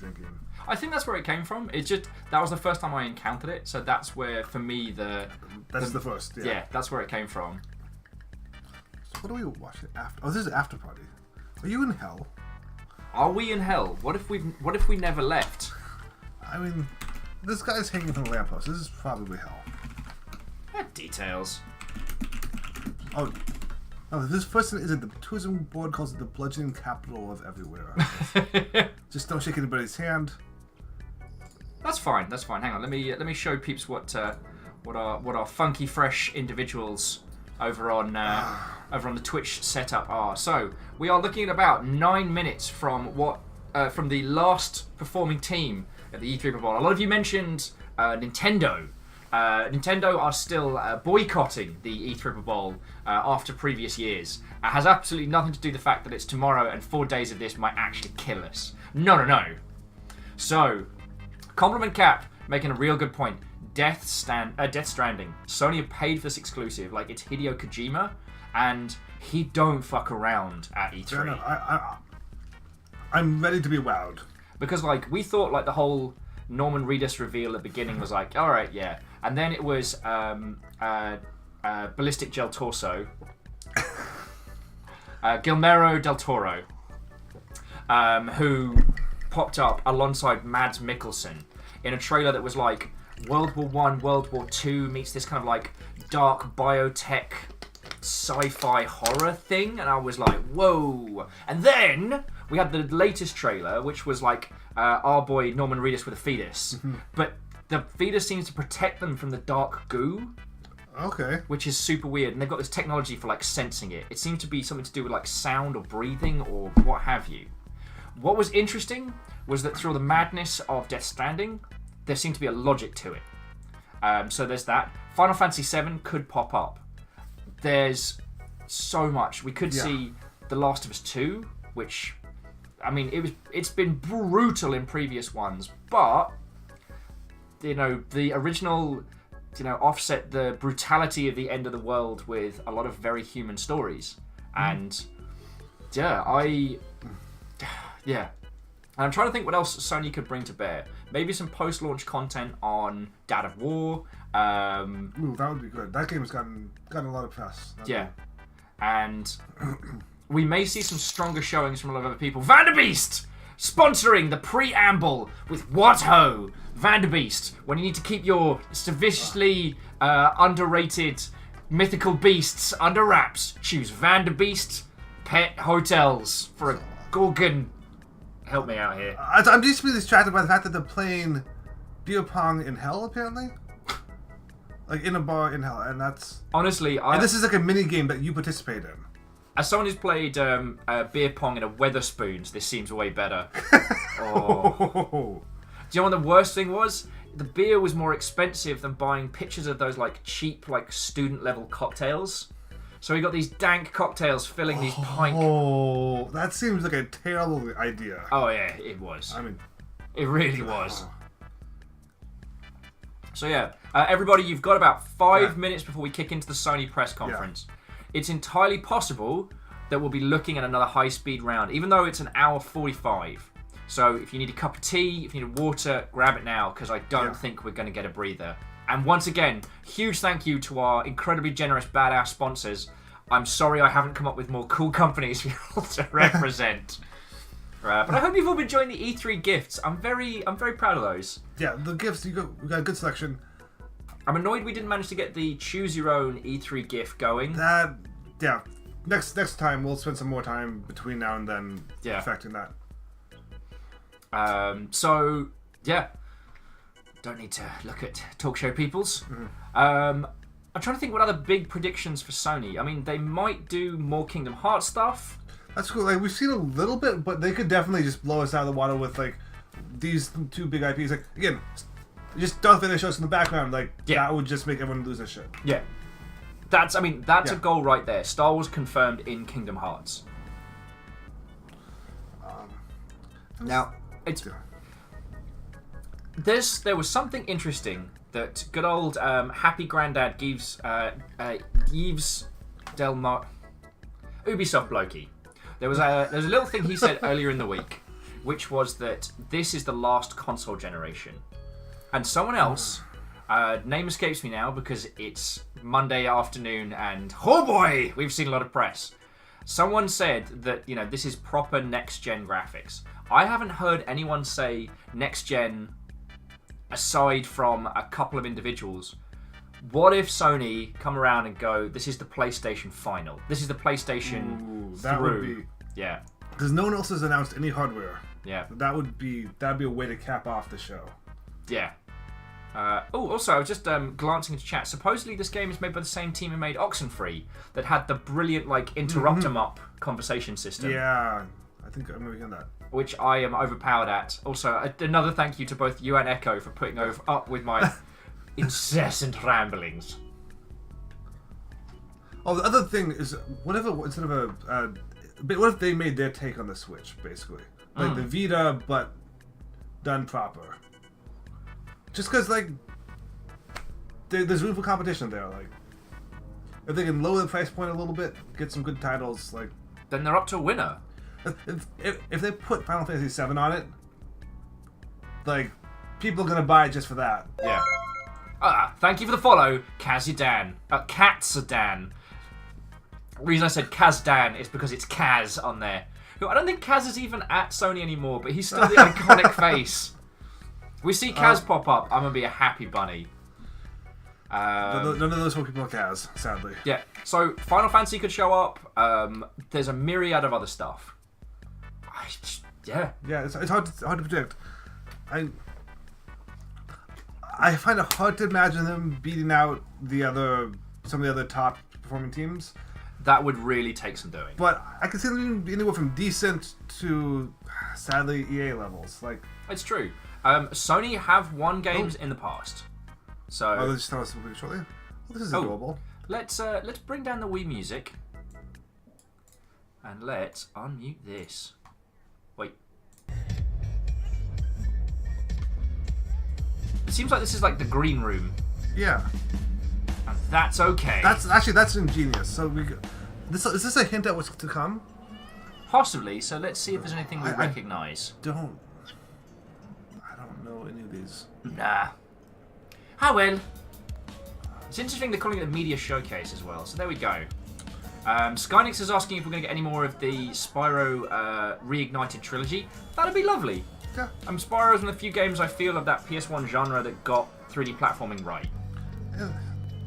and drinking. I think that's where it came from. It's just that was the first time I encountered it, so that's where for me that's the first. Yeah, that's where it came from. So what do we watch it after? Oh, this is after party. Are you in hell? Are we in hell? What if we never left? I mean, this guy's hanging from the lamppost. This is probably hell. Details. Oh, this person is it. The tourism board calls it the bludgeoning capital of everywhere. Just don't shake anybody's hand. That's fine. That's fine. Hang on. Let me show peeps what our funky fresh individuals over on the Twitch setup are. So we are looking at about 9 minutes from from the last performing team at the Eethreeperbowl. A lot of you mentioned Nintendo. Nintendo are still boycotting the Eethreeperbowl after previous years. It has absolutely nothing to do with the fact that it's tomorrow and 4 days of this might actually kill us. No. So, Compliment Cap making a real good point. Death Stranding. Sony have paid for this exclusive. Like, it's Hideo Kojima, and he don't fuck around at E3. No, I'm ready to be wowed. Because, like, we thought, like, the whole Norman Reedus reveal at the beginning was like, alright, yeah. And then it was Ballistic Gel Torso. Guillermo del Toro. Who popped up alongside Mads Mikkelsen in a trailer that was like World War I, World War II meets this kind of like dark biotech sci-fi horror thing, and I was like, whoa. And then we had the latest trailer, which was like our boy Norman Reedus with a fetus, but the fetus seems to protect them from the dark goo. Okay. Which is super weird, and they've got this technology for like sensing it. It seemed to be something to do with like sound or breathing or what have you. What was interesting was that through the madness of Death Stranding, there seemed to be a logic to it. So there's that. Final Fantasy VII could pop up. There's so much. We could see The Last of Us 2, which, I mean, it's been brutal in previous ones, but the original, offset the brutality of the end of the world with a lot of very human stories. And yeah. And I'm trying to think what else Sony could bring to bear. Maybe some post-launch content on Dad of War. Ooh, that would be good. That game has gotten a lot of press. And we may see some stronger showings from a lot of other people. Vanderbeest! Sponsoring the preamble with What Ho! Vanderbeest, when you need to keep your sufficiently underrated mythical beasts under wraps, choose Vanderbeest Pet Hotels for a Gorgon. Help me out here. I'm just really distracted by the fact that they're playing beer pong in hell, apparently. Like in a bar in hell, and that's honestly. And this is like a mini game that you participate in. As someone who's played beer pong in a Weatherspoons, this seems way better. Oh. Do you know what the worst thing was? The beer was more expensive than buying pitchers of those like cheap like student level cocktails. So we got these dank cocktails filling these pint. Oh, that seems like a terrible idea. Oh yeah, it was. I mean, it really was. So yeah, everybody, you've got about 5 minutes before we kick into the Sony press conference. It's entirely possible that we'll be looking at another high-speed round, even though it's an hour 45. So if you need a cup of tea, if you need water, grab it now, because I don't think we're going to get a breather. And once again, huge thank you to our incredibly generous, badass sponsors. I'm sorry I haven't come up with more cool companies for you all to represent. But I hope you've all been enjoying the E3 gifts. I'm very proud of those. Yeah, the gifts, we got a good selection. I'm annoyed we didn't manage to get the choose your own E3 gift going. Next time we'll spend some more time between now and then perfecting that. Don't need to look at talk show peoples. I'm trying to think what other big predictions for Sony. I mean, they might do more Kingdom Hearts stuff. That's cool. Like, we've seen a little bit, but they could definitely just blow us out of the water with like these two big IPs. Like, again, just Darth Vader shows in the background. Like, that would just make everyone lose their shit. Yeah, that's a goal right there. Star Wars confirmed in Kingdom Hearts. Now, there was something interesting that good old Happy Grandad Yves Del Mar Ubisoft blokey. There was a little thing he said earlier in the week which was that this is the last console generation. And someone else, name escapes me now because it's Monday afternoon and, oh boy, we've seen a lot of press. Someone said that, this is proper next-gen graphics. I haven't heard anyone say next-gen aside from a couple of individuals. What if Sony come around and go, this is the PlayStation final. This is the PlayStation that through. would be... Yeah. Because no one else has announced any hardware. Yeah. That'd be a way to cap off the show. Yeah. Also, I was just glancing into chat. Supposedly, this game is made by the same team who made Oxenfree, that had the brilliant interrupt 'em up conversation system. Yeah, I think I remember hearing that. Which I am overpowered at. Also, another thank you to both you and Echo for putting up with my incessant ramblings. Oh, the other thing is, what if they made their take on the Switch, basically, like the Vita, but done proper. Just because, there's room for competition there. If they can lower the price point a little bit, get some good titles, then they're up to a winner. If they put Final Fantasy VII on it, people are gonna buy it just for that. Yeah. Thank you for the follow, Kazidan. Katsudan. The reason I said Kazdan is because it's Kaz on there. Who I don't think Kaz is even at Sony anymore, but he's still the iconic face. We see Kaz pop up, I'm gonna be a happy bunny. None of those people are Kaz, sadly. Yeah. So Final Fantasy could show up. There's a myriad of other stuff. Yeah. Yeah, it's hard to predict. I find it hard to imagine them beating out some of the other top performing teams. That would really take some doing. But I can see them being anywhere from decent to, sadly, EA levels. It's true. Sony have won games in the past. So they'll just tell us something shortly. Well, this is adorable. Let's bring down the Wii music. And let's unmute this. Wait. It seems like this is like the green room. Yeah. And that's okay. That's ingenious. So is this a hint at what's to come? Possibly. So let's see if there's anything we recognise. I don't know any of these. Nah. How well. It's interesting they're calling it a media showcase as well. So there we go. Skynix is asking if we're going to get any more of the Spyro Reignited trilogy. That'd be lovely. Yeah. Spyro is one of the few games I feel of that PS1 genre that got 3D platforming right. Yeah.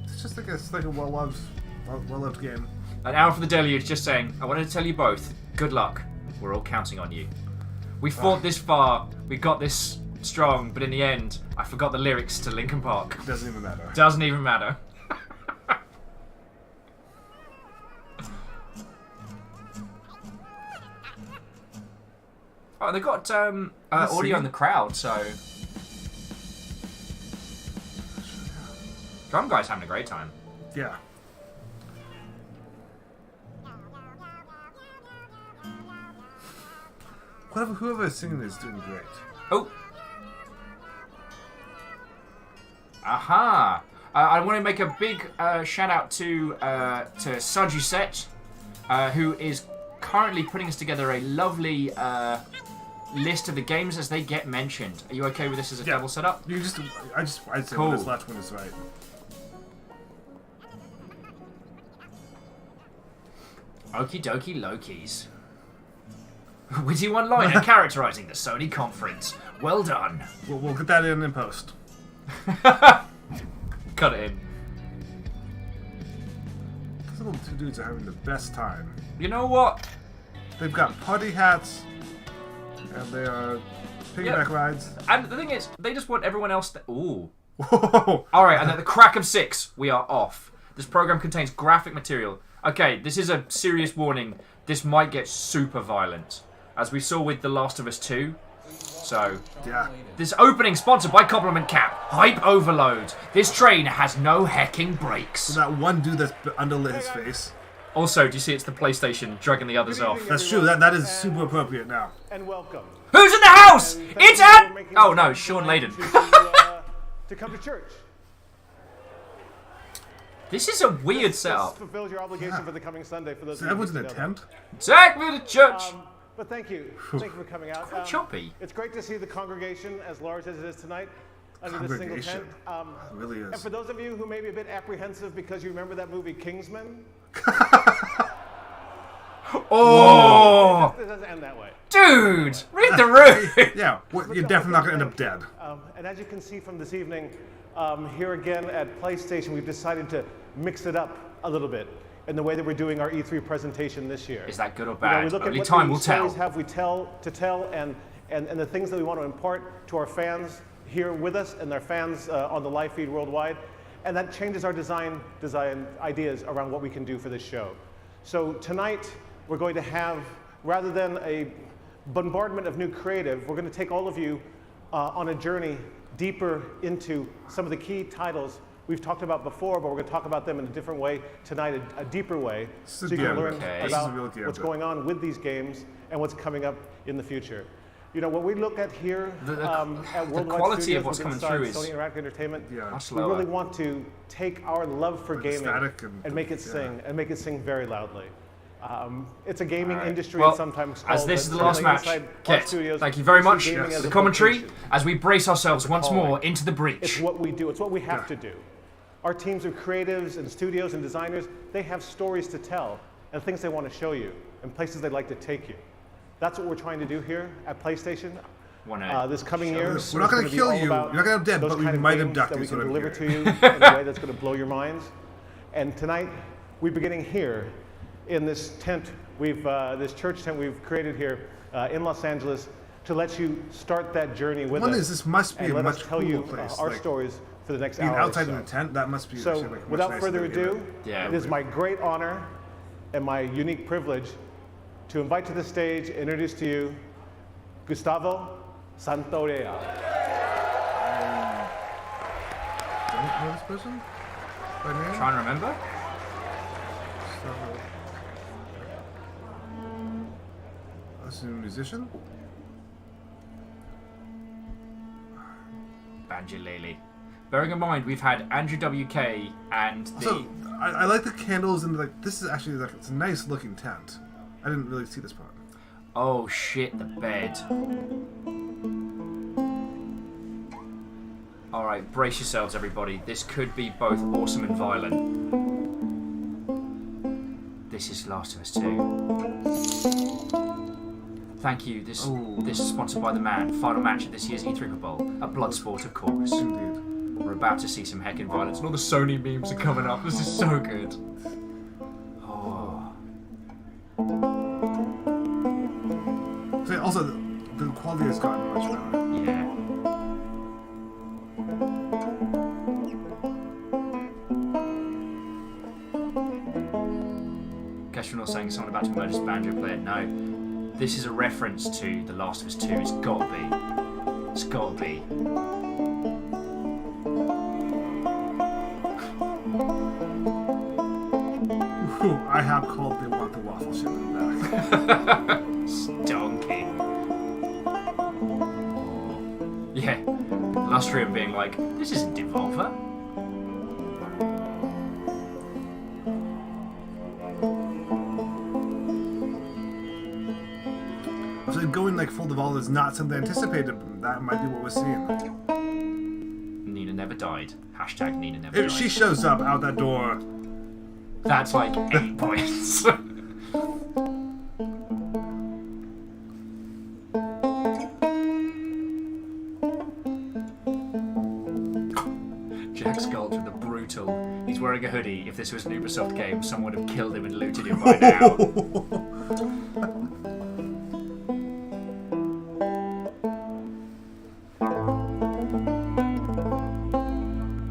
It's just a well-loved game. An hour for the deluge just saying, I wanted to tell you both, good luck. We're all counting on you. We fought this far, we got this strong, but in the end, I forgot the lyrics to Linkin Park. Doesn't even matter. Doesn't even matter. Oh, they've got audio in the crowd, so... Drum Guy's having a great time. Yeah. Whoever is singing is doing great. Oh. Aha. I want to make a big shout out to Saju Set, who is currently putting us together a lovely list of the games as they get mentioned. Are you okay with this as a double setup? I'd say cool. This last one is right. Okie dokie Lokis. Witty one-liner characterizing the Sony conference. Well done. We'll get that in post. Cut it in. These little two dudes are having the best time. You know what? They've got party hats, and they are piggyback rides. And the thing is, they just want everyone else to... Ooh. Whoa. Alright, and at the crack of 6, we are off. This program contains graphic material. Okay, this is a serious warning. This might get super violent. As we saw with The Last of Us 2. So, yeah. This opening sponsored by Compliment Cap. Hype overload. This train has no hecking brakes. So that one dude that's underlit his face. Also, do you see it's the PlayStation dragging the others off? That's true. That is super appropriate now. And welcome. Who's in the house? It's at... Oh no, Sean Layden. To come to church. This is a weird setup. This fulfills your obligation for the coming Sunday for those. So that was an attempt. Take me to church. But thank you. Thank you for coming out. Quite choppy. It's great to see the congregation as large as it is tonight under this single tent. It really is. And for those of you who may be a bit apprehensive because you remember that movie Kingsman, Oh, it doesn't end that way. dude, read the room. Yeah, you're definitely not going to end up dead. And as you can see from this evening, here again at PlayStation, we've decided to mix it up a little bit in the way that we're doing our E3 presentation this year. Is that good or We bad? look Only at time what will tell. stories have we to tell, and the things that we want to impart to our fans here with us and their fans on the live feed worldwide, and that changes our design ideas around what we can do for this show. So tonight we're going to have, rather than a bombardment of new creative, we're going to take all of you on a journey deeper into some of the key titles we've talked about before, but we're going to talk about them in a different way tonight, a deeper way, so you can learn about what's going on with these games and what's coming up in the future. You know, what we look at here at Worldwide quality Studios of what's coming inside through is Sony Interactive Entertainment, much we lower. really want to take our love for gaming static and make it sing, and make it sing very loudly. It's a gaming industry, Well, and sometimes as called, this is but the last certainly match, inside our Kit, studios, thank you very we see much. gaming as The a commentary, vocation. as we brace ourselves once calling. more into the It's breach. what we do. It's what we have to do. Our teams of creatives and studios and designers, they have stories to tell and things they want to show you and places they'd like to take you. That's what we're trying to do here at PlayStation. Wanna This coming year, We're not going to kill you. You're not going to have dead, those but we kind of might games abduct that you. we is can what I'm deliver to hearing. you in a way that's going to blow your minds. And tonight, we're beginning here in this tent, this church tent we've created here in Los Angeles to let you start that journey with One us. is this must be and a let much us tell cooler you place. our like, stories for the next being hour outside or in so. the tent, that must be So, actually, like, much without nicer further than being ado, Yeah. it is my great honor and my unique privilege to invite to the stage, introduce to you, Gustavo Santorea. Don't know this person? By name? Trying to remember? This is a musician? Banjalele. Bearing in mind, we've had Andrew WK and the... So, I like the candles and like, this is actually like, it's a nice looking tent. I didn't really see this part. Oh shit, the bed. Alright, brace yourselves everybody. This could be both awesome and violent. This is Last of Us 2. Thank you. This is sponsored by the man. Final match of this year's Eethreeperbowl. A blood sport, of course. Indeed. We're about to see some heckin' violence, and all the Sony memes are coming up. This is so good. Oh. So also, the quality has gotten much better. Yeah. Cashmanor saying someone about to murder his banjo player. No. This is a reference to The Last of Us 2. It's gotta be. It's gotta be. Ooh, I have called the want the waffle shipment back. Donkey. Yeah. Lustrium being like, this isn't Devolver. So going like full Devolver is not something anticipated. But that might be what we're seeing. Nina never died. Hashtag Nina never If died. she shows up out that door, That's like 8 points. Jack Sculpt with the brutal. He's wearing a hoodie. If this was an Ubisoft game, someone would have killed him and looted him by now.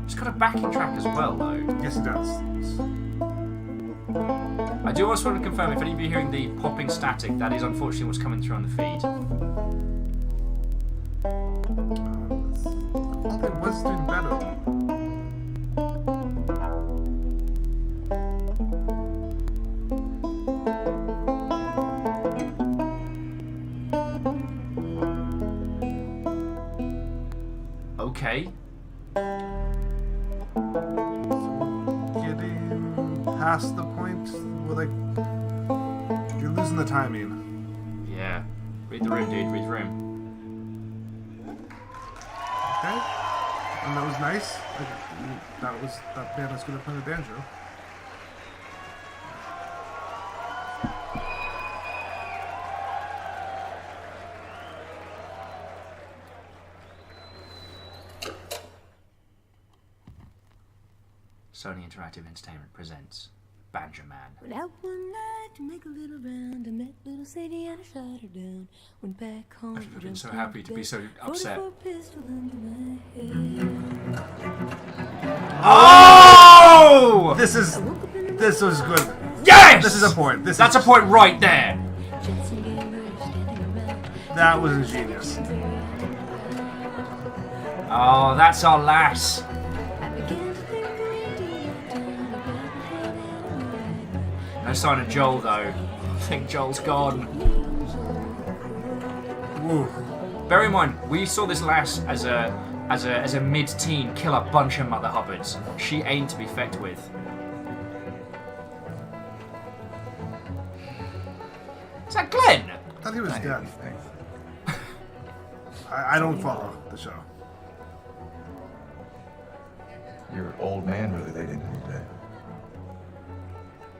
It's got a backing track as well, though. yes, he does. I do also want to confirm if any of you are hearing the popping static, that is unfortunately what's coming through on the feed. Okay, what's doing better? Okay. Getting past the point where like you're losing the timing. Yeah. Read the room, dude. Read the room. Okay. And that was nice. That band was good at playing the banjo. Sony Interactive Entertainment presents Banjo Man. Went out one night to make a little round. I met little Sadie and I shot her down. Went back home. I've been so happy to be so upset. 44 pistol under my head. Oh! This was good. Yes! This is a point. That's a point right there. Jetson gamers standing around. That was ingenious. Oh, that's our lass. I began to think a deal down about No sign of Joel though. I think Joel's gone. Woo. Bear in mind, we saw this lass as a mid-teen kill a bunch of Mother Hubbards. She ain't to be fecked with. Is that Glenn? I thought he was dead. I don't follow the show. Your old man really laid into you today.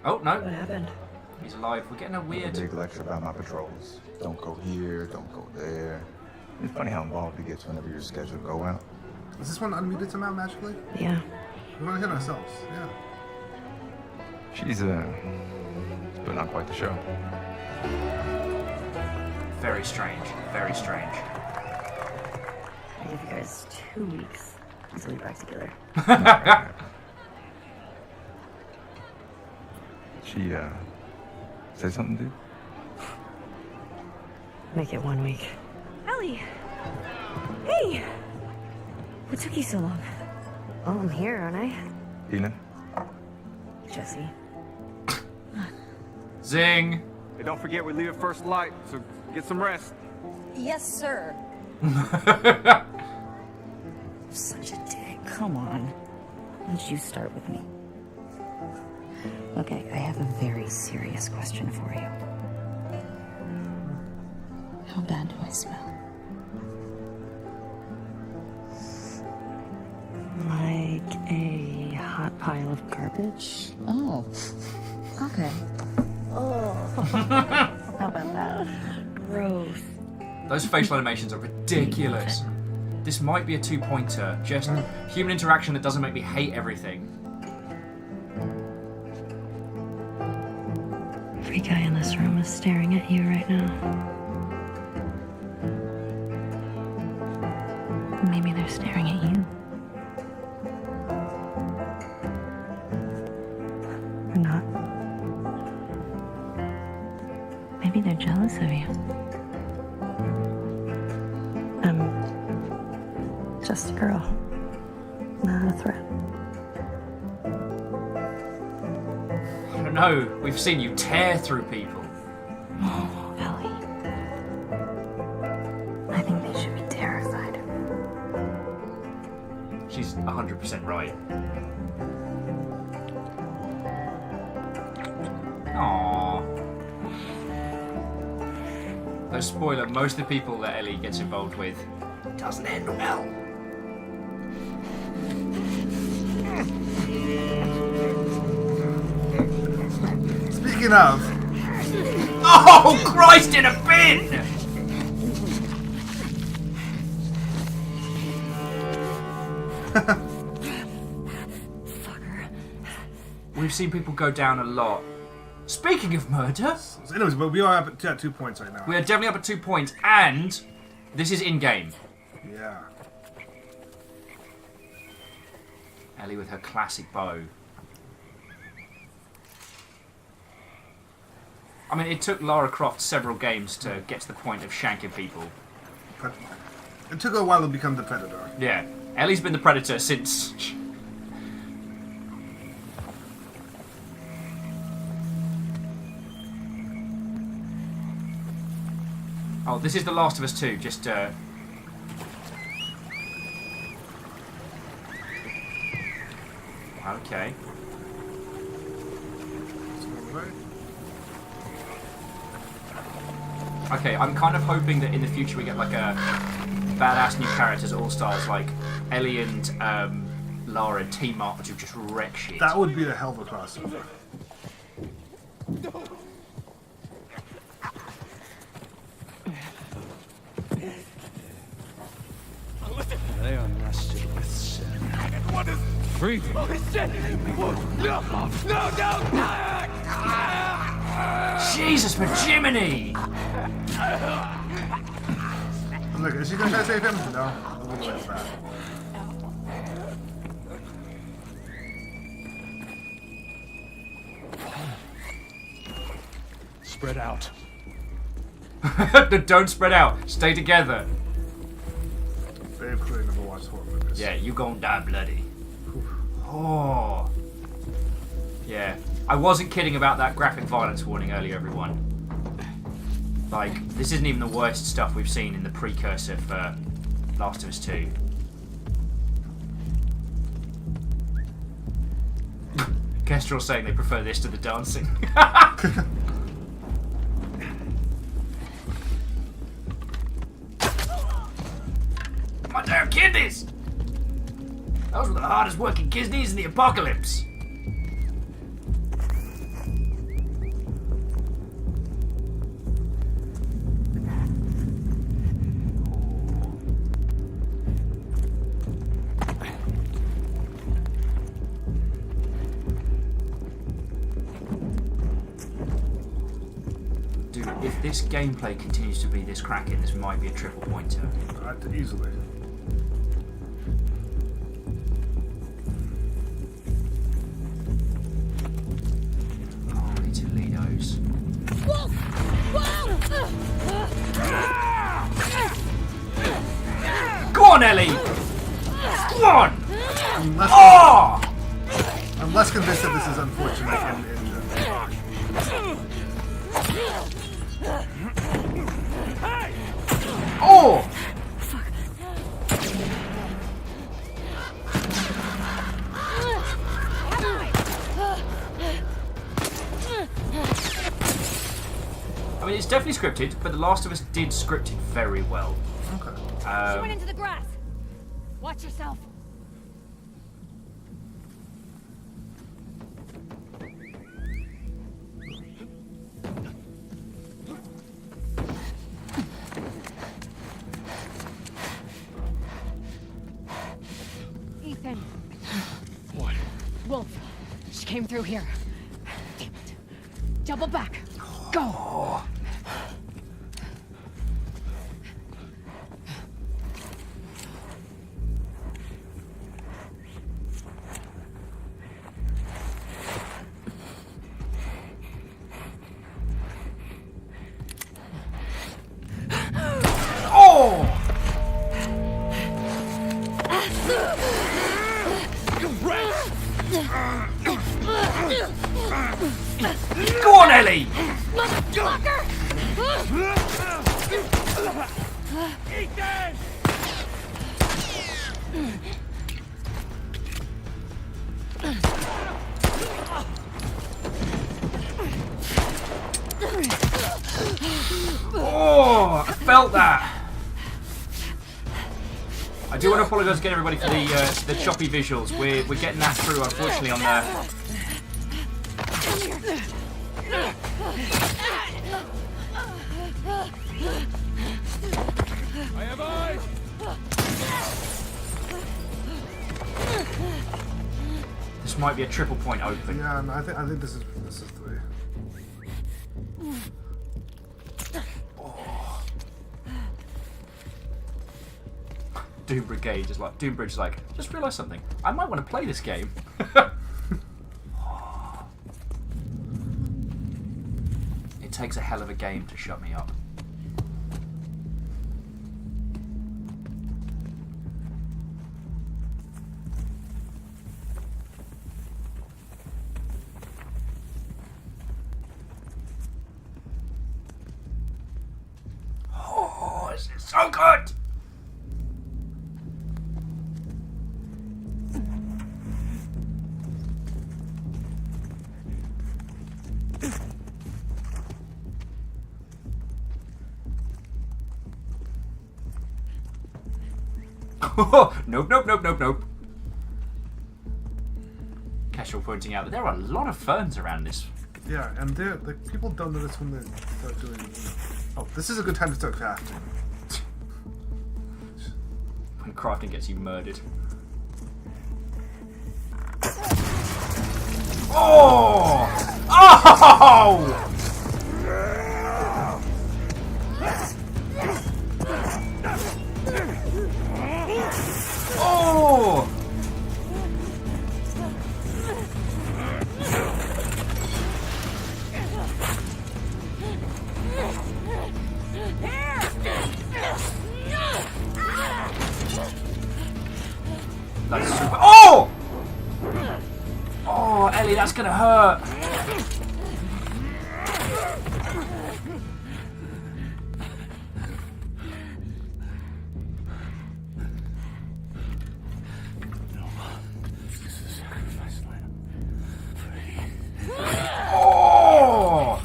Oh, no. What happened? He's alive. We're getting a A weird... big lecture about my patrols. Don't go here, don't go there. It's funny how involved he gets whenever you're scheduled to go out. Is this one unmuted somehow magically? Yeah. We want to hit ourselves. Yeah. She's putting on quite the show. Very strange. Very strange. I give you guys 2 weeks until you're back together. She say something, dude? Make it 1 week. Ellie! Hey! What took you so long? Oh, I'm here, aren't I? Tina? Jesse. Zing! Hey, don't forget we leave at first light, so get some rest. Yes, sir. Such a dick. Come on. Why don't you start with me? Okay, I have a very serious question for you. How bad do I smell? Like a hot pile of garbage? Oh. Okay. Oh. How about that? Gross. Those facial animations are ridiculous. This might be a 2-pointer. Just human interaction that doesn't make me hate everything. Every guy in this room is staring at you right now. Maybe they're staring at you. Or not. Maybe they're jealous of you. I'm just a girl, not a threat. I don't know. We've seen you tear through people. Oh, Ellie. I think they should be terrified. She's 100% right. Aww. Though spoiler, most of the people that Ellie gets involved with doesn't end well. Speaking of, Oh, Christ in a bin! Fucker. We've seen people go down a lot. Speaking of murder, so anyways, but we are up at 2 points right now. we are definitely up at 2 points, and this is in-game. Yeah. Ellie with her classic bow. I mean, it took Lara Croft several games to get to the point of shanking people. But it took a while to become the Predator. Yeah, Ellie's been the Predator since... Oh, this is The Last of Us 2, just, Okay. Okay, I'm kind of hoping that in the future we get like a badass new characters all stars like Ellie and Lara team up to just wreck shit. That would be a hell of a crossover. They are nested with sin. What is breathing? Oh, shit! No! Jesus for Jiminy! Look, is she gonna try to save him? No. I wouldn't like that. Spread out. Don't spread out. Stay together. They've clearly never watched horror movies. Yeah, you gon' die bloody. Oh. Yeah. I wasn't kidding about that graphic violence warning earlier, everyone. Like, this isn't even the worst stuff we've seen in the precursor for Last of Us 2. Kestrel saying they prefer this to the dancing. My damn kidneys! Those were the hardest working kidneys in the apocalypse. Dude, if this gameplay continues to be this cracking, this might be a triple pointer. Easily. Holy Toledos. Go on, Ellie! Go on! I'm less convinced that this is unfortunate Oh! I mean, it's definitely scripted, but The Last of Us did script it very well. Okay. She went into the grass. Watch yourself. Ethan. What? Wolf. She came through here. Damn it. Double back. Go. Go on, Ellie! Motherfucker! Ethan! Oh, I felt that. I do want to apologise again, everybody, for the choppy visuals. We're getting that through, unfortunately, on the. I have eyes! This might be a triple point open. Yeah, I think this is 3. Doom Brigade is like Doom Bridge is like. Just realised something. I might want to play this game. It takes a hell of a game to shut me up. Oh, this is so good! Nope, nope, nope, nope, nope. Casual pointing out that there are a lot of ferns around this. Yeah, and the people don't notice when they start doing. Oh, this is a good time to start crafting. When crafting gets you murdered. Oh! Oh! Oh! That's super. Oh! Oh, Ellie, that's gonna hurt. Oh!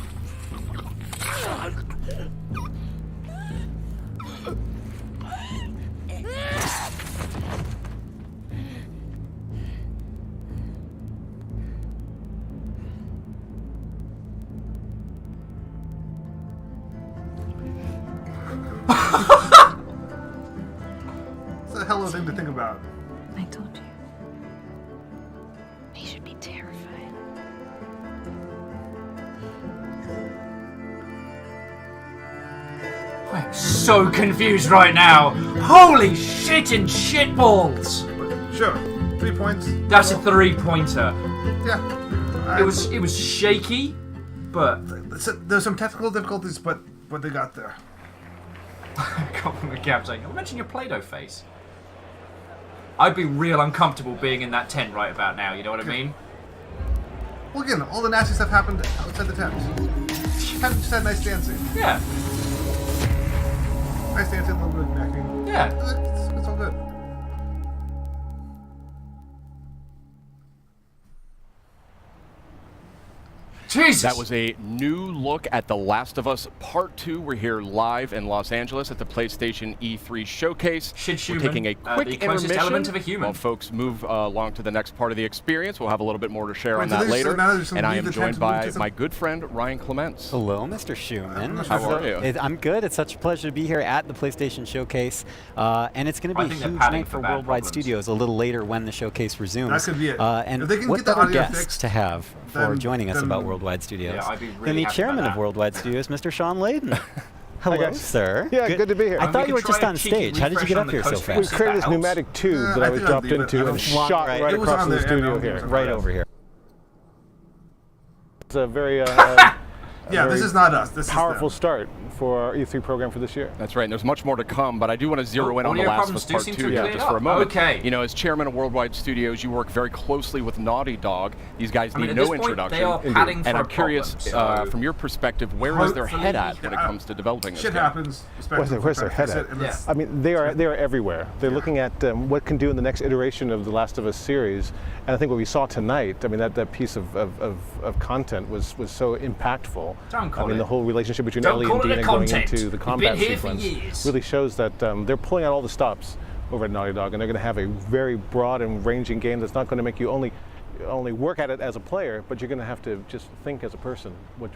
It's a hell of a thing to think about. I told you. He should be terrified. I'm so confused right now. Holy shit and shitballs! Sure, 3 points. That's a 3-pointer. Yeah. It was shaky, but There's some technical difficulties, but they got there. compliment Gab saying, "Imagine your Play-Doh face." I'd be real uncomfortable being in that tent right about now. You know what I mean? Well, again, all the nasty stuff happened outside the tent. Had just had nice dancing. Yeah, Nice dancing, a little bit of necking. yeah. It's all good. Jesus. That was a new look at The Last of Us Part 2. We're here live in Los Angeles at the PlayStation E3 Showcase. Shit We're human, taking a quick the closest intermission element of a human. while folks move along to the next part of the experience. We'll have a little bit more to share Wait, on so that there's- later. so now there's some And I leave am the joined tent to move by to some- my good friend, Ryan Clements. Hello, Mr. Schumann. How are you? I'm good. It's such a pleasure to be here at the PlayStation Showcase. And it's going to I be a think they're huge padding night for for bad Worldwide problems. Studios a little later when the showcase resumes. That could be it. And If they can what get the better audio guest fixed, to have for then- joining us then- about Worldwide Studios Yeah, I'd be than really the happy chairman about of that. Worldwide Studios, Mr. Sean Layden. Hello, guys. sir. Yeah, good to be here. I And thought we you were could just try a on cheeky stage. How did you refresh get on up the here so coast. We fast? created that this helps. pneumatic tube Yeah, that I I was think I'll dropped leave it. into I and don't- shot Right. right It was across on the there, studio and here. it was Right over here. It's a very Yeah, this very is not us. This powerful is them. start for our E3 program for this year. That's right, and there's much more to come, but I do want to zero in on The audio Last of Us problems do Part seem 2 to have here cleared just for a up. moment. Okay. You know, as chairman of Worldwide Studios, you work very closely with Naughty Dog. These guys I mean, need at no this point, introduction. they are padding for and a I'm curious, problem, so from your perspective, where is their head at when it Yeah, comes to developing this Shit game? happens. Where's their head at? Yeah. I mean, they are everywhere. They're looking at what can do in the next iteration of the Last of Us series, and I think what we saw tonight. I mean, that piece of content was so impactful. Don't call I mean, it- the whole relationship between don't Ellie call and it a Dina going content. into the We've combat been here for sequence years. really shows that they're pulling out all the stops over at Naughty Dog, and they're going to have a very broad and ranging game that's not going to make you only work at it as a player, but you're going to have to just think as a person what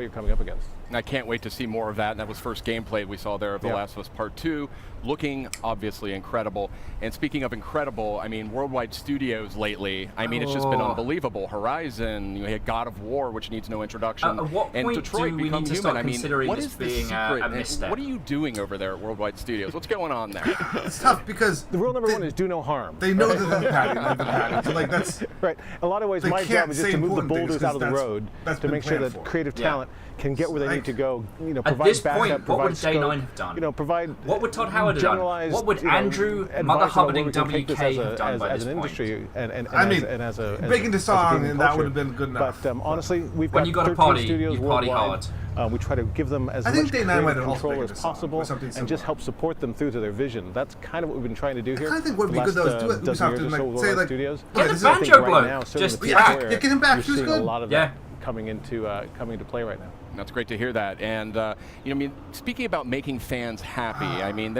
you're coming up against. And I can't wait to see more of that. And that was first gameplay we saw there of The Yeah. Last of Us Part 2, looking obviously incredible. And speaking of incredible, I mean, Worldwide Studios lately, I mean, it's just been unbelievable. Horizon, you had God of War, which needs no introduction. At what and point Detroit do we Become need to Human. start I mean, considering what this is the being a secret? And misstep? what are you doing over there at Worldwide Studios? What's going on there? It's tough because The rule number one is do no harm. they know that they're padding. They've been padding. So, like, that's. Right. In a lot of ways, They my can't job is just say to move the important things boulders out of the 'cause road that's to been make sure planned that for. creative Yeah. talent can get where they Like, need to go. You know, At provide this backup, point, what provide would Day scope, 9 have done? You know, provide. What would Todd Howard have done? generalized, What would you know, Andrew advice Mother about where Hubbarding we can take this WK have done by as this an point? industry and I mean, as a breaking the as a song, gaming and that culture. would have been good enough. But honestly, we've When got you got a 13 party, studios you party worldwide. hard. We try to give them as I think much Day 9 might creative have also control breaking as the song, or possible, something and just similar. help support them through to their vision. That's kind of what we've been trying to do here. I kind of think what would the be good though is last, do what dozen Ubisoft years did, or so like with say Worldwide like Studios. Get the I think banjo right bloke. now, certainly Just the yeah, Square, get him back. You're He was seeing good. a lot of Yeah. that coming into play right now. That's great to hear that. And I mean, speaking about making fans happy, I mean,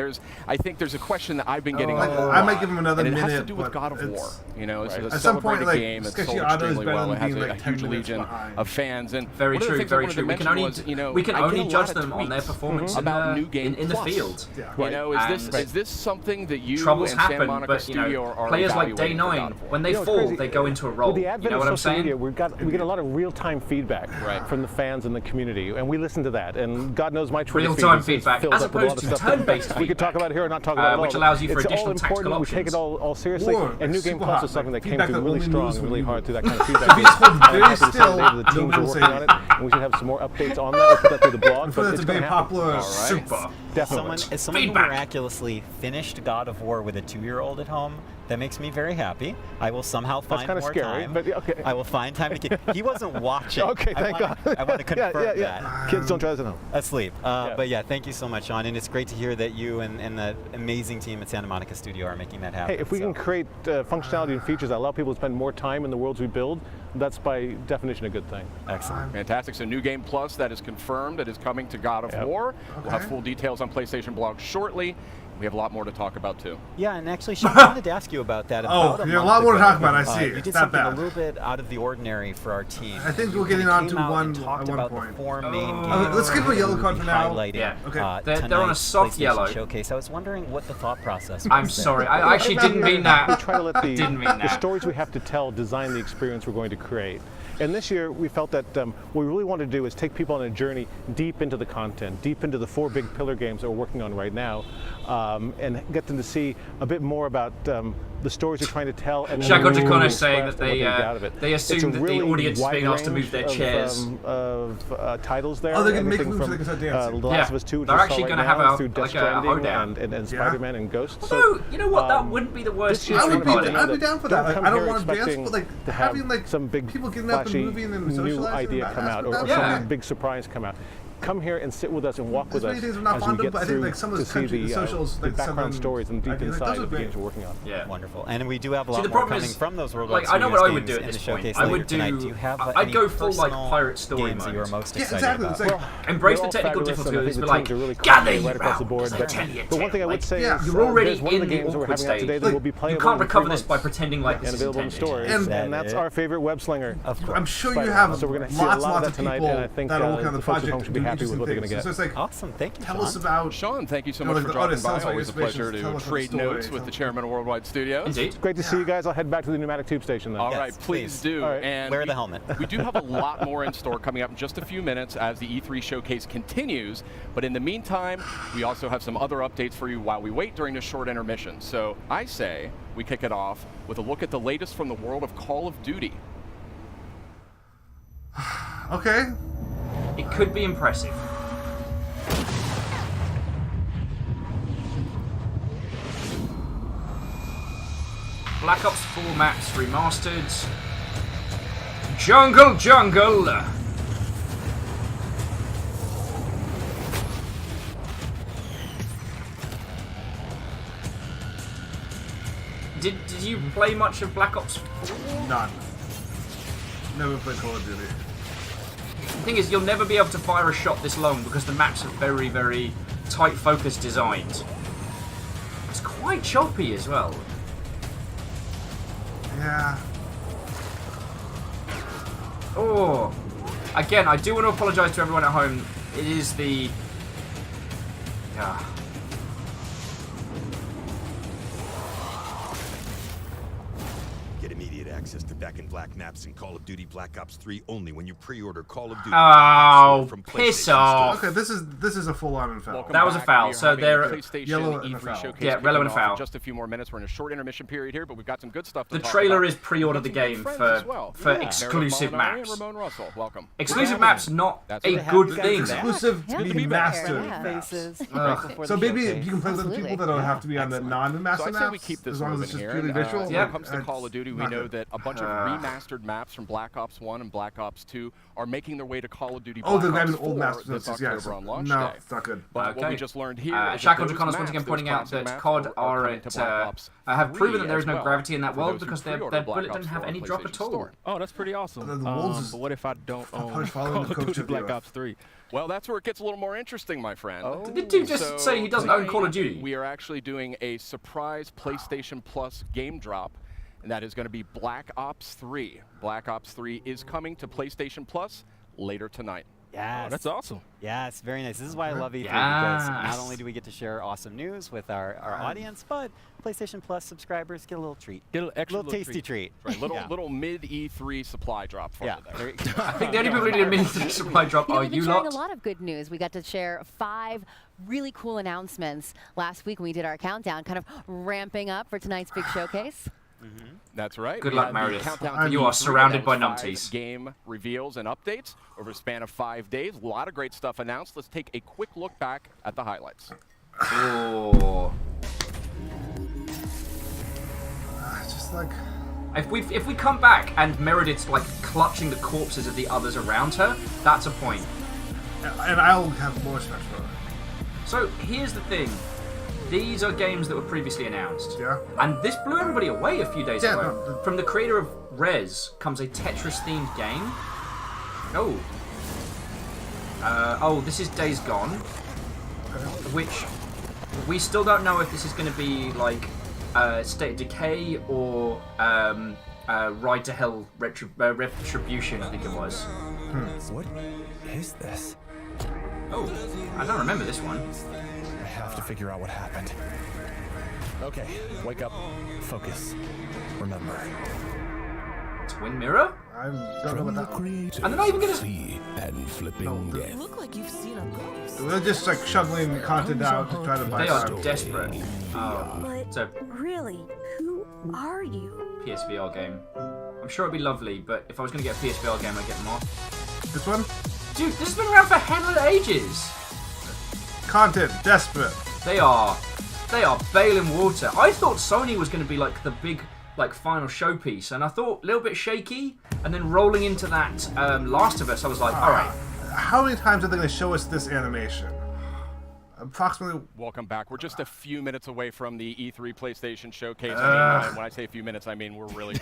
I think there's a question that I've been getting. I might give him another and minute. it has to do with God of War. You know, it's a at some point, celebrated like, game. It's Sketchy sold Auto is extremely better well. than It has being, a like, 10 huge minutes legion behind. of fans. And very one of the true, things I very wanted true. to We can mention only was, you know, we can I get only a lot judge of them on their tweets performance about New Game in the Plus. field. You know, is this something that you Troubles and Santa happen, Monica but you Studio know, are players like Day evaluating for God 9, of War? when they it's fall, crazy. they go into a role. With the You advent know of what I'm social saying? media, we get a lot of real-time feedback from the fans and the community, and we listen to that. And God knows my Twitter Real-time feed is feedback, filled as up with a lot opposed of to stuff that turn-based we could talk feedback, about here or not talk about which at all. allows you for It's additional all important. tactical We take it options. all seriously. Or, And New Game super Plus hot, is something that came feedback through that really only strong moves and when really you hard move. through that kind of If feedback. he's holding very I'm happy to say still, that the teams nobody are will working say on it, and we should have some more updates on that. We'll put that through the blog. For But that it's to be going a to happen. popular Super. Definitely. As someone who Feedback. miraculously finished God of War with a 2-year-old at home, that makes me very happy. I will somehow find kinda more scary, time. but okay. I will find time to get. He wasn't watching. Okay, thank God. I want to confirm that. Kids don't try this at home. Asleep. But yeah, thank you so much, Sean. And it's great to hear that you and the amazing team at Santa Monica Studio are making that happen. Hey, if we can create functionality and features that allow people to spend more time in the worlds we build, that's by definition a good thing. Excellent. Fantastic. So New Game Plus, that is confirmed. That is coming to God of War. We'll have full details on PlayStation blog shortly. We have a lot more to talk about too. Yeah, and actually, Sean, I wanted to ask you about that. Oh, About you have a month lot more to ago. talk about, I see. You It's did not something bad. a little bit out of the ordinary for our team. I think we're You getting kinda on came to out one and talked at one about point. the 4 main games. Let's give them a yellow we'll card be for now. highlighting, Yeah. Okay. They're on a tonight's soft PlayStation yellow. Showcase. I was wondering what the thought process was. I'm there. sorry, I actually didn't mean that. We try to let Didn't mean the that. stories we have to tell design the experience we're going to create. And this year, we felt that what we really want to do is take people on a journey deep into the content, deep into the 4 big pillar games that we're working on right now, and get them to see a bit more about the stories we're trying to tell. And Shako Jacone is expressed saying and that what they get out of it. they It's a assume that the really audience is wide being asked to move range their chairs. of titles there. Oh, they're gonna make Everything moves so from, they can start dancing. The Last of Us 2, which They're we saw actually right gonna now, have through Death like a Stranding hoedown. and Spider-Man and Ghost. Although, you know what, that wouldn't be the worst this year's entry I'd be party. down for that. Like, Come I don't here want to dance, expecting but like to have having like some big people getting up and flashy moving and new socializing. idea come out, or Yeah. some big surprise come out. Come here and sit with us and walk There's with many us things I'm not as we fond of, get but I think, through like, some of to those see country the socials, the like, background southern stories and deep ideas, like, inside those are of the great. games we're working on. Yeah. Wonderful. And we do have a See, lot the more problem coming is, from those Worldwide like, I know Studios what I would games do at in this the showcase point. I later would do. tonight. Do you have I'd any go full like personal pirate story games that you are mode. most Yeah, excited exactly. about? It's like Embrace They're the all technical fabulous, and I difficulties, think but the like, teams are really gather cool you right across the board. round, But tell you the one thing I would say yeah, is you're already there's one of in the the games that we're awkward having out today stage. that will be playable You can't in 3 recover this by months pretending like this and is available in intended. stores, And and that's our favorite web slinger. Of course. I'm sure you Spider-Man. have So we're gonna see a lots lot and lots of of that tonight, people and I think that are working on the the folks at project home should be do happy with interesting what they're things. gonna So get. it's like, Awesome. Thank you, tell Sean. us about. Sean, thank you so You know, much like for the dropping artists, tell by. us about Always a your pleasure inspirations, tell to us about trade the notes story, with the tell- chairman of Worldwide Studios. Indeed. Great to see you guys. I'll head back to the pneumatic tube station then. All Yes, right, please please. do. All right. And Wear the helmet. We do have a lot more in store coming up in just a few minutes as the E3 showcase continues. But in the meantime, we also have some other updates for you while we wait during this short intermission. So I say we kick it off with a look at the latest from the world of Call of Duty. Okay. It could be impressive. Black Ops 4 maps remastered. Jungle. Did you play much of Black Ops 4? None. Never played Call of Duty. The thing is, you'll never be able to fire a shot this long because the maps are very, very tight focus designed. It's quite choppy as well. Yeah. Oh, again, I do want to apologise to everyone at home. It is the... Get immediate access to Back in Black maps in Call of Duty Black Ops 3 only when you pre-order Call of Duty. Oh, from piss PlayStation off. Okay, this is a full-on foul. Welcome That was a back. foul, We are so having they're- a PlayStation Yellow and a E3 foul. showcase Yeah, kicking yellow and a off in foul. just a few more minutes. We're in a short intermission period here, but we've got some good stuff to The talk trailer about. is pre-order We've the got some game good friends for as well. exclusive Meredith Molinari maps. and Ramon Russell, welcome. Exclusive maps, not That's a what good happened. thing. Exclusive Yeah. to Good be to be back. mastered. Yeah. Faces. So maybe you can play with the people that don't have to be on the So non-master I maps. say we keep this as long as moving it's just here. purely and, visual. when Yeah. it comes to Call of Duty, we not know that a bunch of remastered maps from Black Ops 1 and Black Ops 2 are making their way to Call of Duty Black they're Ops grabbing 4 old maps. this Yeah, October on launch no, day. it's not good. But what we just learned here is Shackled that Draconis those once again maps, pointing those out classic that maps COD are are coming to at, Black Ops have proven that 3 there is as no well, gravity in that for world those who because their pre-order Black bullet Ops doesn't have 4 any on drop PlayStation at all. Store. Oh, that's pretty awesome. The wolves is- But what if I don't own probably following Call the of coach Duty of Black you. Ops 3? Well, that's where it gets a little more interesting, my friend. Oh. Did the dude just say he doesn't own Call of Duty? We are actually doing a surprise PlayStation Plus game drop, and that is going to be Black Ops 3. Black Ops 3 is coming to PlayStation Plus later tonight. Yes. Oh, that's awesome. Yes, very nice. This is why I love E3 because Yes. not only do we get to share awesome news with our audience, but PlayStation Plus subscribers get a little treat. Get a little extra little tasty treat. Right, little Yeah. little mid E3 supply drop for Yeah. you there. Very- I think the only people who need a mini supply drop You know, are we've you been sharing lot. a lot of good news. We got to share 5 really cool announcements last week when we did our countdown, kind of ramping up for tonight's big showcase. That's right. Good We luck, have the Meredith. countdown to You are E3, surrounded that by is 5 numpties. game reveals and updates over a span of 5 days. A lot of great stuff announced. Let's take a quick look back at the highlights. Oh. Just like. If we come back and Meredith's like clutching the corpses of the others around her, that's a point. And I'll have more respect for her. So here's the thing. These are games that were previously announced. Yeah. And this blew everybody away a few days Yeah, ago. no, From the creator of Rez comes a Tetris-themed game. Oh. This is Days Gone. Which we still don't know if this is going to be like State of Decay or Ride to Hell Retribution, I think it was. What is this? Oh, I don't remember this one. I have to figure out what happened. Okay, wake up. Focus. Remember. Twin Mirror? I don't know what that one. And they're not even gonna. And flipping death. Look like you've seen a ghost. They're just like shoveling content out to try to buy They are time. desperate. Oh, But it's a really, who are you? PSVR game. I'm sure it'd be lovely, but if I was going to get a PSVR game, I'd get more. This one? Dude, this has been around for hell of ages. Content, desperate. They are bailing water. I thought Sony was going to be like the big, like final showpiece, and I thought a little bit shaky, and then rolling into that Last of Us, I was like, all right. How many times are they going to show us this animation? Approximately. Welcome back. We're just a few minutes away from the E3 PlayStation Showcase. I mean, when I say a few minutes, I mean we're really.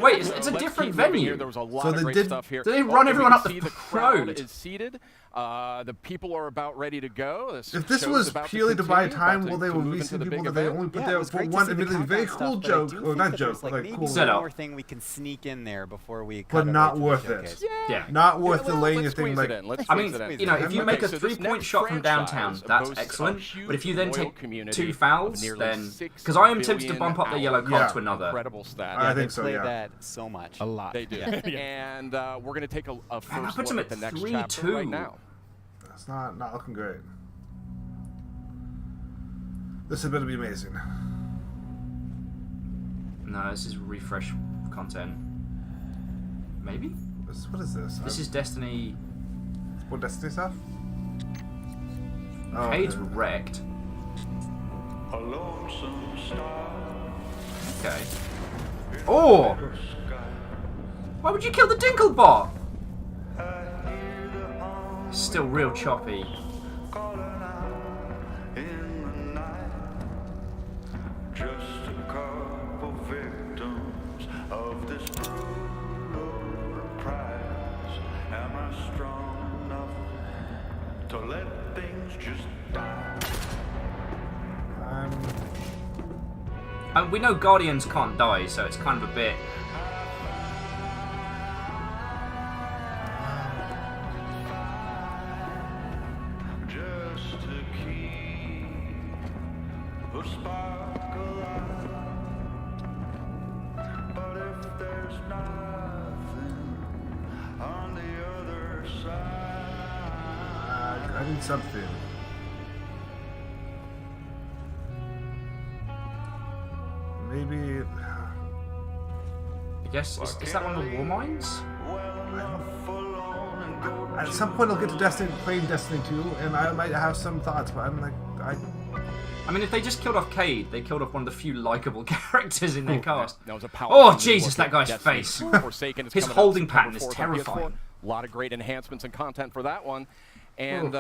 Wait, it's a different venue. Here. There was a lot of great stuff here. Did they run everyone up the crowd road? is seated. The people are about ready to go. If this was purely to buy time, well, they were releasing people that they only put there for one admittedly very cool joke, or not joke, but like cool. One more thing we can sneak in there before we. But not worth it. Yeah. Not worth delaying your thing. Like, I mean, you know, if you make a 3-point shot from downtown, that's excellent. But if you then take 2 fouls, then because I am tempted to bump up the yellow card to another. Incredible stat. I think so. Play Yeah. that so much. A lot. They do. And we're going to take a first puts look him at the at next 3-2. chapter right now. It's not looking great. This is going to be amazing. No, this is refresh content. Maybe? What is this? This is Destiny. What Destiny stuff? Oh, Cade's okay. wrecked. Okay. Oh! Why would you kill the Dinklebot? Still real choppy. And we know Guardians can't die, so it's kind of a bit. I need something. Maybe. I guess is that one of the war mines? At some point, I'll get to Destiny, playing Destiny 2, and I might have some thoughts, but I'm like, I mean, if they just killed off Cade, they killed off one of the few likable characters in their cast. That was a Oh, Jesus, that guy's face. Forsaken is His coming out holding September pattern is 4th on terrifying. PS4. A lot of great enhancements and content for that one. And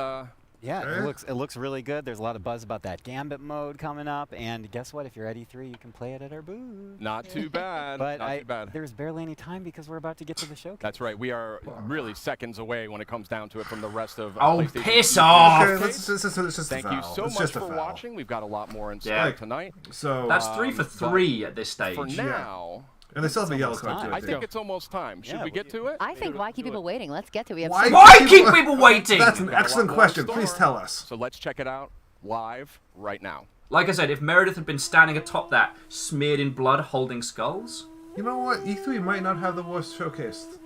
yeah, it looks really good. There's a lot of buzz about that Gambit mode coming up, and guess what? If you're at E3, you can play it at our booth. Not too bad. But not too bad. There's barely any time because we're about to get to the showcase. That's right. We are really seconds away when it comes down to it from the rest of Oh, PlayStation piss 4. off! Okay, let's just Thank you so much for watching. We've got a lot more in store tonight. So that's 3 for 3 at this stage. For now. And they still have a yellow card to it. I think it's almost time. Should we get to it? I think why keep people waiting? Let's get to it. We have Why keep people waiting? That's an excellent question. Please tell us. So let's check it out live right now. Like I said, if Meredith had been standing atop that, smeared in blood, holding skulls... You know what? E3 might not have the worst showcased.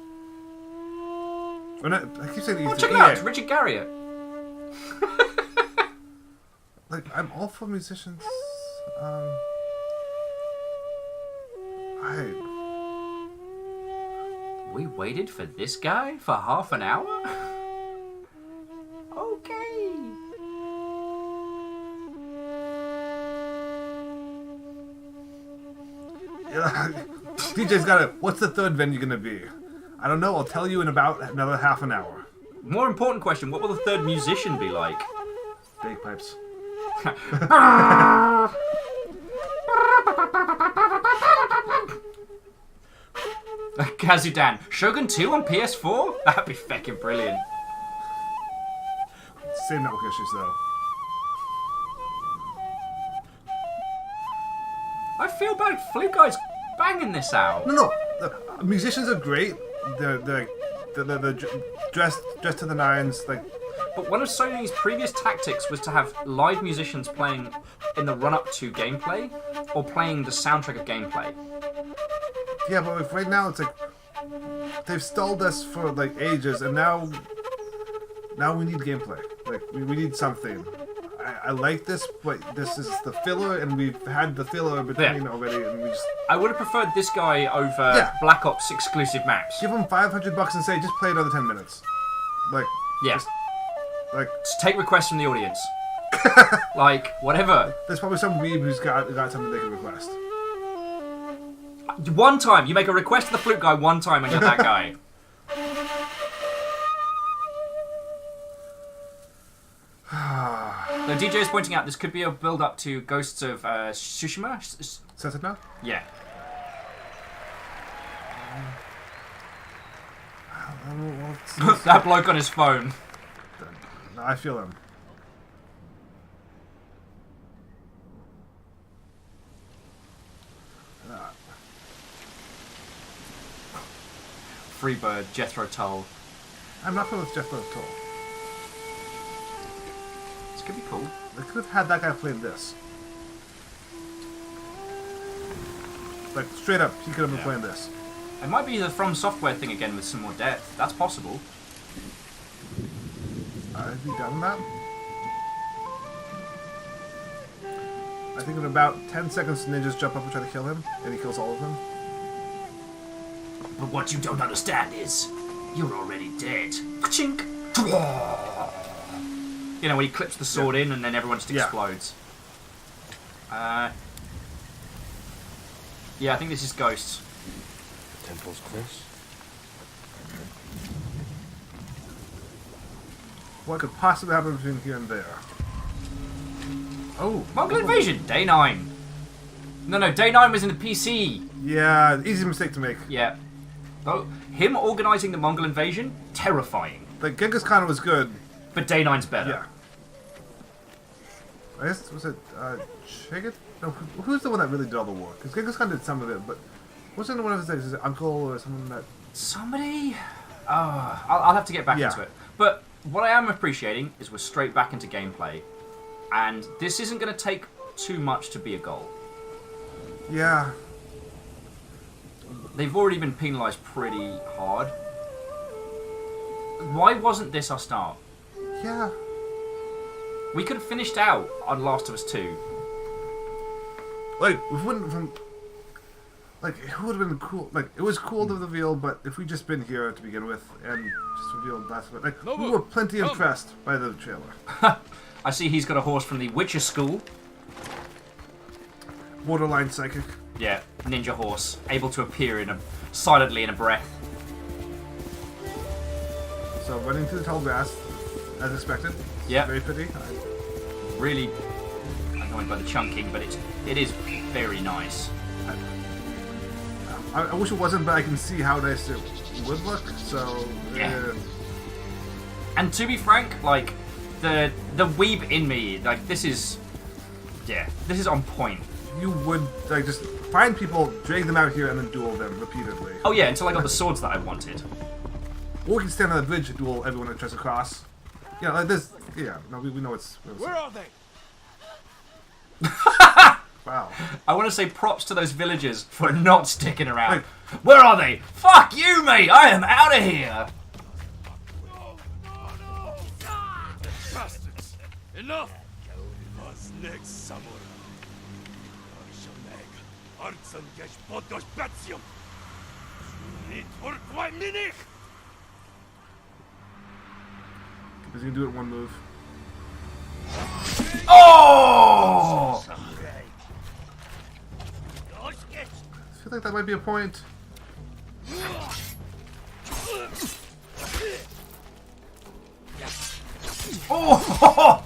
I keep saying E3. Oh, check it out. It's Richard Garriott. Like, I'm all for musicians. We waited for this guy for half an hour? Okay. DJ's got it. What's the third venue gonna be? I don't know. I'll tell you in about another half an hour. More important question, what will the third musician be like? Bagpipes. Kazudan, Shogun 2 on PS4? That'd be feckin' brilliant. Same network issues though. I feel bad. Flute Guy's banging this out. No. The musicians are great. They're dressed to the nines. Like, but one of Sony's previous tactics was to have live musicians playing in the run-up to gameplay, or playing the soundtrack of gameplay. Yeah, but right now it's like they've stalled us for like ages, and now we need gameplay. Like we need something. I like this, but this is the filler, and we've had the filler between already, and we just... I would have preferred this guy over Black Ops exclusive maps. Give him $500 and say, just play another 10 minutes. Like, yes. Like, just take requests from the audience. Like, whatever. There's probably some weeb who's got something they can request. One time, you make a request to the Flute Guy one time, and you're that guy. The DJ is pointing out this could be a build-up to Ghosts of Tsushima. Sentinel? Yeah. That bloke on his phone. No, I feel him. Freebird, Jethro Tull. I'm not with Jethro Tull. This could be cool. They could have had that guy playing this. Like, straight up, he could have been playing this. It might be the From Software thing again with some more depth. That's possible. I'd be done with that. I think in about 10 seconds, ninjas jump up and try to kill him, and he kills all of them. But what you don't understand is, you're already dead. Chink. You know, when he clips the sword in and then everyone just explodes. Yeah, I think this is Ghosts. Temple's close. What could possibly happen between here and there? Oh! Mongol Invasion! Day 9. No, Day 9 was in the PC. Yeah, easy mistake to make. Yeah. Though, him organising the Mongol Invasion, terrifying. Like, Genghis Khan was good. But Day 9's better. Yeah. I guess, was it, Chagit? No, who's the one that really did all the work? Because Genghis Khan did some of it, but wasn't one of his uncle or someone that... Somebody? I'll have to get back into it. But what I am appreciating is we're straight back into gameplay. And this isn't going to take too much to be a goal. Yeah. They've already been penalised pretty hard. Why wasn't this our start? Yeah. We could have finished out on Last of Us 2. Like, we wouldn't from... Like, it would have been cool. Like, it was cool to reveal, but if we'd just been here to begin with and just revealed Last of Us... Like, we were plenty impressed by the trailer. I see he's got a horse from the Witcher school. borderline psychic. Yeah, ninja horse, able to appear silently in a breath. So running through the tall grass, as expected. Yeah. Very pretty. Really annoyed by the chunking, but it is very nice. I wish it wasn't, but I can see how nice it would look. So yeah. And to be frank, like the weeb in me, like this is on point. You would like just find people, drag them out here, and then duel them repeatedly. Oh yeah, until I got the swords that I wanted. Or we can stand on the bridge and duel everyone that tries to cross. Yeah, like this. Yeah, no, we know it's. Where are they? Wow. I want to say props to those villagers for not sticking around. Like, where are they? Fuck you, mate! I am out of here! Bastards! Enough! Because you can do it in one move. Oh! I feel like that might be a point. Oh!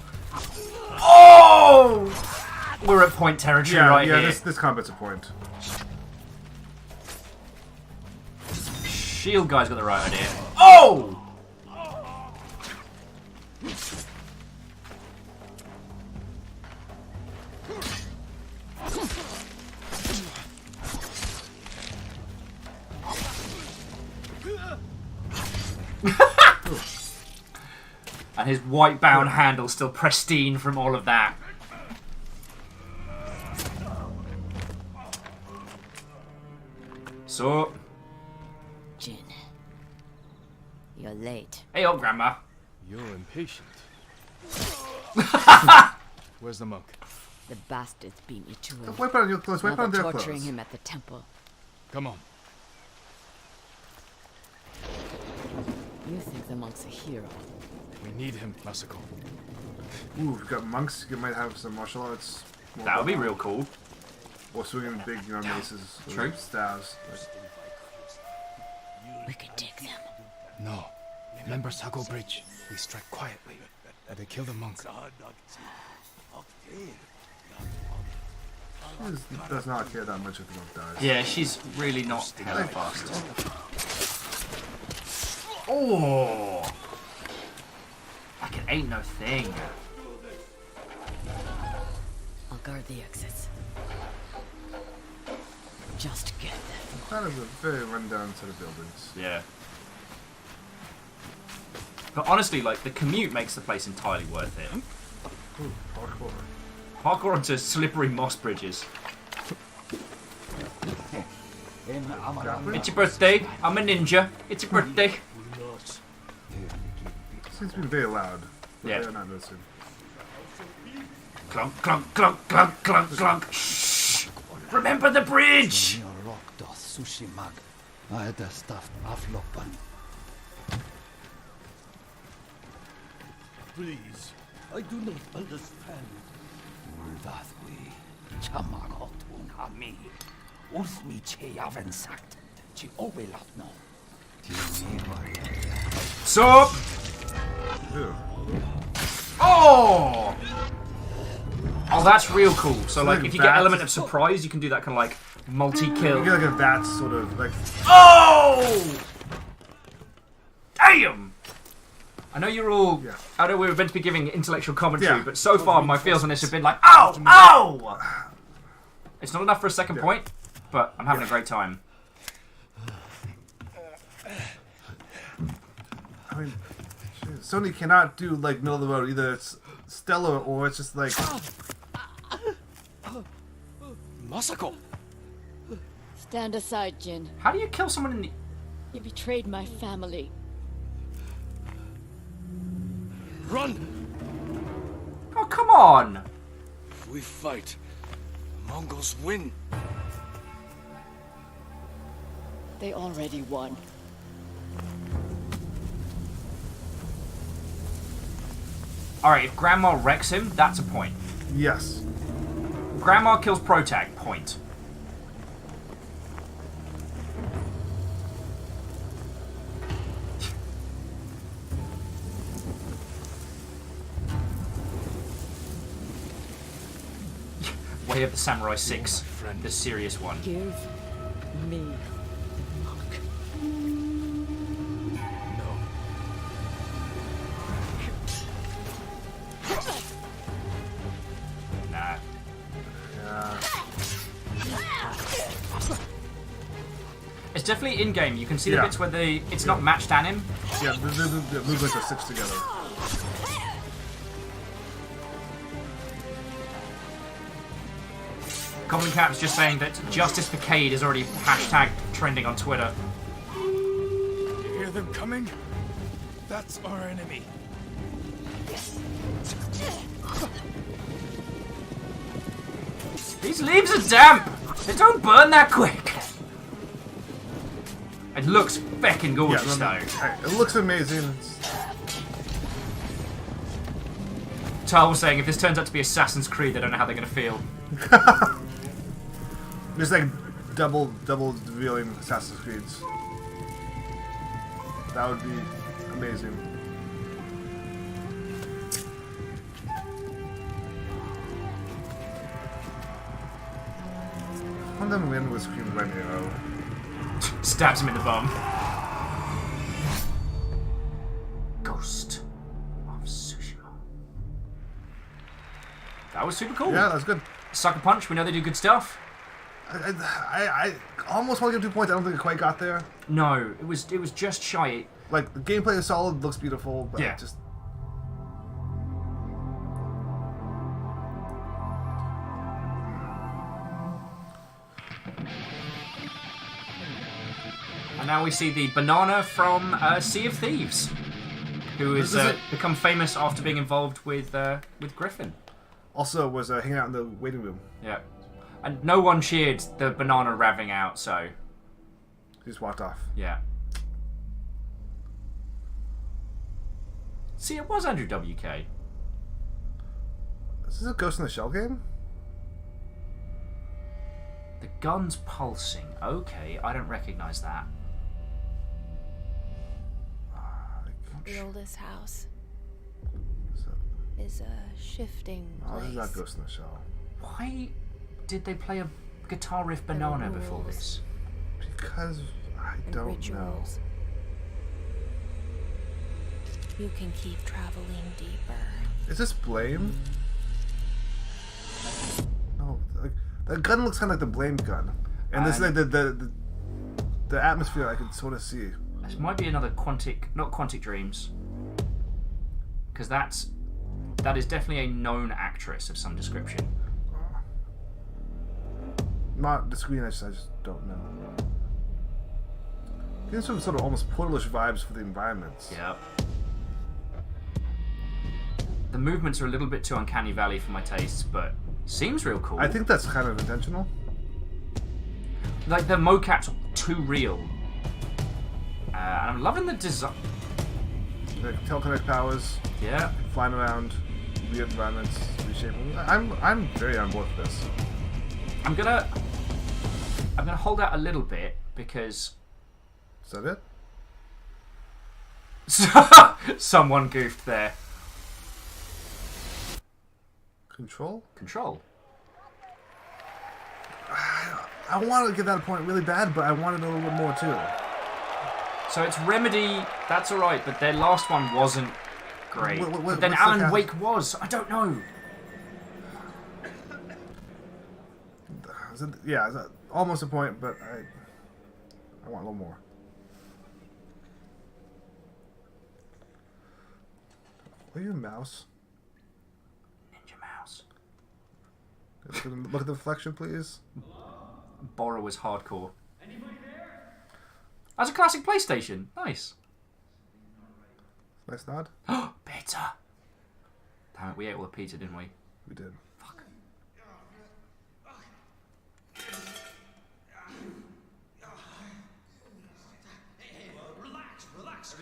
Oh! We're at point territory right here. Yeah, this combat's a point. Shield guy's got the right idea. Oh! And his white bound handle still pristine from all of that. So, Jin, you're late. hey up, Grandma. You're impatient. Where's the monk? The bastards beat me to him. Wipe on your clothes. Wipe Now on their they're torturing clothes. him at the temple. Come on. You think the monk's a hero? We need him, Masako. Ooh, we've got monks. You might have some martial arts. That would be real cool. Or swinging big, maces. True. Staves. We could take them. No. Remember Sago Bridge? We strike quietly. And they kill the monk. She does not care that much if the monk dies. Yeah, she's really not hella fast. Oh! Like it ain't no thing. I'll guard the exits. Just get them. That is a very rundown set of buildings. Yeah. But honestly, like, the commute makes the place entirely worth it. Ooh, parkour. Parkour onto slippery moss bridges. It's your birthday. I'm a ninja. It's your birthday. Seems to be very loud. But Yeah. they're not noticing. Clunk, clunk, clunk, clunk, clunk, clunk. Shh! Remember the bridge! Please, I do not understand. So. Oh! Oh, that's real cool. So, like, if you get element of surprise, you can do that kind of like multi-kill. You get like a bat sort of like. Oh! Damn! I know you're all. Yeah. I know we were meant to be giving intellectual commentary, Yeah. but so far my feels on this have been like, ow! Ow! It's not enough for a second point, but I'm having a great time. I mean, Sony cannot do like middle of the road. Either it's stellar or it's just like. Masako! Stand aside, Jin. How do you kill someone in the... You betrayed my family. Run! Oh, come on! If we fight, the Mongols win. They already won. Alright, if Grandma wrecks him, that's a point. Yes. Grandma kills Protag. Point. Way of the Samurai 6. The serious one. Give me luck. No. Nah. It's definitely in-game. You can see the bits where it's not matched anim. Yeah, the movements are stitched together. Goblin Cap's just saying that Justice for Cade is already hashtag trending on Twitter. You hear them coming? That's our enemy. These leaves are damp! They don't burn that quick! It looks feckin' gorgeous though. It looks amazing. Tal was saying if this turns out to be Assassin's Creed, they don't know how they're gonna feel. There's like double revealing Assassin's Creeds. That would be amazing. One of them win with screamed red arrow. Stabs him in the bum. Ghost of Tsushima. That was super cool. Yeah, that's good. Sucker Punch, we know they do good stuff. I almost want to give 2 points. I don't think it quite got there. No, it was just shy. Like the gameplay is solid, looks beautiful, but yeah. It just. And now we see the banana from Sea of Thieves, who has become famous after being involved with Griffin. Also was hanging out in the waiting room. Yeah. And no one cheered the banana raving out, so... He just walked off. Yeah. See, it was Andrew WK. Is this a Ghost in the Shell game? The gun's pulsing. Okay, I don't recognize that. The oldest house is a shifting place. Oh, this is not Ghost in the Shell. Why did they play a guitar riff banana before this? Because I don't rituals. You can keep traveling deeper. Is this Blame? No, like that gun looks kind of like the Blame gun, and this is like the atmosphere I can sort of see. This might be another not Quantic Dreams, because that is definitely a known actress of some description. Not the screen, I just don't know. Getting some sort of almost portalish vibes for the environments. Yep. The movements are a little bit too uncanny valley for my tastes, but seems real cool. I think that's kind of intentional. Like the mocap's too real. And I'm loving the design. Like telekinetic powers. Yeah. Flying around, weird environments, reshaping. I'm very on board with this. I'm gonna hold out a little bit because. Is that it? Someone goofed there. Control? Control. I wanted to give that a point really bad, but I wanted a little bit more too. So it's Remedy, that's alright, but their last one wasn't great. But then Alan Wake was. I don't know. Yeah, almost a point, but I want a little more. Are you a mouse? Ninja Mouse. Look at the reflection, please. Borrower's hardcore. That's a classic PlayStation. Nice. Nice nod. Pizza. Damn it, we ate all the pizza, didn't we? We did. Fuck. Relax.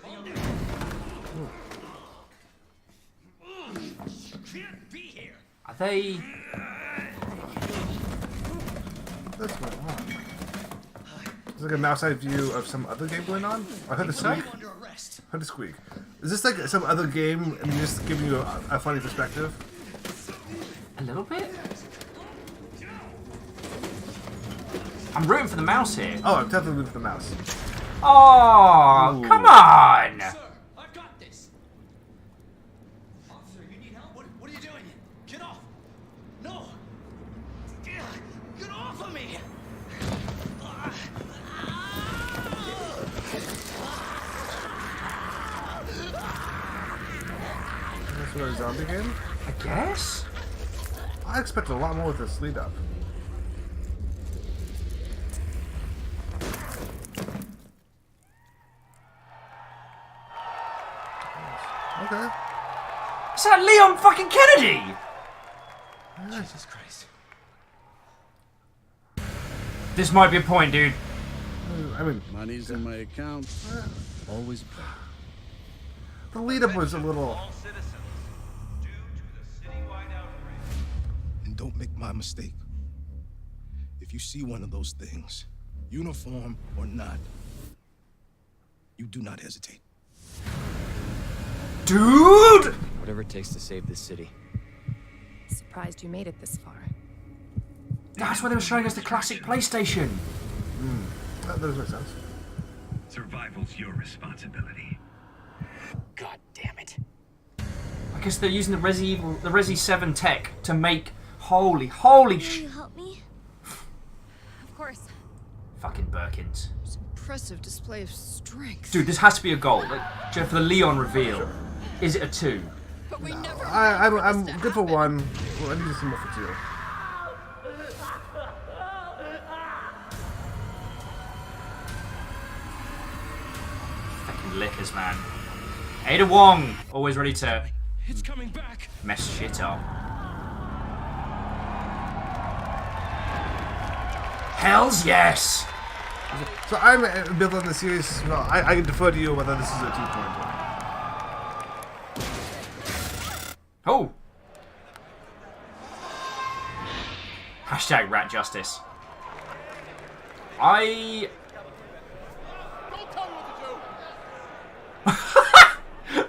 Are they... What's going on? Is like a mouse eye view of some other game going on? I heard a squeak. Heard a squeak. Is this like some other game and just giving you a funny perspective? A little bit. I'm rooting for the mouse here. Oh, I'm definitely rooting for the mouse. Oh, Ooh. come on! Sir, I've got this. Officer, you need help? What are you doing? Get off! No! Get off of me! That's what a zombie game? I guess? I expected a lot more with this lead up. Okay. Is that Leon fucking Kennedy? Jesus Christ. This might be a point, dude. I mean, money's in my account. Always. The lead up was a little. And don't make my mistake. If you see one of those things, uniform or not, you do not hesitate. Dude! Whatever it takes to save this city. Surprised you made it this far. That's why they were showing us the classic PlayStation. That does make sense. Survival's your responsibility. God damn it. I guess they're using the Resi 7 tech to make holy Will you help me? Of course. fucking Birkins. It's an impressive display of strength. Dude, this has to be a goal. Like, for the Leon reveal, is it a 2? I'm good for 1. Well, I need to see more for 2. Fucking lickers, man. Ada Wong, always ready to It's coming back. mess shit up. Hells yes! So I'm building the series. Well, I can defer to you whether this is a 2.0. Oh! Hashtag rat justice. I...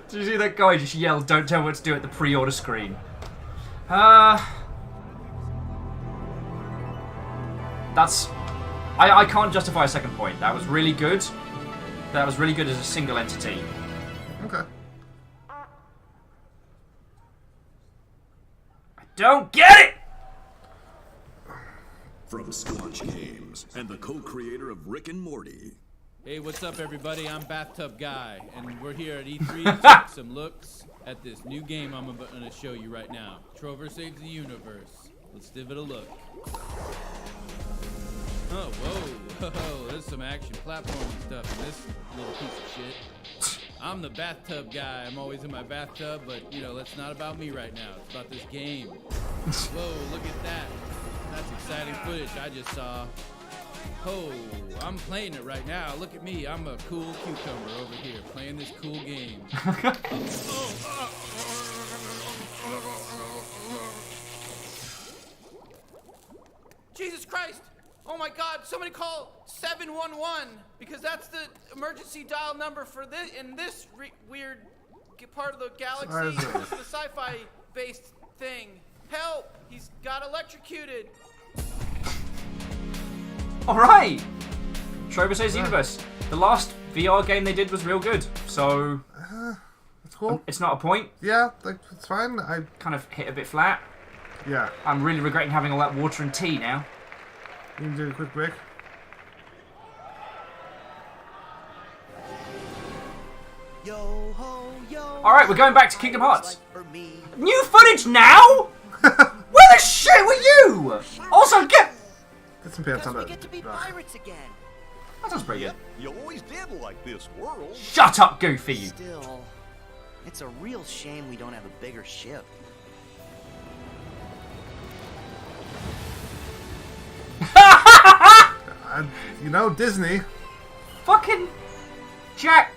Did you see that guy just yelled, "Don't tell me what to do" at the pre-order screen? That's... I can't justify a second point. That was really good. That was really good as a single entity. Okay. I don't get it! From Squatch Games and the co-creator of Rick and Morty. Hey, what's up, everybody? I'm Bathtub Guy, and we're here at E3 to take some looks at this new game I'm going to show you right now. Trover Saves the Universe. Let's give it a look. Oh, whoa, there's some action platforming stuff in this little piece of shit. I'm the Bathtub Guy. I'm always in my bathtub, but, you know, that's not about me right now. It's about this game. Whoa, look at that. That's exciting footage I just saw. Oh, I'm playing it right now. Look at me. I'm a cool cucumber over here playing this cool game. Jesus Christ! Oh my God! Somebody call 711 because that's the emergency dial number for this in this weird part of the galaxy. This is the sci-fi based thing. Help! He's got electrocuted. Alright! Trover Saves the Universe. The last VR game they did was real good, so... That's cool. It's not a point. Yeah, like, it's fine. I kind of hit a bit flat. Yeah. I'm really regretting having all that water and tea now. You can do a quick break. Alright, we're going back to Kingdom Hearts. New footage now? Where the shit were you? Also, get some pants on we get to be pirates again. That sounds pretty good. You always did like this world. Shut up, Goofy. Still, it's a real shame we don't have a bigger ship. You know, Disney. Fucking Jack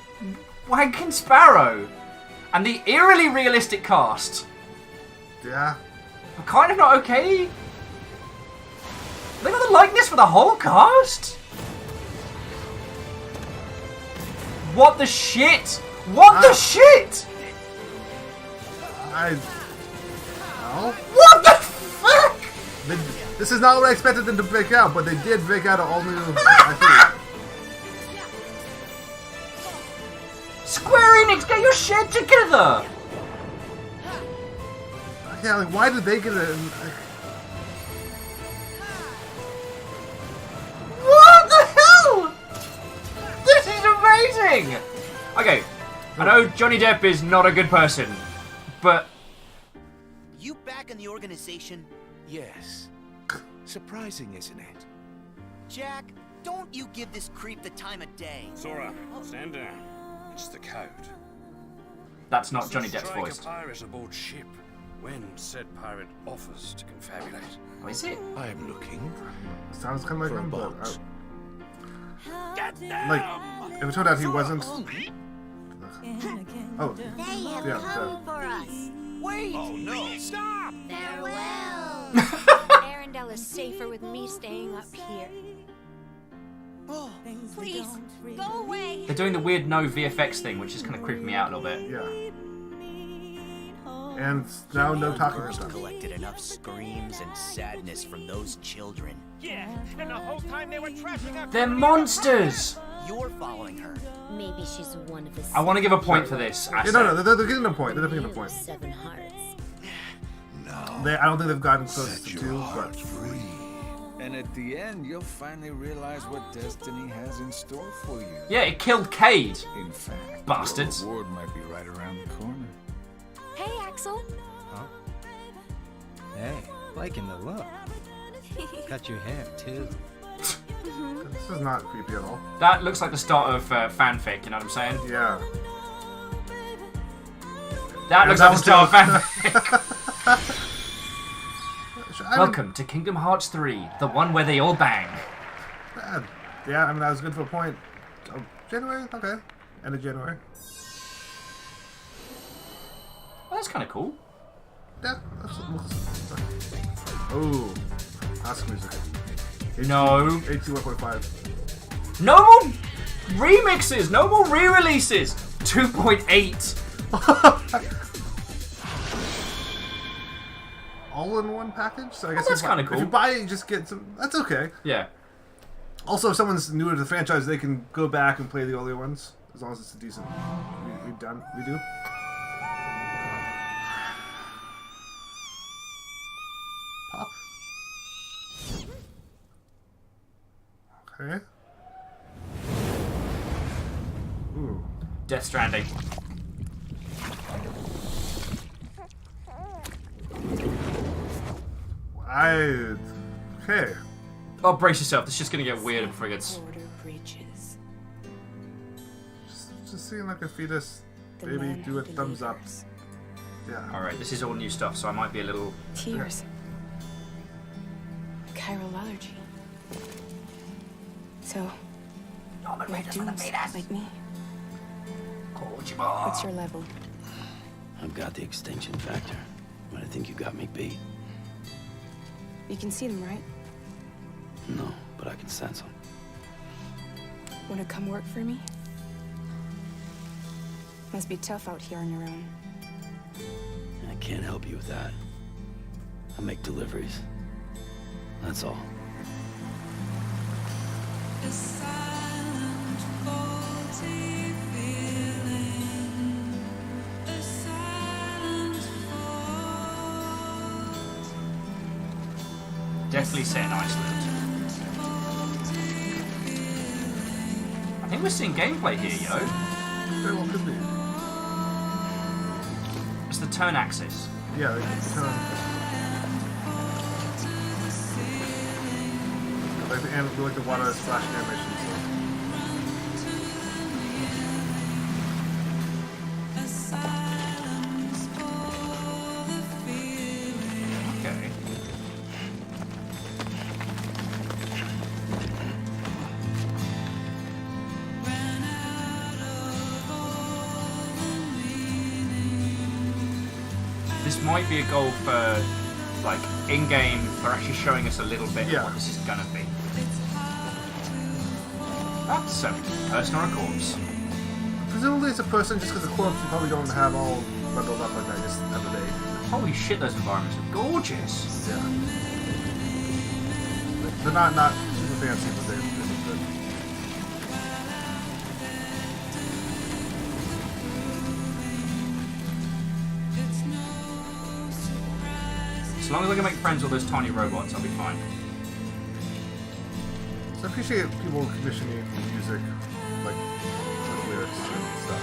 Wankin Sparrow. And the eerily realistic cast. Yeah. Are kind of not okay. Look at the likeness for the whole cast? What the shit? What the shit? No. What the fuck? This is not what I expected them to break out, but they did break out an all new. I Square Enix, get your shit together! think. Yeah, like why did they get it? What the hell? This is amazing! Okay, I know Johnny Depp is not a good person, but... You back in the organization? Yes. Surprising, isn't it? Jack, don't you give this creep the time of day. Sora, stand down. It's the code. That's not Johnny Depp's Strike voice. a pirate aboard ship when said pirate offers to confabulate. Oh, is it? I am looking. Sounds kind of like for a him, but boat. like if it turned out he wasn't. Oh, They have yeah. come for us. Wait! Oh no! Stop! Farewell. Arendelle is safer with me staying up here. Oh, Please, go away. They're doing the weird no VFX thing, which is kind of creeping me out a little bit. Yeah. And now no talking First stuff. collected enough screams and sadness from those children. Yeah, and the whole time they were trashing our They're monsters! You're following her. Maybe she's one of the I want to give a point for this. Yeah, no, they're getting a point. They're definitely getting a point. 7 hearts. I don't think they've gotten close to 2, but And at the end, you'll finally realize what destiny has in store for you. Yeah, it killed Cade. In fact, Bastards. your reward might be right around the corner. Hey, Axel. Huh? Hey, liking the look. Cut your hair, too. this is not creepy at all. That looks like the start of fanfic, you know what I'm saying? Yeah. That looks that like the start of one fanfic. Welcome to Kingdom Hearts 3, the one where they all bang. Yeah, I mean, that was good for a point. Oh, January? Okay. End of January. Well, that's kind of cool. Yeah. Oh. Ask music. No. 81.5. No more remixes, no more re-releases. 2.8. All in one package? So I guess that's kind of cool. If you buy it, you just get some. That's okay. Yeah. Also, if someone's newer to the franchise, they can go back and play the older ones. As long as it's a decent redo. Pop. Okay. Ooh. Death Stranding. Okay. Oh, brace yourself. This is just gonna get weird and frigates. Just seeing like a fetus baby do a thumbs up. Yeah. Alright, this is all new stuff, so I might be a little... Tears. Chiral allergy. So, you're doomed like me. What's your level? I've got the extinction factor, but I think you got me beat. You can see them, right? No, but I can sense them. Want to come work for me? Must be tough out here on your own. I can't help you with that. I make deliveries. That's all. Definitely set in Iceland. I think we're seeing gameplay here, yo. Very well could be. It's the turn axis. Yeah, turn. Like the water splashing animation. Okay. This might be a goal for like in game, they're actually showing us a little bit of what this is gonna be. So, person or a corpse? Presumably it's a person, just because the corpse you probably don't have all bundled up like that just the other day. Holy shit, those environments are gorgeous. Yeah. They're not super fancy, but they're good. As long as I can make friends with those tiny robots, I'll be fine. So I appreciate people commissioning music, like lyrics and stuff.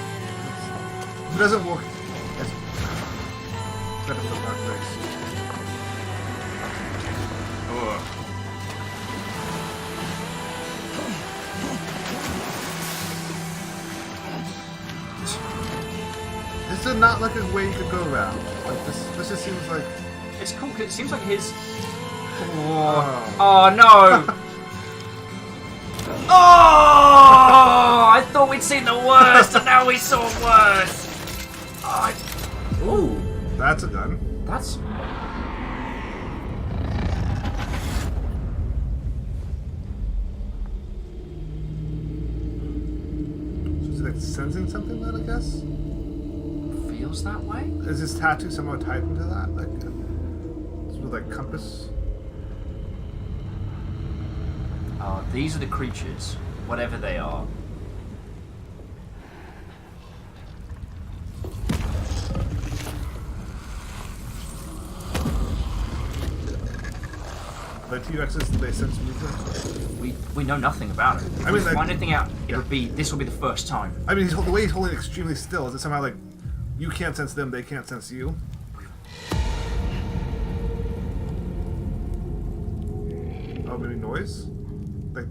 If it doesn't work, it's better for the dark lyrics. This is not like a way you could go around. Like this just seems like it's cool because it seems like his. Oh no! Oh! I thought we'd seen the worst, and now we saw worse. Ooh, that's a gun. That's. Is it like sensing something then, I guess? Feels that way? Is this tattoo somehow tied into that? Like, sort of like compass? Oh, these are the creatures, whatever they are. The T-Rexes, they sense movement? We know nothing about it. If we find anything out, this will be the first time. I mean, the way he's holding it extremely still, is it somehow like you can't sense them, they can't sense you? Oh, maybe noise? Like.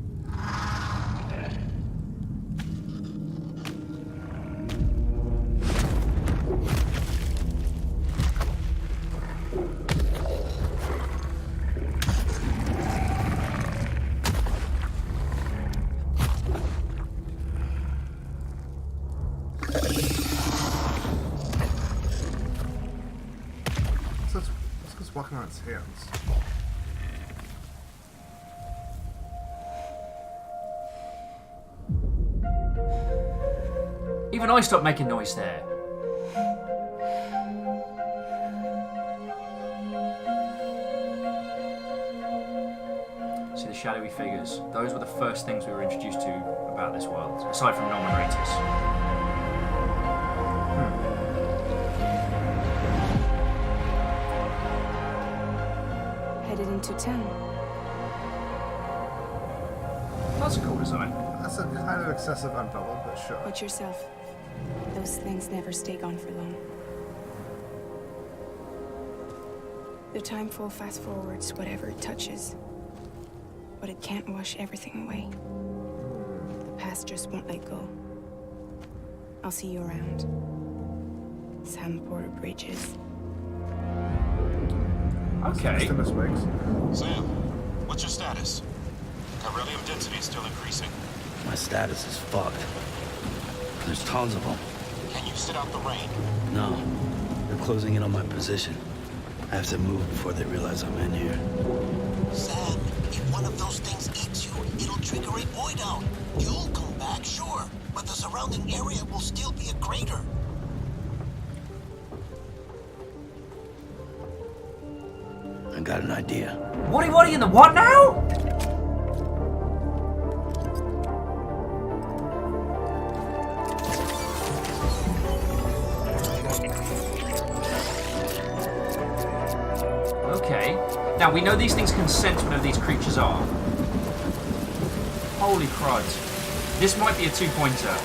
Let's walking on its hands. Even I stopped making noise there. See the shadowy figures? Those were the first things we were introduced to about this world, aside from Norman Reedus. Headed into town. That's a cool design. That's a kind of excessive unbubble, but sure. Watch yourself. Those things never stay gone for long. The time flow fast forwards whatever it touches. But it can't wash everything away. The past just won't let go. I'll see you around. Sam Porter Bridges. Okay. Sam, what's your status? Chiralium density is still increasing. My status is fucked. There's tons of them. Can you sit out the rain? No. They're closing in on my position. I have to move before they realize I'm in here. Sam, if one of those things eats you, it'll trigger a void out. You'll come back, sure, but the surrounding area will still be a crater. I got an idea. What in the what now? Okay. Now we know these things can sense whatever these creatures are. Holy crud. This might be a two-pointer.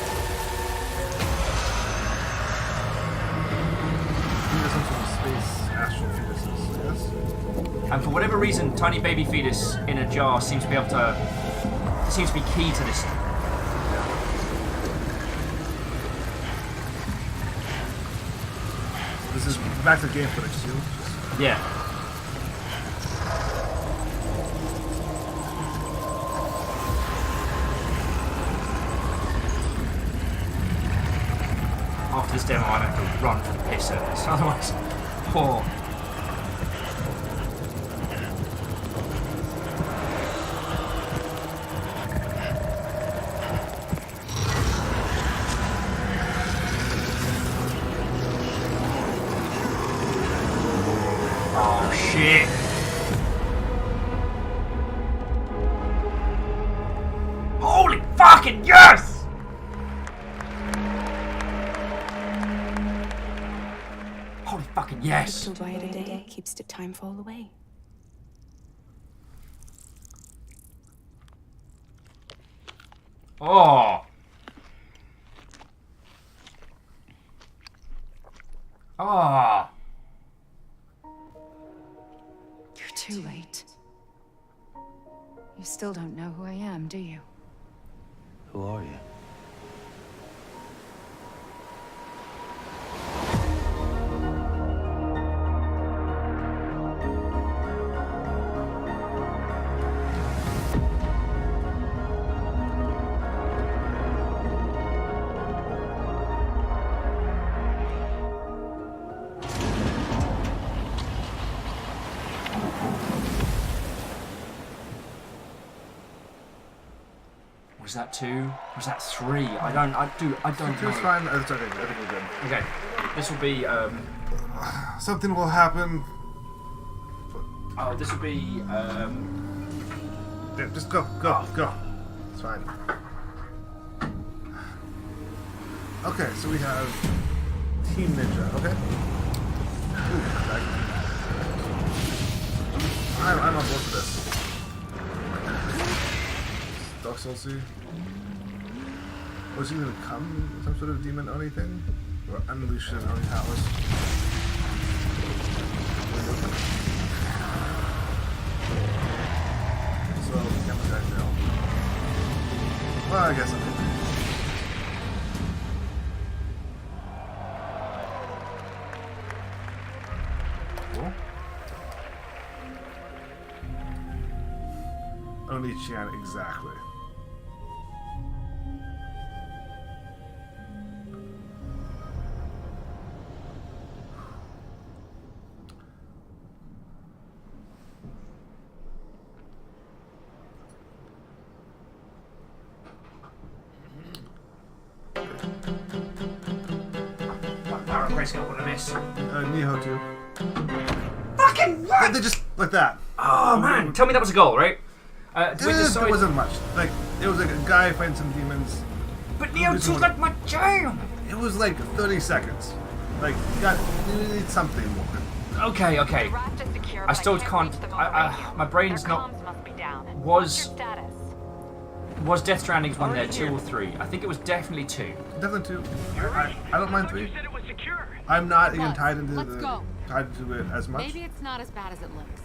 And for whatever reason, tiny baby fetus in a jar seems to be able to... seems to be key to this. This is back to game footage, too. Yeah. After this demo, I'd have to run for the piss out of this. Otherwise, poor. fucking yes! Holy fucking yes! Little bite a day keeps the time fall away. Oh! Oh! You're too late. You still don't know who I am, do you? Who are you? Was that 2? Was that 3? I don't know. It's fine. It's okay. I think we're good. Okay. This will be, Something will happen. Oh, this will be, Yeah, just go. It's fine. Okay, so we have Team Ninja, okay? Ooh, I'm on board for this. Dark Souls. Was he gonna come? Some sort of demon Oni thing? Or unleash an Oni powers? So, camera guy now. Well, I guess I'm cool. Oni-chan, exactly. What I miss? Niho too. Fucking what? They just like that. Oh man, tell me that was a goal, right? It wasn't much. Like it was like a guy fighting some demons. But Neo 2's like my jam. It was like 30 seconds. Like you need something more. Okay. I still can't. My brain's not. Was Death Stranding's one there 2 or 3? I think it was definitely 2. Definitely 2. I don't mind 3. I'm not even tied into it as much. Maybe it's not as bad as it looks.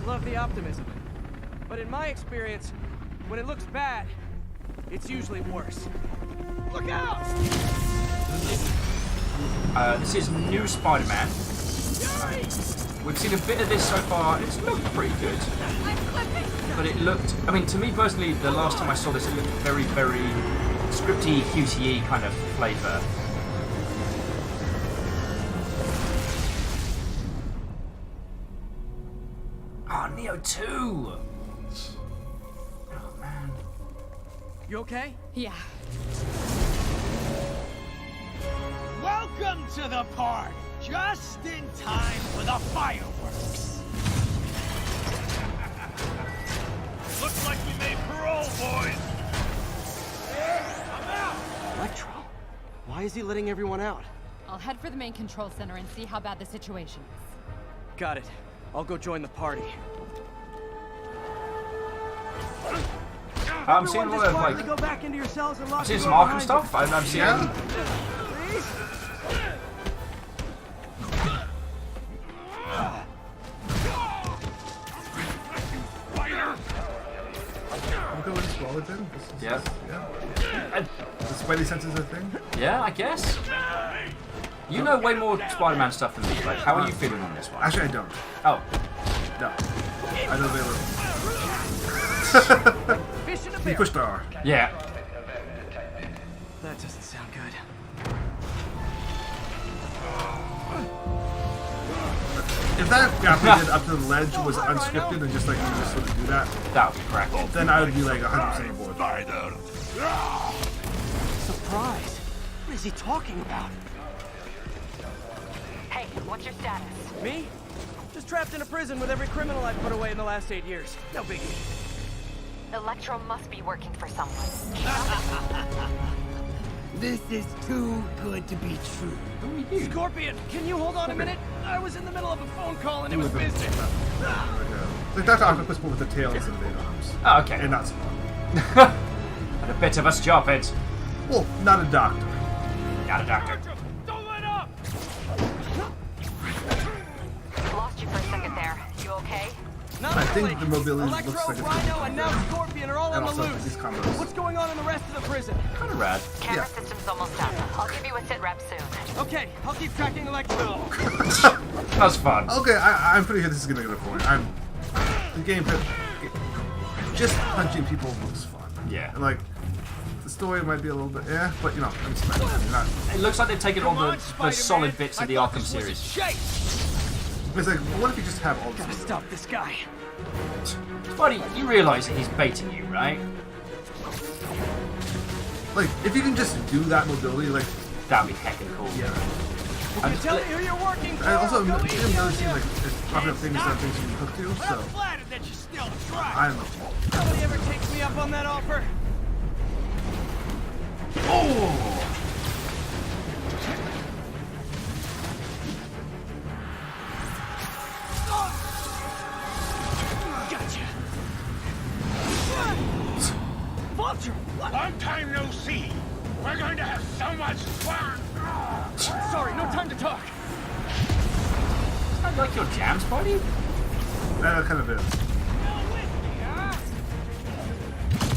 Love the optimism. But in my experience, when it looks bad, it's usually worse. Look out! This is new Spider-Man. We've seen a bit of this so far. It's looked pretty good. But it looked... I mean, to me personally, the last time I saw this, it looked very, very scripty, QTE kind of flavour. Oh, Neo 2! Oh, man. You okay? Yeah. Welcome to the party! Just in time for the fireworks! Looks like we made parole, boys! I'm out! Electro? Why is he letting everyone out? I'll head for the main control center and see how bad the situation is. Got it. I'll go join the party. I'm seeing a lot of, like... Go back into your cells and lock I'm seeing some Arkham stuff. I'm seeing... Yeah. The Spidey sense is a thing? Yeah, I guess. You know way more Spider-Man stuff than me. Like, how are you feeling on this one? Actually, I don't. Oh. No. I know they were. You pushed R. Yeah. That doesn't sound good. If that grappling up to the ledge was unscripted and just like you just sort of do that, that would be correct. Then I would be like 100% aboard. Surprise! What is he talking about? Hey, what's your status? Me? Just trapped in a prison with every criminal I've put away in the last 8 years. No biggie. Electro must be working for someone. This is too good to be true. Scorpion, can you hold on a minute? I was in the middle of a phone call and it was business. Like Dr. Octopus, but with the tail instead of 8 arms. Oh, okay. And not small. And a bit of a stop it. Well, not a doctor. Not a doctor. Don't let up! Lost you for a second there. You okay? Not I really. think the mobility Electro, looks like it's Rhino, and now Scorpion are all on and the also loose. these combos. What's going on in the rest of the prison? Kind of rad. Camera system's almost up. I'll give you a sit rep soon. Okay, I'll keep tracking Electro. That's fun. Okay, I'm pretty sure this is gonna get a point. The game just punching people looks fun. Yeah. And like the story might be a little bit but you know, I'm expecting not. It looks like they've taken all the solid bits of the Arkham series. It's like, what if you just have all this? Gotta stop this guy. Buddy, you realise he's baiting you, right? Like, if you can just do that mobility, like that'd be heckin' cool. Yeah. You can tell me who you're working for. I also Go it easy really on seems you. like it's popping up things that things you can hook to, so I'm flattered that you still try. I don't know. Nobody ever takes me up on that offer. Oh! Gotcha. Vulture, what? Long time no see. We're going to have so much fun. Sorry, no time to talk. Sounds like your jams, buddy. That kind of is.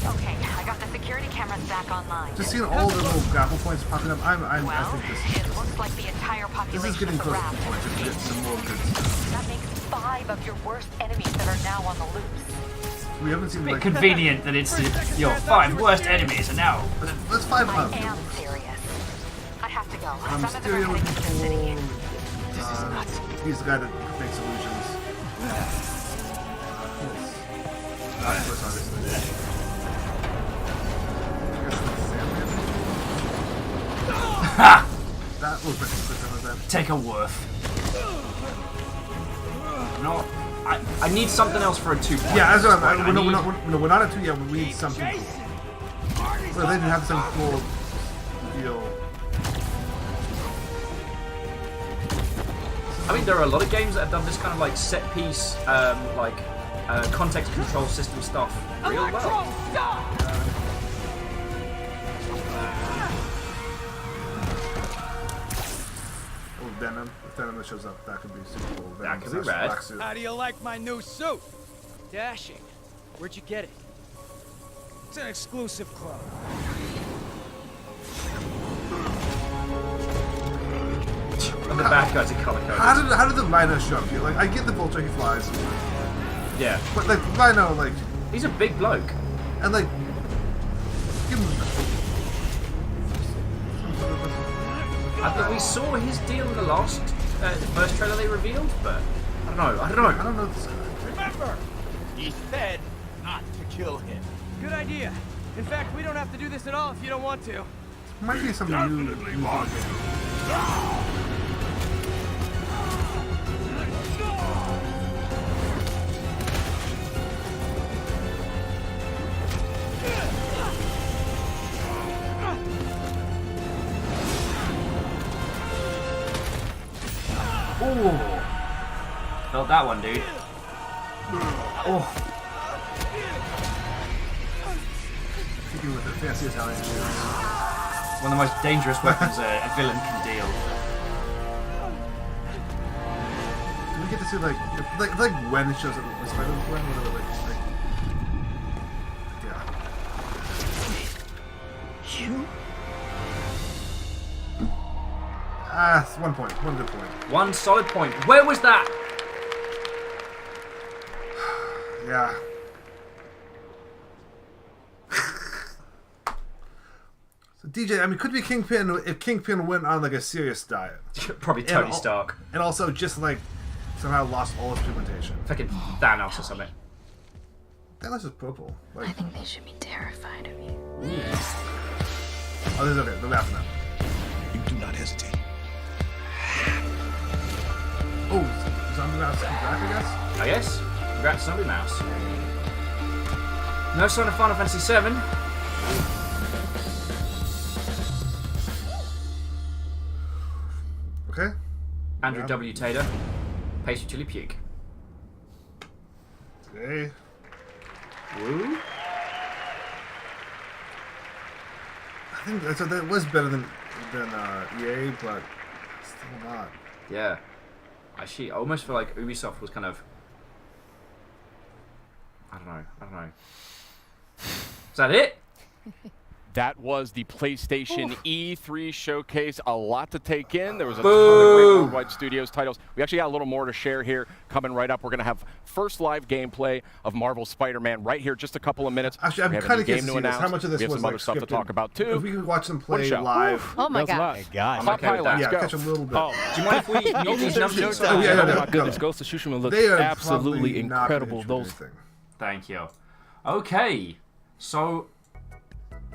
Okay, I got the security cameras back online. Just seeing all the little grapple points popping up, I think It looks like the entire population this is getting of the close to raft the point has to get escaped. some more good stuff. That makes 5 of your worst enemies that are now on the loose. We haven't seen Bit like convenient that it's your 5 worst enemies are now. Let's 5 up. I am serious. I have to go. Some of them are Mysterio heading to the city. he's the guy that makes illusions. Octopus, obviously. Ha! That was pretty quick on that. Take a whiff. No, I need something else for a 2 point. Yeah, that's what we're not at 2 yet. We need something cool. Well, they didn't have some cool deal. I mean, there are a lot of games that have done this kind of like set piece, context control system stuff real well. Oh, Venom. If Venom shows up, that could be super cool. That could be rad. How do you like my new suit? Dashing. Where'd you get it? It's an exclusive club. And the bad guys are color coded. How did the Rhino show up here? Like, I get the Vulture, he flies. Yeah. But like Rhino, like he's a big bloke. And like give him I think we saw his deal in the last first trailer they revealed, but I don't know this guy. Remember, he said not to kill him. Good idea. In fact, we don't have to do this at all if you don't want to. Might be something new. Ooh. Felt that one, dude. Oh. Thinking with the fancy Italian shoes. One of the most dangerous weapons a villain can deal. Do we get to see like when it shows up with Spider-Man, whatever, like yeah. You? It's 1 point. 1 good point. 1 solid point. Where was that? Yeah. So DJ, I mean, could be Kingpin if Kingpin went on like a serious diet. Probably Tony Stark. And also just like somehow lost all his pigmentation. Fucking Thanos or something. Thanos is purple. Like, I think they should be terrified of you. oh, this is okay. They're wrapping up. You do not hesitate. Oh, Zombie Mouse is back, I guess? I guess. Congrats, Zombie Mouse. No sign of Final Fantasy VII. Okay. Andrew W. Taylor. Pace Chili Puke. Okay. Woo. I think that was better than EA, but still not. Yeah. Actually, I almost feel like Ubisoft was kind of... I don't know. Is that it? That was the PlayStation E3 showcase. A lot to take in. There was a Boo! ton of great Worldwide Studios titles. We actually got a little more to share here coming right up. We're going to have first live gameplay of Marvel Spider-Man right here, just a couple of minutes. Actually, I'm kind of curious to see this. How much of this we have was some other stuff to talk about too. If we could watch them play show. live. Oh my god. Top highlights, yeah, go. catch a little bit. Oh, do you mind if we mute these numbers? Oh, yeah, my goodness, Ghost of Tsushima looks absolutely incredible. Those. Thank you. Okay, so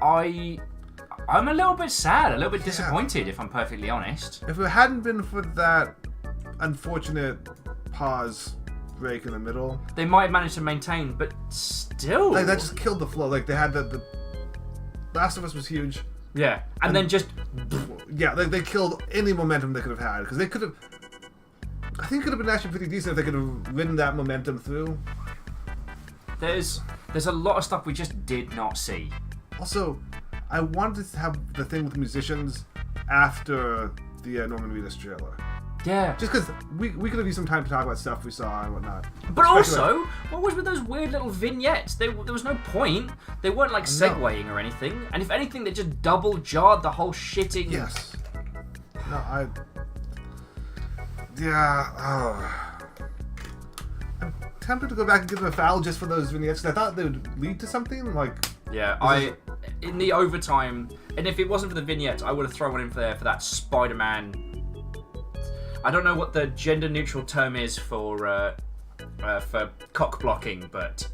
I'm a little bit sad, a little bit disappointed, if I'm perfectly honest. If it hadn't been for that unfortunate pause break in the middle, they might have managed to maintain, but still, like that just killed the flow. Like they had the Last of Us was huge. Yeah, and then just they killed any momentum they could have had because they could have. I think it could have been actually pretty decent if they could have ridden that momentum through. There's a lot of stuff we just did not see. Also, I wanted to have the thing with the musicians after the Norman Reedus trailer. Yeah. Just because we could have used some time to talk about stuff we saw and whatnot. But also, what was with those weird little vignettes? There was no point. They weren't like segueing or anything. And if anything, they just double jarred the whole shitting. Yes. No, Yeah. Oh. I'm tempted to go back and give them a foul just for those vignettes. 'Cause I thought they would lead to something like. Yeah, in the overtime, and if it wasn't for the vignettes, I would have thrown one in there for that Spider-Man. I don't know what the gender-neutral term is for cock blocking, but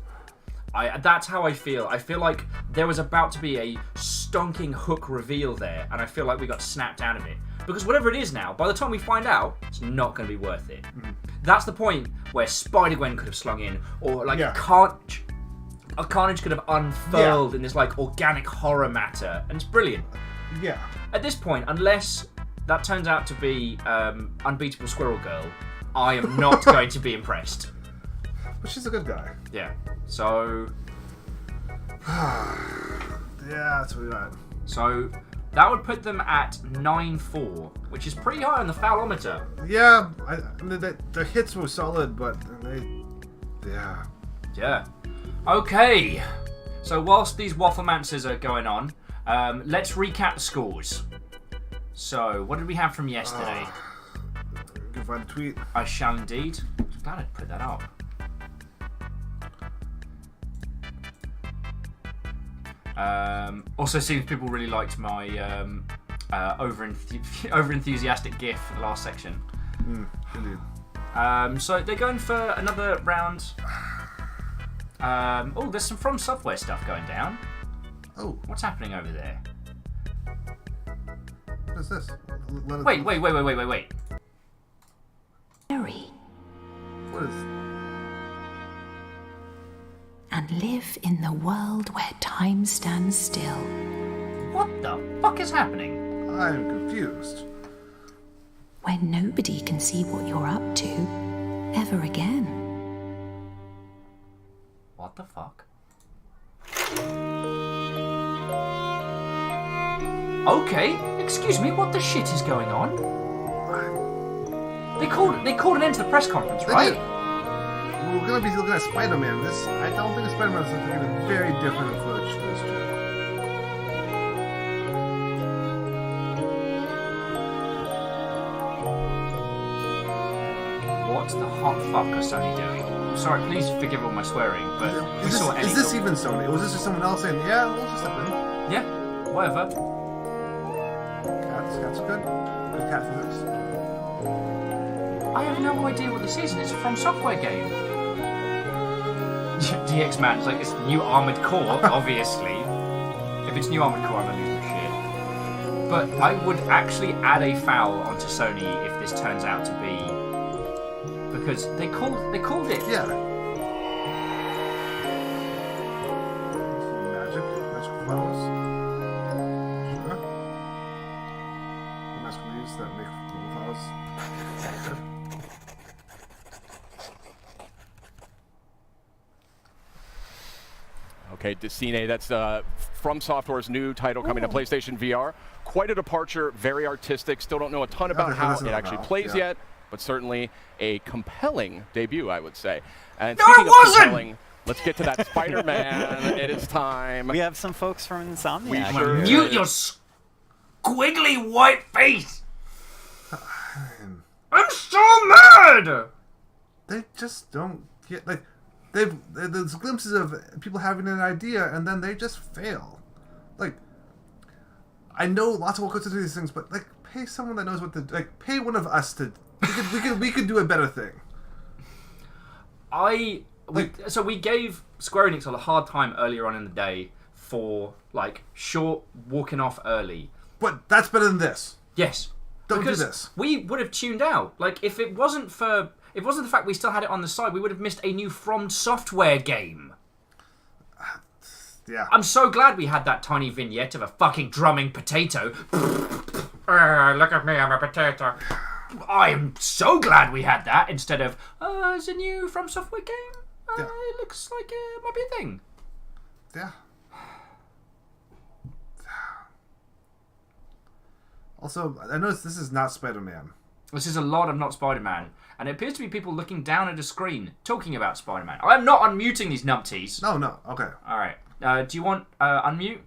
that's how I feel. I feel like there was about to be a stonking hook reveal there, and I feel like we got snapped out of it. Because whatever it is now, by the time we find out, it's not going to be worth it. Mm-hmm. That's the point where Spider-Gwen could have slung in, or like Carnage could have unfurled in this like organic horror matter, and it's brilliant. Yeah. At this point, unless that turns out to be Unbeatable Squirrel Girl, I am not going to be impressed. But she's a good guy. Yeah. So. Yeah, that's what we got. So that would put them at 9-4, which is pretty high on the foulometer. Yeah, I mean, the hits were solid, but yeah. Yeah. Okay. So whilst these wafflemancers are going on, let's recap the scores. So, what did we have from yesterday? You can find the tweet. I shall indeed. I'm glad I put that up. Also seems people really liked my over-enthusiastic gif for the last section. Indeed. So they're going for another round. Oh, there's some From Software stuff going down. Oh. What's happening over there? What is this? Wait. Harry. What is... And live in the world where time stands still. What the fuck is happening? I'm confused. Where nobody can see what you're up to ever again. What the fuck? Okay, excuse me, what the shit is going on? They called an end to the press conference, right? We're gonna be looking at Spider-Man. I don't think Spider-Man is taking a very different approach to this trip. What the hot fuck are Sony doing? Sorry, please forgive all my swearing, but Is this even Sony? Or was this just someone else saying, yeah, we'll just step in? Yeah, whatever. Cats are good. Good cat physics. I have no idea what this is, and it's a From Software game. DX Man's like, it's new Armored Core, obviously. If it's new Armored Core, I'm gonna lose my shit. But I would actually add a foul onto Sony if this turns out to be, because they called it. Yeah. powers. Sure. The mask leaves that make little powers. Okay, Decine, that's From Software's new title coming to PlayStation VR. Quite a departure, very artistic. Still don't know a ton about how it actually plays yet, but certainly a compelling debut, I would say. And speaking of compelling, let's get to that Spider-Man. It is time. We have some folks from Insomniac. We sure Mute your squiggly white face! I'm so mad! They just don't get, like, there's glimpses of people having an idea and then they just fail. Like, I know lots of work goes into these things, but like, pay someone that knows what to, like, pay one of us to, we could do a better thing. So we gave Square Enix a hard time earlier on in the day for like short walking off early. But that's better than this. Yes. Don't because do this. We would have tuned out. Like if it wasn't the fact we still had it on the side, we would have missed a new From Software game. Yeah. I'm so glad we had that tiny vignette of a fucking drumming potato. Look at me, I'm a potato. I'm so glad we had that instead of, it's a new From Software game. It looks like it might be a thing. Yeah. Also, I noticed this is not Spider-Man. This is a lot of not Spider-Man. And it appears to be people looking down at a screen talking about Spider-Man. I'm not unmuting these numpties. No. Okay. Alright. Do you want unmute?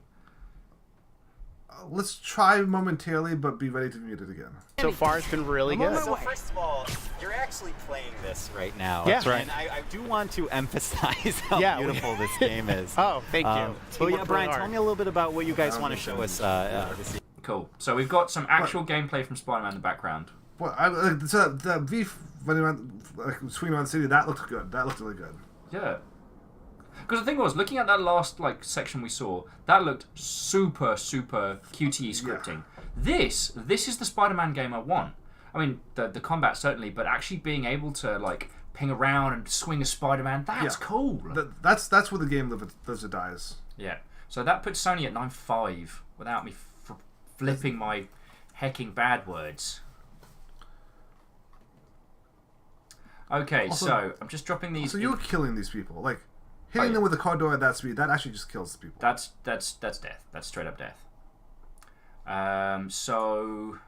Let's try momentarily, but be ready to mute it again. So far, it's been really good. So first of all, you're actually playing this right now. Yeah, that's right. And I do want to emphasize how beautiful this game is. Oh, thank you. But yeah, Brian, tell me a little bit about what you guys want to show us this evening. Cool. So we've got some actual gameplay from Spider-Man in the background. Well, so the beef running around, swinging around the city, that looked good. That looked really good. Yeah. Because the thing was, looking at that last section we saw, that looked super QTE scripting. Yeah. This is the Spider-Man game I want. I mean, the combat certainly, but actually being able to like ping around and swing a Spider-Man, that's cool. That's where the game lives or dies. Yeah. So that puts Sony at 9.5 without me flipping my hecking bad words. Okay, also, so I'm just dropping these. So you're killing these people, like hitting them with a car door at that speed. That actually just kills the people. That's death. That's straight up death. So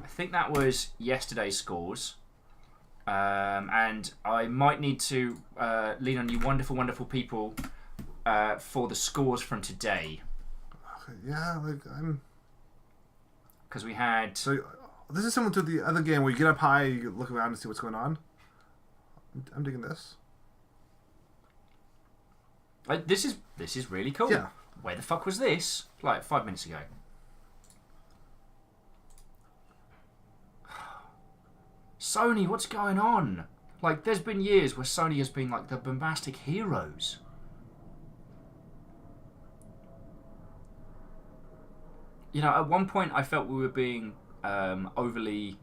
I think that was yesterday's scores, and I might need to lean on you, wonderful people, for the scores from today. Okay, yeah, like because we had. So this is similar to the other game where you get up high, you look around and see what's going on. I'm digging this. This is really cool. Yeah. Where the fuck was this? Like 5 minutes ago. Sony, what's going on? Like, there's been years where Sony has been like the bombastic heroes. You know, at one point I felt we were being overly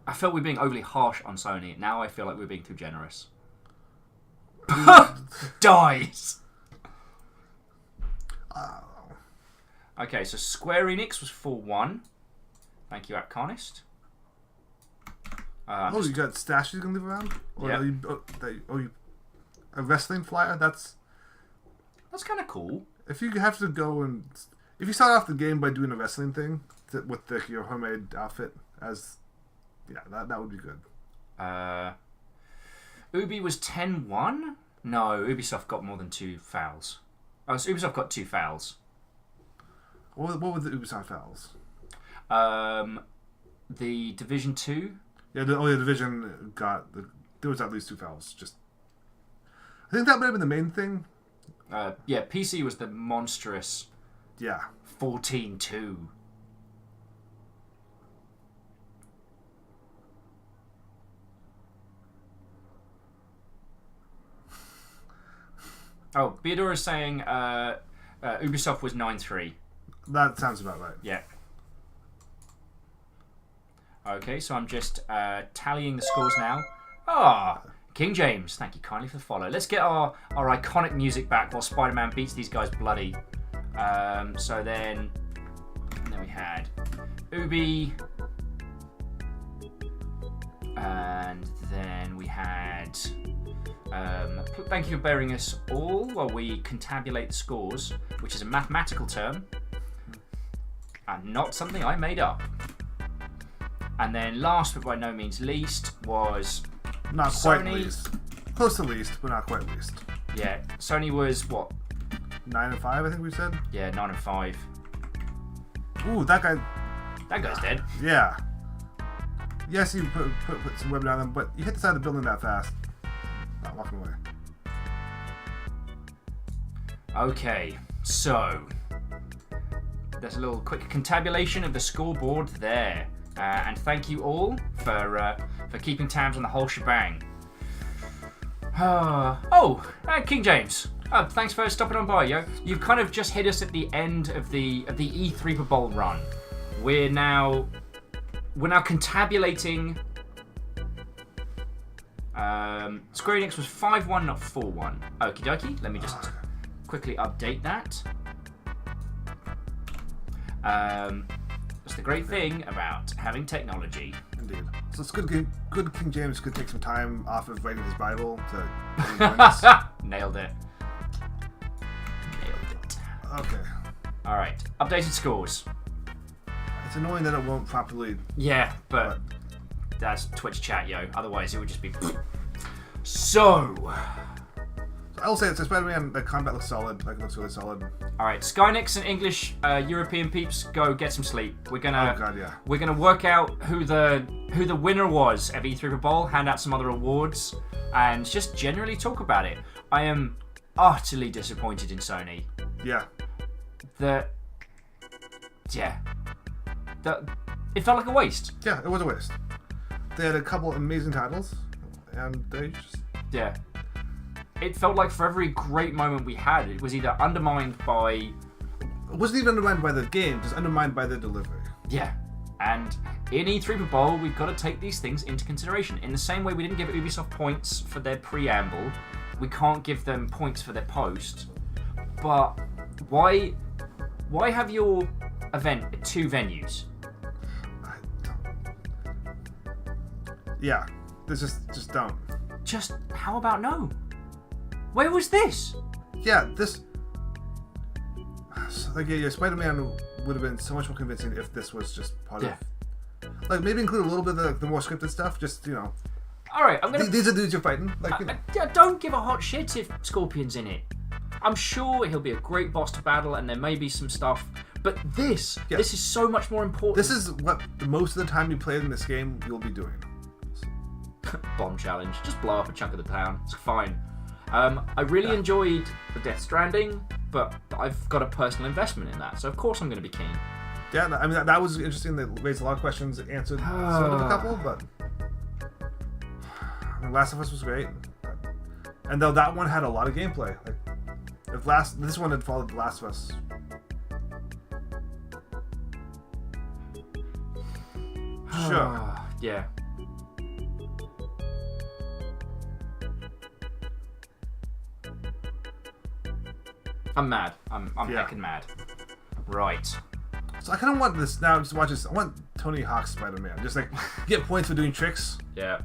harsh on Sony. Now I feel like we're being too generous. Dies! Okay, so Square Enix was 4-1. Thank you, Atconist. You got stashes you can leave around? Or yeah. A wrestling flyer? That's kind of cool. If you have to go and... If you start off the game by doing a wrestling thing with your homemade outfit as... Yeah, that would be good. Ubi was 10-1? No, Ubisoft got more than 2 fouls. Oh, so Ubisoft got 2 fouls. What were the Ubisoft fouls? The Division 2. Yeah, the Division got... There was at least 2 fouls. Just, I think that might have been the main thing. Yeah, PC was the monstrous... Yeah. 14-2. Oh, Beador is saying Ubisoft was 9-3. That sounds about right. Yeah. Okay, so I'm just tallying the scores now. King James, thank you kindly for the follow. Let's get our iconic music back while Spider-Man beats these guys bloody. So then we had Ubi. And then we had... thank you for bearing us all while we contabulate the scores, which is a mathematical term. And not something I made up. And then last but by no means least was... Not quite Sony. least. Close to least, but not quite least. Yeah, Sony was what? 9 and 5, I think we said. Yeah, 9 and 5. Ooh, that guy. That guy's dead. Yeah. Yes, you put some webbing on them, but you hit the side of the building that fast. Not walking away. Okay, so there's a little quick contabulation of the scoreboard there, and thank you all for keeping tabs on the whole shebang. King James, thanks for stopping on by, yo. You've kind of just hit us at the end of the Eethreeperbowl run. We're now contabulating. Square Enix was 5-1, not 4-1. Okie dokie. Let me just quickly update that. That's the great thing about having technology. Indeed. So it's good King James could take some time off of writing his Bible to Nailed it. Okay. Alright. Updated scores. It's annoying that it won't properly... Yeah, but that's Twitch chat, yo. Otherwise, it would just be... So... I will say, it's Spider-Man, the combat looks solid. Like, it looks really solid. Alright, Skynix and English European peeps, go get some sleep. We're gonna... Oh, God, yeah. We're gonna work out who the winner was of Eethreeperbowl, hand out some other awards, and just generally talk about it. I am utterly disappointed in Sony. Yeah. It felt like a waste. Yeah, it was a waste. They had a couple amazing titles, and they just... Yeah. It felt like for every great moment we had, it was either undermined by... It wasn't even undermined by the game, it was undermined by the delivery. Yeah. And in Eethreeperbowl, we've got to take these things into consideration. In the same way we didn't give Ubisoft points for their preamble, we can't give them points for their post. But why have your event at 2 venues? Yeah. This just don't. Just, how about no? Where was this? Yeah, this... Like, yeah, Spider-Man would have been so much more convincing if this was just part of... Like, maybe include a little bit of the more scripted stuff, just, you know... Alright, I'm gonna... These are dudes you're fighting. Like, you know. Don't give a hot shit if Scorpion's in it. I'm sure he'll be a great boss to battle, and there may be some stuff... But this is so much more important. This is what most of the time you play in this game, you'll be doing. Bomb challenge. Just blow up a chunk of the town. It's fine. I really enjoyed the Death Stranding, but I've got a personal investment in that, so of course I'm going to be keen. Yeah, I mean, that was interesting. They raised a lot of questions, answered sort of a couple, but... I mean, Last of Us was great. And though that one had a lot of gameplay. Like, if this one had followed The Last of Us... Sure. Yeah. I'm mad. I'm heckin' mad. Right. So I kind of want this now. Just watch this. I want Tony Hawk's Spider-Man. Just like get points for doing tricks. Yeah.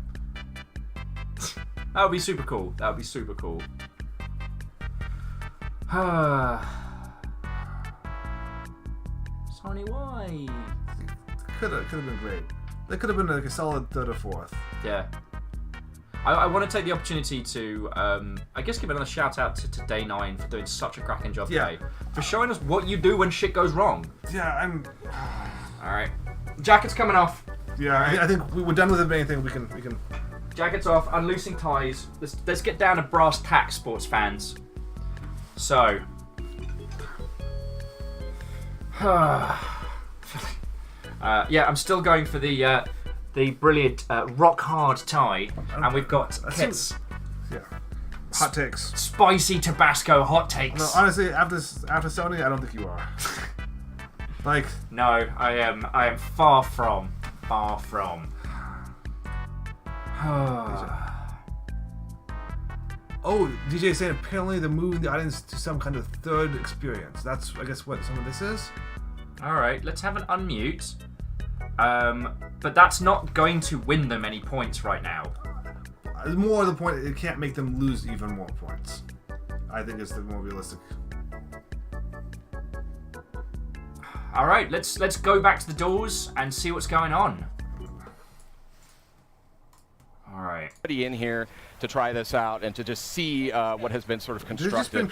That would be super cool. That would be super cool. Sony, why? Could have been great. They could have been like a solid 3rd or 4th. Yeah. I want to take the opportunity to, I guess, give another shout out to Day 9 for doing such a cracking job today. For showing us what you do when shit goes wrong. Yeah, I'm... Alright. Jacket's coming off. Yeah, I think we're done with it. Anything we can... Jacket's off, unloosing ties. Let's get down to brass tacks, sports fans. So... yeah, I'm still going for the brilliant rock hard tie, and we've got Kit's hot takes, spicy Tabasco hot takes. No, honestly, after Sony, I don't think you are. Like, no, I am far from. Oh, DJ saying apparently they're moving the audience to some kind of third experience. That's, I guess, what some of this is. All right, let's have an unmute. But that's not going to win them any points right now. More the point, it can't make them lose even more points. I think it's the more realistic. All right, let's go back to the doors and see what's going on. All right. In here to try this out and to just see what has been sort of constructed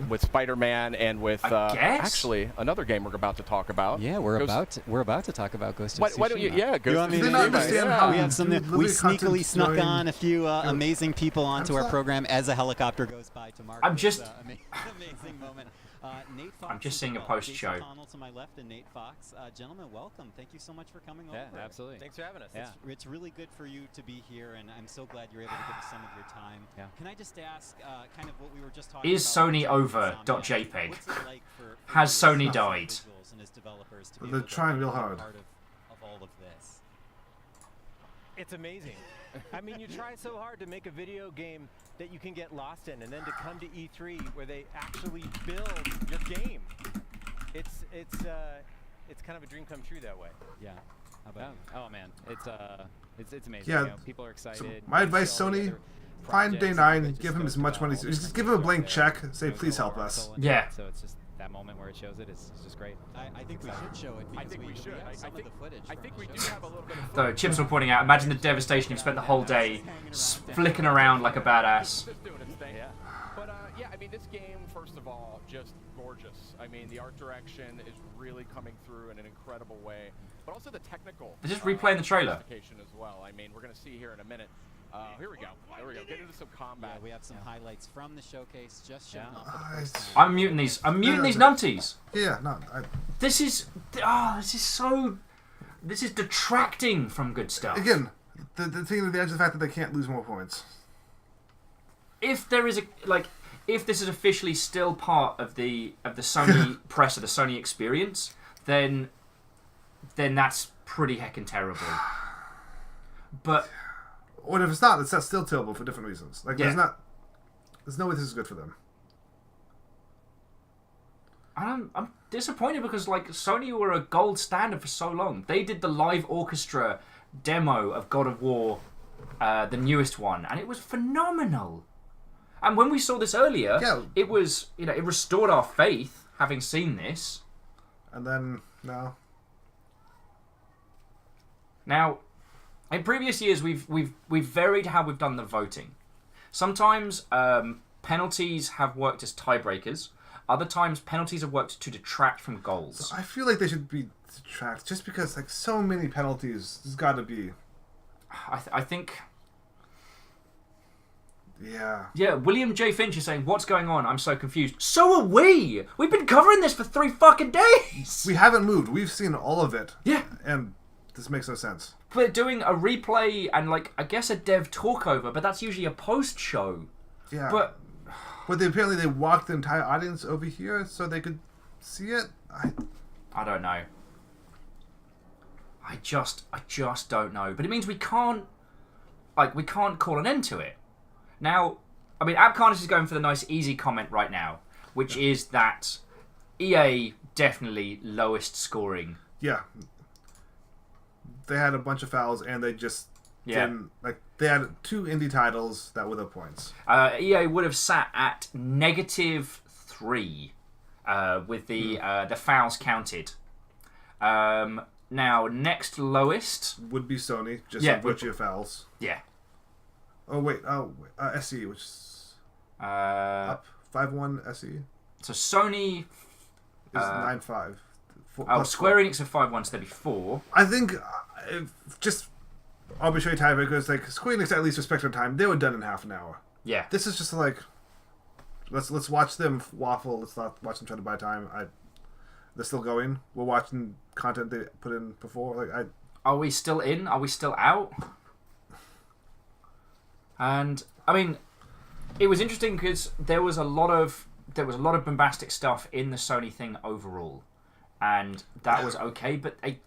with Spider-Man and with actually another game we're about to talk about. Yeah, we're about to talk about Ghost of Tsushima. Why don't you? Yeah, Ghost of Tsushima. We have some. We Literally sneakily snuck content on a few amazing people onto our program as a helicopter goes by to mark. I'm just. Amazing moment. Nate Fox I'm just seeing a post-show. Jason Connell to my left and Nate Fox. Gentlemen, welcome. Thank you so much for coming over. Yeah, absolutely. Thanks for having us. Yeah. It's really good for you to be here, and I'm so glad you're able to give us some of your time. Yeah. Can I just ask, kind of what we were just talking Is about? Sony over? .jpg. Has Sony died? They're trying real hard. Of all of this. It's amazing. I mean, you try so hard to make a video game that you can get lost in, and then to come to E3 where they actually build your game. It's kind of a dream come true that way. Yeah. How about you? Oh man, it's amazing. Yeah. You know, people are excited. So my advice, Sony, find Day 9, give him as much money. Just give him a blank check. Say, please help us. Yeah. So it's just that moment where it shows it is just great. I think we should show it. I think we should. I think we do have a little bit of So Chips were pointing out, imagine the devastation you've spent the whole day flicking around like a badass. Yeah. But yeah, I mean, this game, first of all, just gorgeous. I mean, the art direction is really coming through in an incredible way, but also the technical. They're just replaying the trailer. As well. I mean, we're going to see here in a minute. Here we go. There we go. Get into some combat. Yeah, we have some highlights from the showcase just showing off for the first time. I'm muting these. I'm muting these numpties. Yeah, no. This is detracting from good stuff. Again, the thing with the edge of the fact that they can't lose more points. If there is if this is officially still part of the Sony press or the Sony experience, then that's pretty heckin' terrible. But or if it's not, that's still terrible for different reasons. Like there's no way this is good for them. I'm disappointed because like Sony were a gold standard for so long. They did the live orchestra demo of God of War, the newest one, and it was phenomenal. And when we saw this earlier, it was it restored our faith having seen this. And then no. Now, in previous years, we've varied how we've done the voting. Sometimes penalties have worked as tiebreakers. Other times, penalties have worked to detract from goals. So I feel like they should be detract just because like so many penalties. There's got to be. I think. Yeah. Yeah, William J. Finch is saying, "What's going on? I'm so confused." So are we! We've been covering this for 3 fucking days! We haven't moved. We've seen all of it. Yeah. And this makes no sense. We're doing a replay and, like, I guess a dev talkover, but that's usually a post-show. Yeah. But apparently they walked the entire audience over here so they could see it? I don't know. I just don't know. But it means we can't call an end to it. Now, I mean, AppCarnage is going for the nice, easy comment right now, which is that EA definitely lowest scoring. Yeah. They had a bunch of fouls, and they just didn't... Like, they had 2 indie titles that were the points. EA would have sat at -3 with the fouls counted. Now, next lowest... Would be Sony, just a bunch of fouls. Yeah. Oh, wait. SE, which is up 5-1 SE. So Sony is 9-5. Square Enix are 5-1, so there'd be 4. I think just arbitrary tiebreakers, like Square Enix at least respect their time. They were done in half an hour. Yeah. This is just like let's watch them waffle. Let's not watch them try to buy time. They're still going. We're watching content they put in before. Like Are we still in? Are we still out? And I mean, it was interesting because there was a lot of bombastic stuff in the Sony thing overall, and that was okay. But they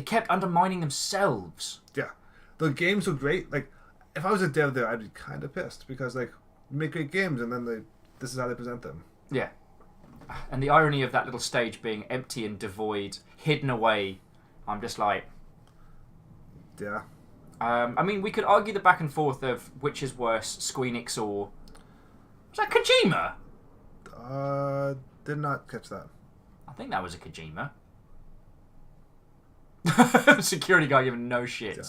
kept undermining themselves. Yeah, the games were great. Like, if I was a dev there, I'd be kind of pissed because like make great games, and then this is how they present them. Yeah. And the irony of that little stage being empty and devoid, hidden away, I'm just like... Yeah. I mean, we could argue the back and forth of which is worse, Squeenix or... Was that Kojima? Did not catch that. I think that was a Kojima. Security guy giving no shits. Yeah.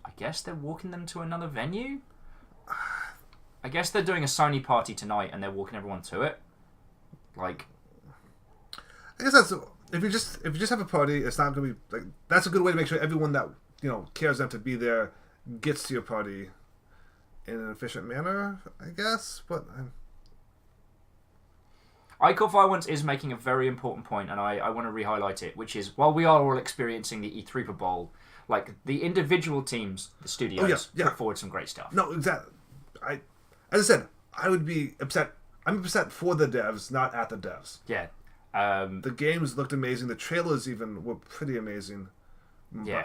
I guess they're walking them to another venue? I guess they're doing a Sony party tonight and they're walking everyone to it. Like... I guess that's... If you just have a party, it's not going to be... like that's a good way to make sure everyone that, cares enough to be there gets to your party in an efficient manner, I guess, but... iCall Violence is making a very important point, and I want to re-highlight it, which is, while we are all experiencing the Eethreeperbowl, like, the individual teams, the studios, put forward some great stuff. No, exactly. As I said, I would be upset. I'm upset for the devs, not at the devs. Yeah. The games looked amazing. The trailers even were pretty amazing. Yeah.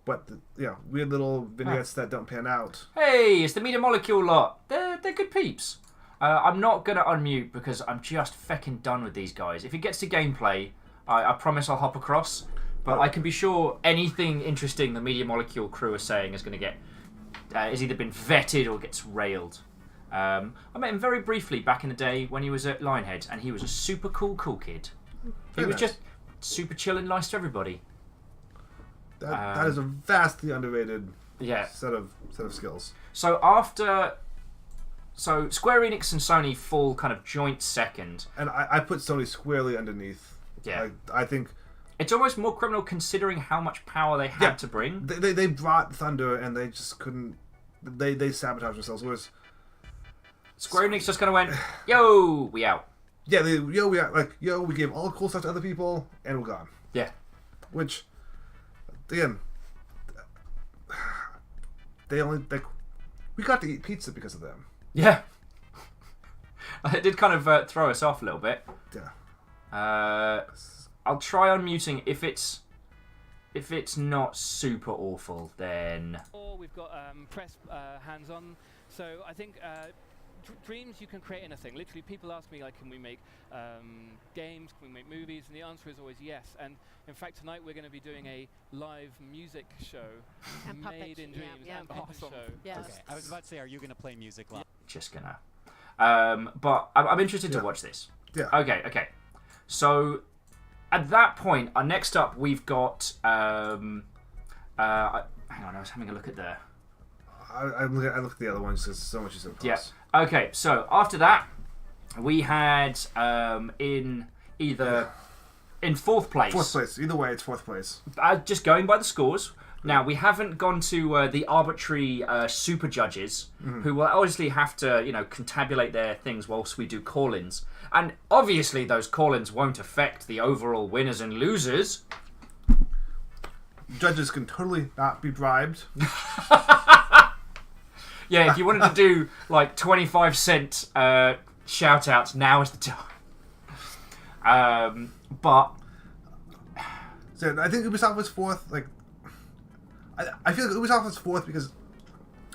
But weird little vignettes that don't pan out. Hey, it's the Media Molecule lot. They're good peeps. I'm not going to unmute because I'm just fecking done with these guys. If it gets to gameplay, I promise I'll hop across. But I can be sure anything interesting the Media Molecule crew are saying is going to get... has either been vetted or gets railed. I met him very briefly back in the day when he was at Lionhead, and he was a super cool kid. He was just super chill and nice to everybody. That is a vastly underrated set of skills. So Square Enix and Sony fall kind of joint second. And I put Sony squarely underneath. Yeah. I think... It's almost more criminal considering how much power they had to bring. They brought Thunder and they just couldn't... They sabotaged themselves. Whereas... Square Enix just kind of went, yo, we out. Yeah, we out. Like, we gave all the cool stuff to other people and we're gone. Yeah. Which, again, they only... we got to eat pizza because of them. Yeah. It did kind of throw us off a little bit. Yeah. I'll try unmuting if it's not super awful, then... We've got press hands-on, so I think dreams, you can create anything. Literally, people ask me, like, can we make games, can we make movies, and the answer is always yes. And in fact, tonight we're going to be doing a live music show made in dreams. And awesome. Show. Yes. Okay, I was about to say, are you going to play music live? Just gonna. But I'm interested to watch this. Yeah. Okay. So, at that point, next up we've got... hang on, I was having a look at the... I look at the other ones. There's so much is so close. Yeah. Okay, so after that, we had in fourth place. Fourth place. Either way, it's fourth place. Just going by the scores. Now, we haven't gone to the arbitrary super judges, who will obviously have to, contabulate their things whilst we do call-ins. And obviously, those call-ins won't affect the overall winners and losers. Judges can totally not be bribed. Yeah, if you wanted to do, 25-cent shout-outs, now is the time. But... So, I think Ubisoft was fourth, I feel like Ubisoft was fourth because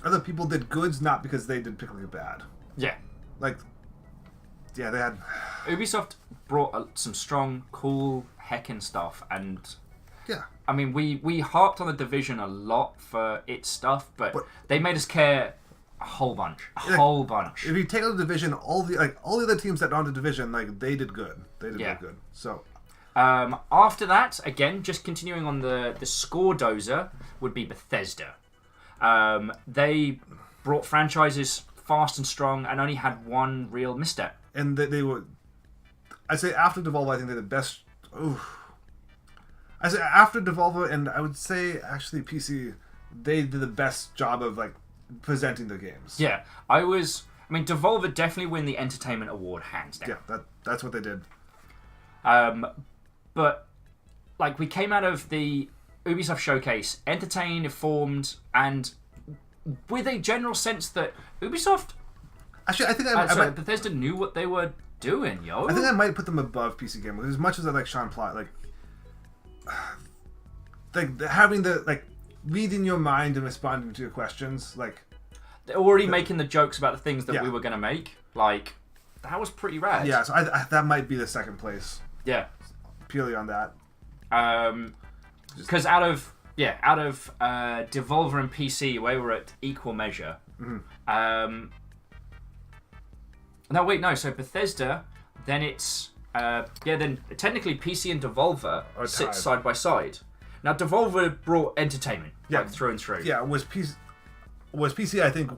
other people did goods, not because they did particularly bad. Yeah. They had... Ubisoft brought some strong, cool, heckin' stuff, and... Yeah. I mean, we harped on the Division a lot for its stuff, but they made us care a whole bunch. Whole bunch. If you take out the Division, all the other teams that are on the Division, they did good. They did really good. So... after that, again, just continuing on the score dozer, would be Bethesda. They brought franchises fast and strong and only had one real misstep. And they were... I'd say after Devolver, I think they're the best... I say after Devolver, and I would say actually PC, they did the best job of presenting the games. Yeah, Devolver definitely win the Entertainment Award, hands down. Yeah, that's what they did. But, we came out of the Ubisoft showcase entertained, informed, and with a general sense that Ubisoft... Actually, I think Bethesda knew what they were doing, yo. I think I might put them above PC Gamer. As much as I like Sean Plott, having the, reading your mind and responding to your questions, they're already making the jokes about the things that we were going to make. Like, that was pretty rad. Yeah, so that might be the second place. Yeah. Purely on that. Because out of Devolver and PC, we were at equal measure. Mm-hmm. No, wait, no. So Bethesda, then it's then technically PC and Devolver sit side by side. Now Devolver brought entertainment, like through and through. Yeah, was PC? I think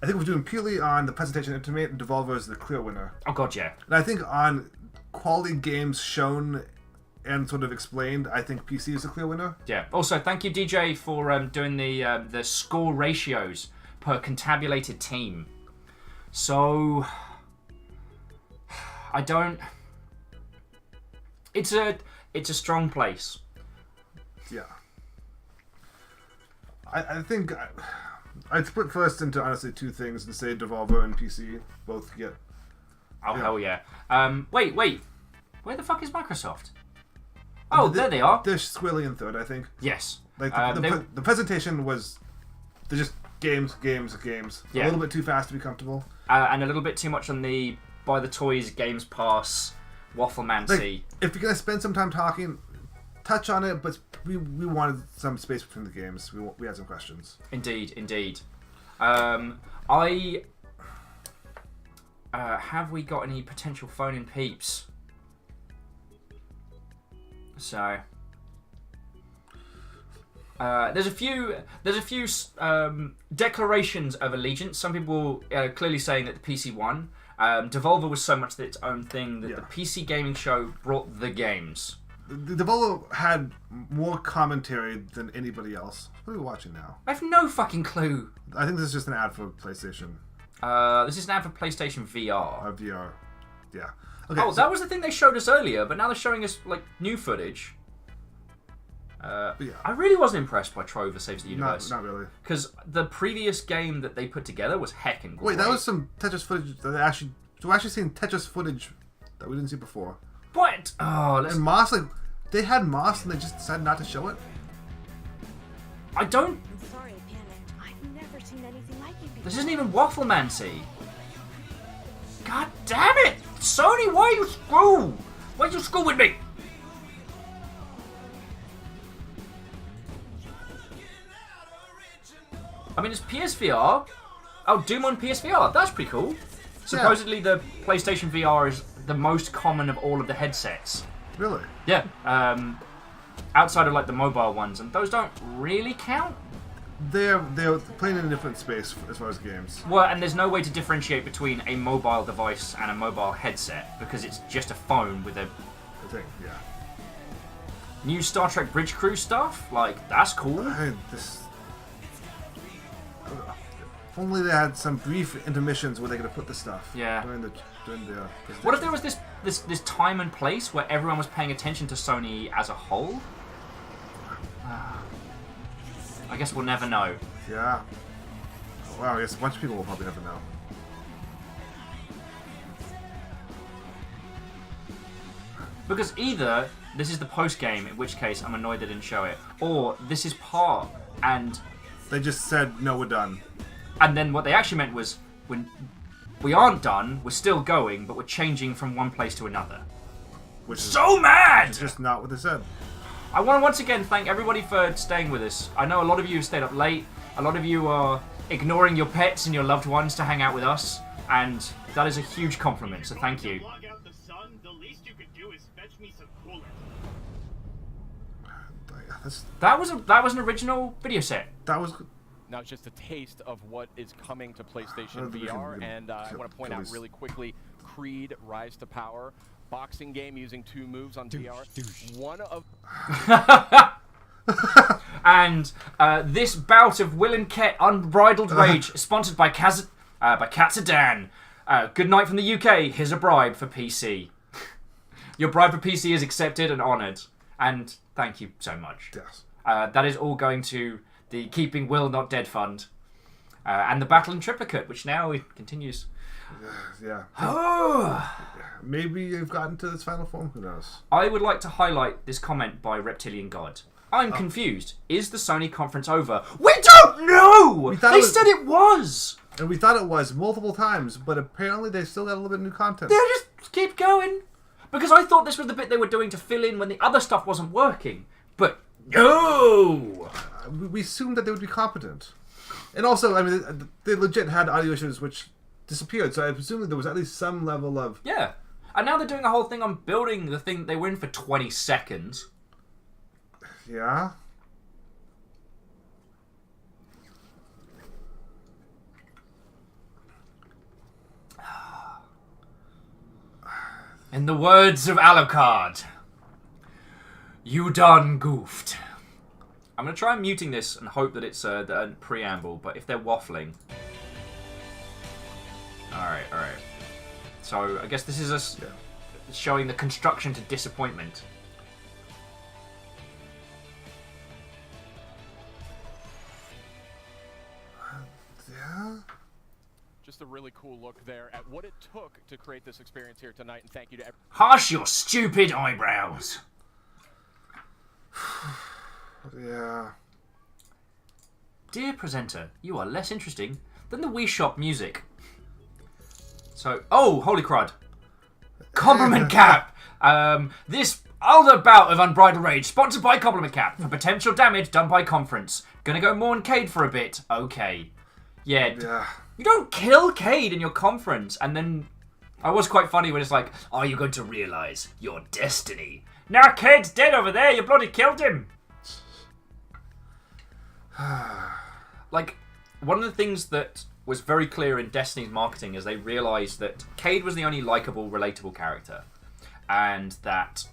we're doing purely on the presentation intimate, and Devolver is the clear winner. Oh god, yeah. And I think on quality games shown and sort of explained, I think PC is the clear winner. Yeah. Also, thank you, DJ, for doing the score ratios per contabulated team. So, I don't. It's a strong place. Yeah. I think I'd split first into honestly two things and say Devolver and PC both get. Oh hell yeah! Wait, where the fuck is Microsoft? Oh, there they are. They're squarely in third, I think. Yes. Like the presentation was, they're just games. Yeah. A little bit too fast to be comfortable. And a little bit too much on the buy the toys, games pass, wafflemancy. Like, if you're gonna spend some time talking, touch on it. But we wanted some space between the games. We had some questions. Indeed. Have we got any potential phone-in peeps? So there's a few declarations of allegiance. Some people clearly saying that the PC won. Devolver was so much its own thing that the PC gaming show brought the games. The Devolver had more commentary than anybody else. What are we watching now? I have no fucking clue. I think this is just an ad for PlayStation. This is an ad for PlayStation VR. VR. Yeah. Okay, oh, that was the thing they showed us earlier, but now they're showing us like new footage. I really wasn't impressed by Trover Saves the Universe. Not really. Because the previous game that they put together was heckin' great. Wait, that was some Tetris footage that we're actually seeing Tetris footage that we didn't see before. What? Oh, and Moss, like, they had Moss and they just decided not to show it? I don't... I'm sorry, I panicked. I've never seen anything like it before. This isn't even Wafflemancy. God damn it! Sony, why are you screw? Why are you screw with me? I mean, it's PSVR. Oh, Doom on PSVR. That's pretty cool. Supposedly, the PlayStation VR is the most common of all of the headsets. Really? Yeah. Outside of like the mobile ones, and those don't really count. They're playing in a different space as far as games. Well, and there's no way to differentiate between a mobile device and a mobile headset because it's just a phone with a thing. Yeah. New Star Trek Bridge Crew stuff, like that's cool. If only they had some brief intermissions where they could have put the stuff. Yeah. During the what if there was this time and place where everyone was paying attention to Sony as a whole? I guess we'll never know. Yeah. Wow, I guess a bunch of people will probably never know. Because either this is the post game, in which case I'm annoyed they didn't show it, or this is part and they just said no, we're done. And then what they actually meant was, when we aren't done, we're still going, but we're changing from one place to another. Which is so mad! It's just not what they said. I want to once again thank everybody for staying with us. I know a lot of you have stayed up late. A lot of you are ignoring your pets and your loved ones to hang out with us, and that is a huge compliment, so thank you. That was an original video set. That was... Now it's just a taste of what is coming to PlayStation VR, and I want to point out really quickly, Creed Rise to Power, boxing game using 2 moves on VR. One of... And this bout of Will and Ket Unbridled Rage, sponsored by Katsudan. Good night from the UK. Here's a bribe for PC. Your bribe for PC is accepted and honoured. And thank you so much. Yes. That is all going to the Keeping Will Not Dead Fund. And the Battle in Triplicate, which now continues. Yeah. Oh. Maybe you've gotten to this final form. Who knows? I would like to highlight this comment by Reptilian God. I'm confused. Is the Sony conference over? We don't don't know! They said it was! And we thought it was multiple times, but apparently they still got a little bit of new content. They'll just keep going. Because I thought this was the bit they were doing to fill in when the other stuff wasn't working. But no! We assumed that they would be competent. And also, I mean, they legit had audio issues which disappeared, so I presume there was at least some level of... Yeah. And now they're doing a whole thing on building the thing they were in for 20 seconds. Yeah? In the words of Alucard, you done goofed. I'm going to try muting this and hope that it's a preamble, but if they're waffling... Alright. So, I guess this is us showing the construction to disappointment. Yeah? Just a really cool look there at what it took to create this experience here tonight, and thank you to everyone. Hush your stupid eyebrows! Yeah. Dear presenter, you are less interesting than the Wii Shop music. So, oh, holy crud. Compliment Cap! This other bout of unbridled rage, sponsored by Compliment Cap, for potential damage done by conference. Gonna go mourn Cade for a bit. Okay. Yeah. You don't kill Cade in your conference, and then... I was quite funny when it's like, are you going to realise your destiny? Now Cade's dead over there, you bloody killed him! Like, one of the things that was very clear in Destiny's marketing is they realised that Cade was the only likeable, relatable character. And that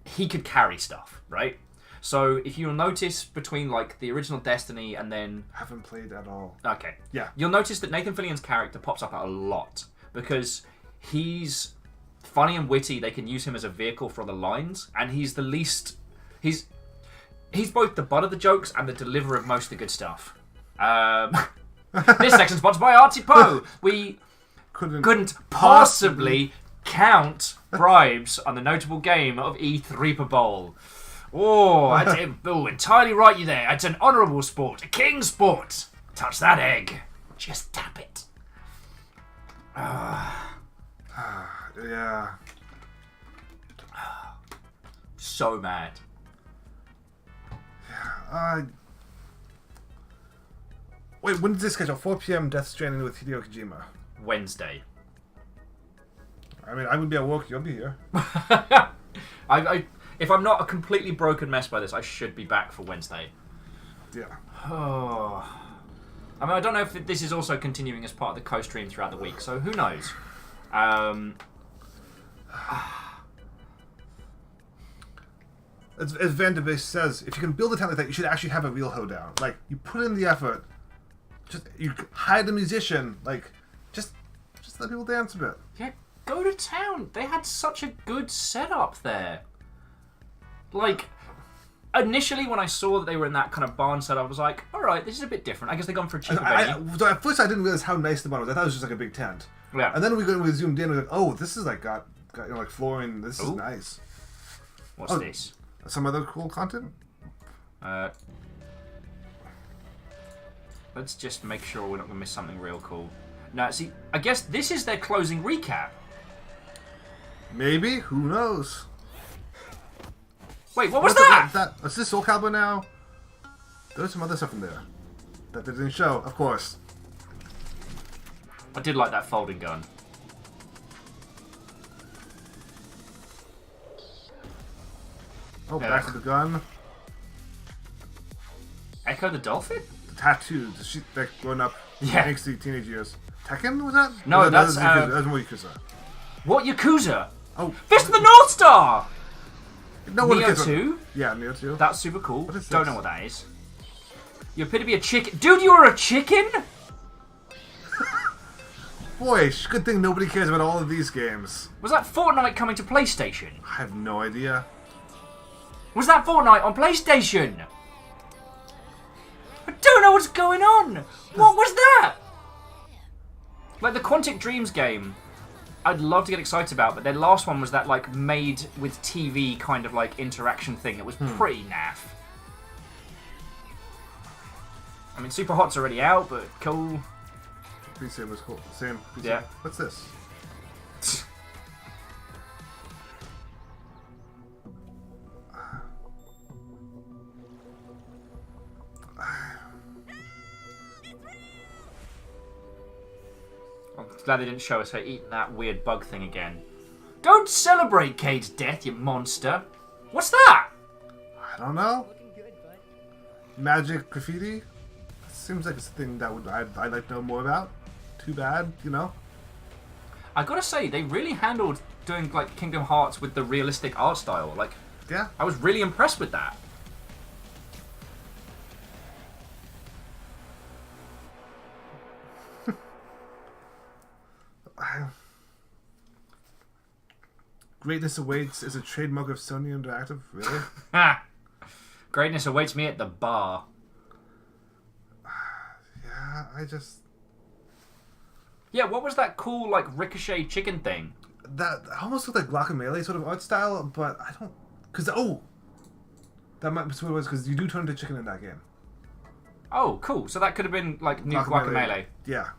he could carry stuff, right? So, if you'll notice between, like, the original Destiny and then... Haven't played at all. Okay. Yeah. You'll notice that Nathan Fillion's character pops up a lot. Because he's funny and witty. They can use him as a vehicle for other lines. And he's the least... He's both the butt of the jokes and the deliverer of most of the good stuff. This section's sponsored by Artie Poe. We couldn't possibly count bribes on the notable game of Eethreeperbowl. Oh, entirely right you there. It's an honourable sport, a king sport. Touch that egg. Just tap it. Yeah. So mad. Wait, when did this schedule? 4 p.m. Death Stranding with Hideo Kojima. Wednesday. I mean, I would be at work. You'll be here. If I'm not a completely broken mess by this, I should be back for Wednesday. Yeah. Oh. I mean, I don't know if this is also continuing as part of the co-stream throughout the week, so who knows? As Van de Beek says, if you can build a town like that, you should actually have a real hoedown. Like, you put in the effort. Just you hire the musician. Like, just let people dance a bit. Yeah, go to town. They had such a good setup there. Like, initially when I saw that they were in that kind of barn setup, I was like, all right, this is a bit different. I guess they've gone for a cheaper venue. So at first I didn't realize how nice the barn was. I thought it was just like a big tent. Yeah. And then we zoomed in and we were like, oh, this is like got you know, like flooring. This is nice. What's this? Some other cool content? Let's just make sure we're not going to miss something real cool. Now, see, I guess this is their closing recap. Maybe? Who knows? Wait, what was that? Is this Soul Calibur now? There was some other stuff in there that they didn't show, of course. I did like that folding gun. Oh, back to the gun. Echo the Dolphin? The tattoo. Like growing up. Yeah. Angsty teenage years. Tekken, was that? No, that was more Yakuza. What Yakuza? Oh. Fist of the North Star! No, Neo 2? Yeah, Neo 2. That's super cool. What is Don't this? know what that is. You appear to be a chicken. Dude, you are a chicken? Boy, good thing nobody cares about all of these games. Was that Fortnite coming to PlayStation? I have no idea. Was that Fortnite on PlayStation? I don't know what's going on. What was that? Like the Quantic Dreams game, I'd love to get excited about, but their last one was that like made with TV kind of like interaction thing. It was pretty naff. I mean, Super Hot's already out, but cool. Presale was cool. Same. Presale. Yeah. What's this? I'm glad they didn't show us her eating that weird bug thing again. Don't celebrate Cade's death, you monster. What's that? I don't know. Magic graffiti? Seems like it's a thing that I'd like to know more about. Too bad, you know? I gotta say, they really handled doing like Kingdom Hearts with the realistic art style. Like, yeah, I was really impressed with that. Greatness Awaits is a trademark of Sony Interactive? Really? Greatness awaits me at the bar. Yeah, Yeah, what was that cool, like, ricochet chicken thing? That almost looked like Guacamelee sort of art style, but I don't... That might be what it was, because you do turn into chicken in that game. Oh, cool. So that could have been, like, new Guacamelee. Yeah.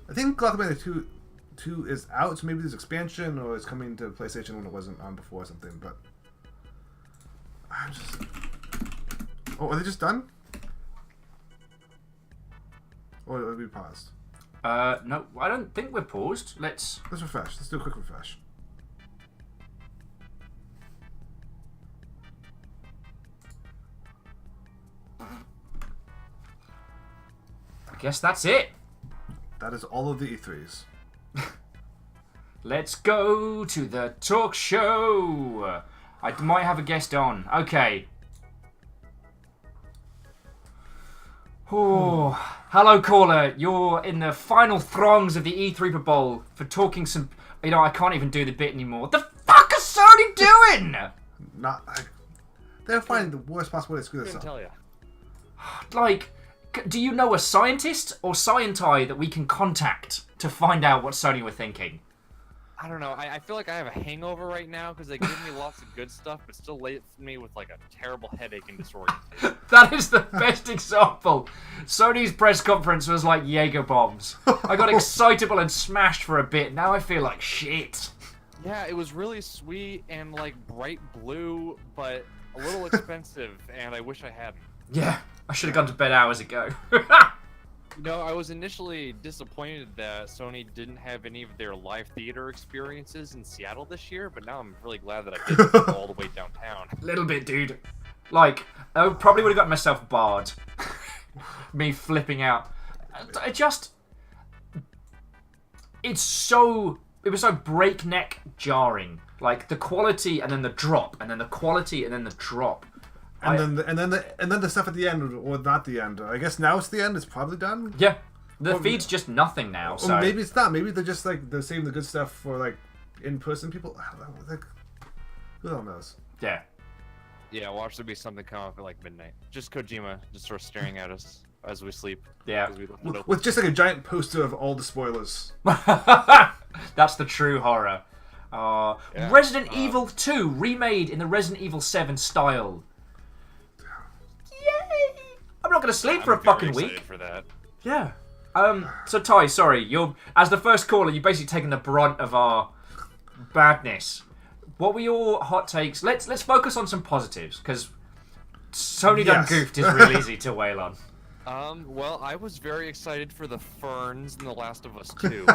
I think Guacamelee 2 is out, so maybe there's expansion, or it's coming to PlayStation when it wasn't on before or something, but... I'm just... Oh, are they just done? Or are we paused? No, I don't think we're paused. Let's refresh. Let's do a quick refresh. I guess that's it. That is all of the E3s. Let's go to the talk show. I might have a guest on. Okay. Oh, hello, caller. You're in the final throngs of the Eethreeperbowl for talking some... You know, I can't even do the bit anymore. What the fuck is Sony doing? They're finding the worst possible way to screw this up. Tell you. Like, do you know a scientist or scienti that we can contact to find out what Sony were thinking? I don't know. I feel like I have a hangover right now because they give me lots of good stuff, but still leaves me with like a terrible headache and disorientation. That is the best example. Sony's press conference was like Jaeger bombs. I got excitable and smashed for a bit. Now I feel like shit. Yeah, it was really sweet and like bright blue, but a little expensive, and I wish I hadn't. Yeah, I should have gone to bed hours ago. You know, I was initially disappointed that Sony didn't have any of their live theater experiences in Seattle this year, but now I'm really glad that I did go all the way downtown. Little bit, dude. Like, I probably would have got myself barred. Me flipping out. It was so breakneck jarring. Like, the quality and then the drop, and then the quality and then the drop. And then the stuff at the end, or not the end. I guess now it's the end. It's probably done. Yeah, the feed's just nothing now. So or maybe it's not. Maybe they're just like they're saving the good stuff for like in-person people. I don't know. Like, who the hell knows? Yeah. Yeah, watch there be something come up at like midnight. Just Kojima, just sort of staring at us as we sleep. Yeah. With just like a giant poster of all the spoilers. That's the true horror. Yeah. Resident Evil 2 remade in the Resident Evil 7 style. I'm not going to sleep for a fucking week. For that. Yeah. So Ty, sorry, you're as the first caller, you've basically taken the brunt of our badness. What were your hot takes? Let's focus on some positives because Sony done goofed is real easy to wail on. Well, I was very excited for the ferns in The Last of Us 2.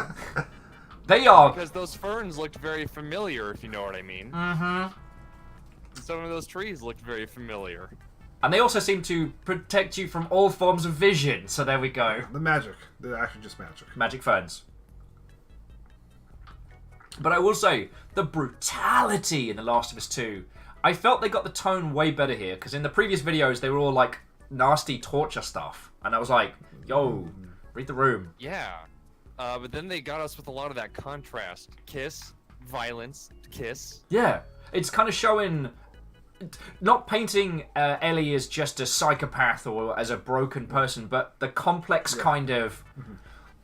They are because those ferns looked very familiar, if you know what I mean. Mm-hmm. Some of those trees looked very familiar. And they also seem to protect you from all forms of vision, so there we go. The magic. They're actually just magic. Magic ferns. But I will say, the brutality in The Last of Us 2, I felt they got the tone way better here, because in the previous videos, they were all like nasty torture stuff. And I was like, yo, read the room. Yeah. But then they got us with a lot of that contrast. Kiss, violence, kiss. Yeah. It's kind of showing... Not painting Ellie as just a psychopath or as a broken person, but the complex kind of,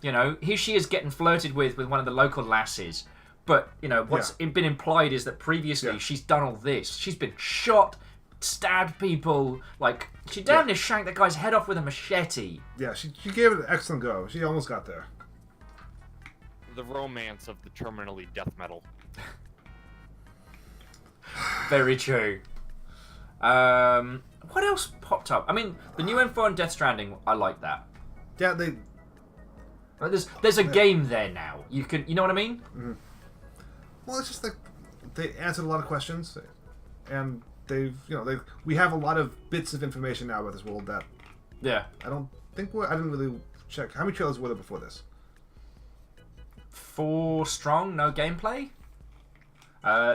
you know, here she is getting flirted with one of the local lasses. But, you know, what's been implied is that previously she's done all this. She's been shot, stabbed people. Like, she damn near shanked that guy's head off with a machete. Yeah, she gave it an excellent go. She almost got there. The romance of the terminally death metal. Very true. What else popped up? I mean, the new info on Death Stranding, I like that. Yeah, they... There's a game there now. You know what I mean? Mm-hmm. Well, it's just like they answered a lot of questions, and we have a lot of bits of information now about this world that I didn't really check. How many trailers were there before this? 4 strong, no gameplay.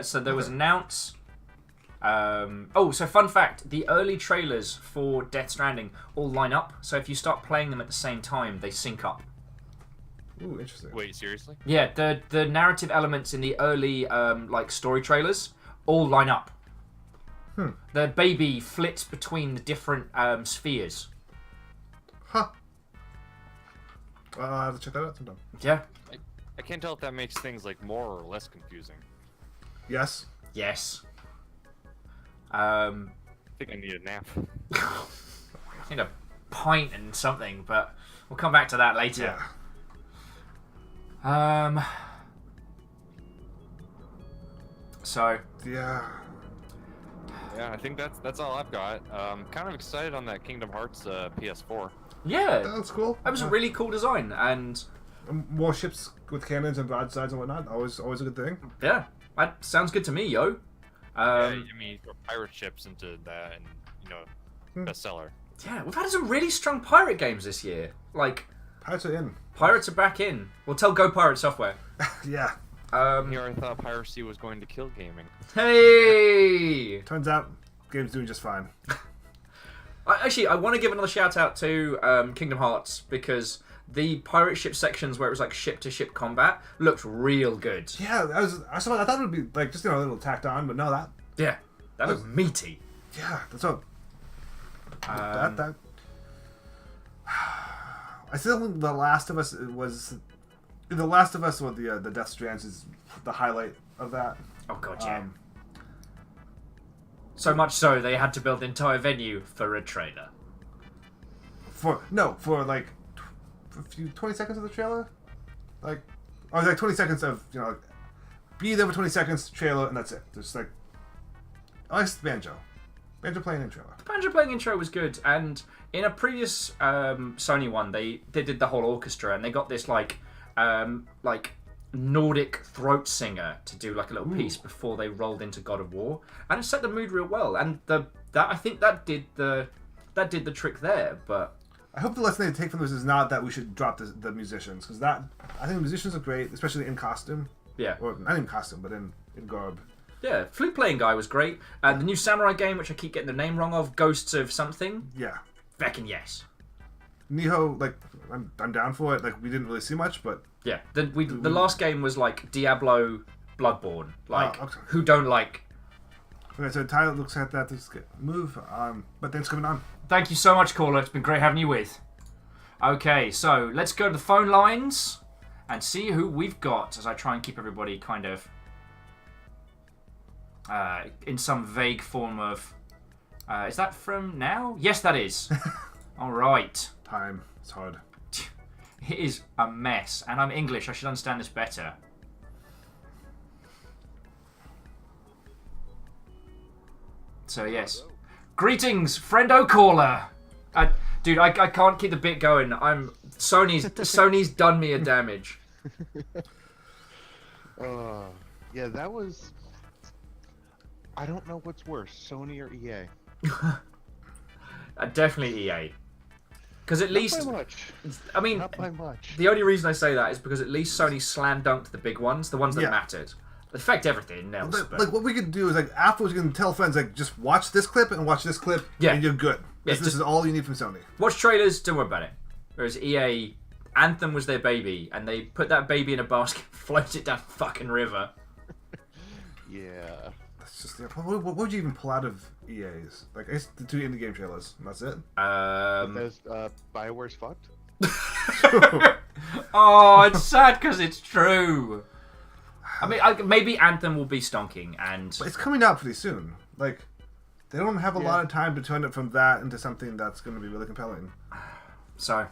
So there was an announce. So fun fact: the early trailers for Death Stranding all line up. So if you start playing them at the same time, they sync up. Ooh, interesting. Wait, seriously? Yeah, the narrative elements in the early story trailers all line up. The baby flits between the different spheres. Huh. I'll have to check that out sometime. Yeah. I can't tell if that makes things like more or less confusing. Yes. Yes. I think I need a nap. I need a pint and something, but we'll come back to that later. Yeah. So. Yeah. Yeah, I think that's all I've got. Kind of excited on that Kingdom Hearts PS4. Yeah. That's cool. That was a really cool design, and more ships with cannons and broadsides and whatnot. Always a good thing. Yeah, that sounds good to me, yo. Yeah, I mean, throw pirate ships into that, and bestseller. Yeah, we've had some really strong pirate games this year. Like, Pirates are in. Pirates are back in. Well, tell Go Pirate Software. Yeah. Here I thought piracy was going to kill gaming. Hey! Turns out, game's doing just fine. I want to give another shout out to Kingdom Hearts because the pirate ship sections where it was like ship to ship combat looked real good. Yeah, I thought it would be like just a little tacked on, but no, that was meaty. Yeah, that's what. That. I still think The Last of Us was. The Last of Us with the Death Strands is the highlight of that. Oh god, yeah. So much so they had to build the entire venue for a trailer. For like a few 20 seconds of the trailer, like 20 seconds of be there for 20 seconds trailer and that's it. Just like I like Banjo playing in trailer. The Banjo playing intro was good, and in a previous Sony one they did the whole orchestra and they got this like Nordic throat singer to do like a little piece before they rolled into God of War, and it set the mood real well. And I think that did the trick there. But I hope the lesson they take from this is not that we should drop the musicians, because I think the musicians are great, especially in costume. Yeah, or not in costume, but in garb. Yeah, flute playing guy was great. The new samurai game, which I keep getting the name wrong of, Ghosts of something. Yeah, feckin' yes. Nihon, like I'm down for it. Like we didn't really see much, but yeah, the last game was like Diablo, Bloodborne. Like okay. Who don't like? Okay, so Tyler looks at that. Let's move. But thanks for coming on. Thank you so much, caller. It's been great having you with. Okay, so let's go to the phone lines and see who we've got as I try and keep everybody kind of in some vague form of. Is that from now? Yes, that is. All right. Time. It's hard. It is a mess, and I'm English. I should understand this better. So yes, greetings, friendo caller. Dude, I can't keep the bit going. Sony's done me a damage. Yeah, that was. I don't know what's worse, Sony or EA. Definitely EA. Because at least, not by much. I mean, not by much. The only reason I say that is because at least Sony slam dunked the big ones, the ones that mattered. It affect everything else. Like what we could do is like afterwards, we can tell friends like just watch this clip and watch this clip, and you're good. Yeah, this is all you need from Sony. Watch trailers, don't worry about it. Whereas EA, Anthem was their baby, and they put that baby in a basket, floated it down the fucking river. Yeah. That's just what would you even pull out of EA's? Like it's the 2 indie game trailers, and that's it. Because BioWare's fucked. Oh, it's sad because it's true. I mean, maybe Anthem will be stonking, and but it's coming out pretty soon. Like, They don't have a lot of time to turn it from that into something that's going to be really compelling. So.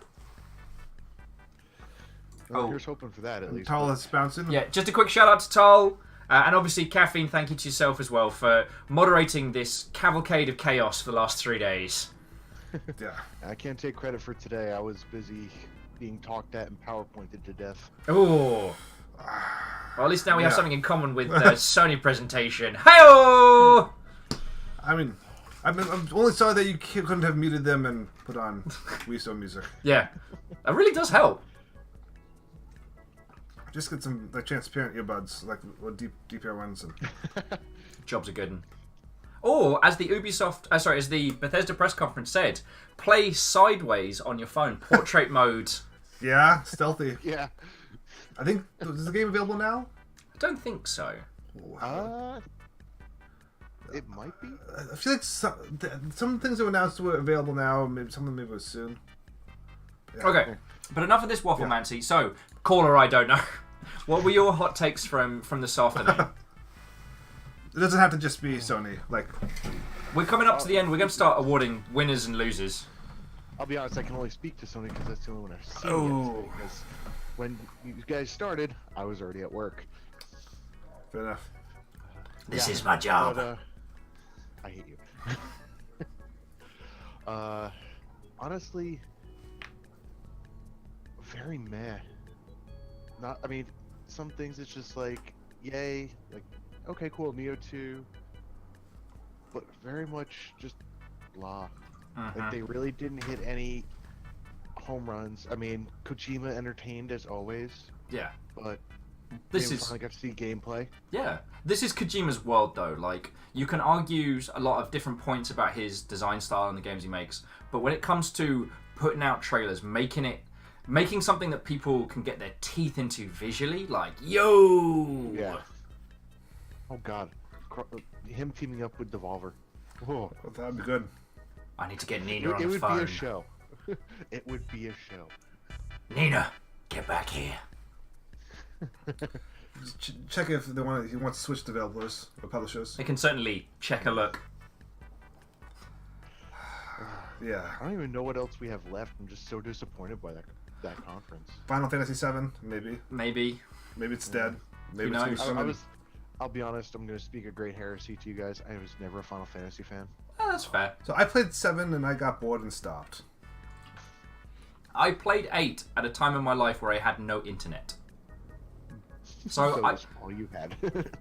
Well, here's hoping for that at least. Tall is bouncing. Yeah, just a quick shout out to Tol. And obviously, Caffeine, thank you to yourself as well for moderating this cavalcade of chaos for the last 3 days. Yeah. I can't take credit for today. I was busy being talked at and PowerPointed to death. Oh. Well, at least now we have something in common with the Sony presentation. Hey-oh! I mean, I'm only sorry that you couldn't have muted them and put on Wii Store music. Yeah. That really does help. Just get some transparent earbuds, like what DPR ones. And... Jobs are good. Or, as the as the Bethesda press conference said, play sideways on your phone, portrait mode. Yeah, stealthy. Yeah. I think, is the game available now? I don't think so. It might be. I feel like some things that were announced were available now, maybe some of them maybe soon. Yeah. Okay, but enough of this wafflemancy. So, caller, I don't know. What were your hot takes from this afternoon? It doesn't have to just be Sony. Like, we're coming up to the end. We're going to start awarding winners and losers. I'll be honest. I can only speak to Sony because that's the only one I've seen yet. Because when you guys started, I was already at work. Fair enough. This is my job. But, I hate you. Honestly, very meh. Not. I mean, some things it's just like, yay, like, okay, cool, Neo 2. But very much just blah. Like they really didn't hit any home runs. I mean, Kojima entertained as always. Yeah. But this we is finally got to see gameplay. Yeah, this is Kojima's world, though. Like, you can argue a lot of different points about his design style and the games he makes, but when it comes to putting out trailers, making something that people can get their teeth into visually, like, yo! Yeah. Oh god, him teaming up with Devolver. Oh, that'd be good. I need to get Nina on the the phone. It would be a show. It would be a show. Nina, get back here. Just check if he wants to switch developers or publishers. They can certainly check a look. Yeah. I don't even know what else we have left. I'm just so disappointed by that conference. Final Fantasy VII, maybe. Maybe it's dead. Maybe Who knows? I'll be honest. I'm going to speak a great heresy to you guys. I was never a Final Fantasy fan. Oh, that's fair. So I played 7 and I got bored and stopped. I played 8 at a time in my life where I had no internet. So that's all you had.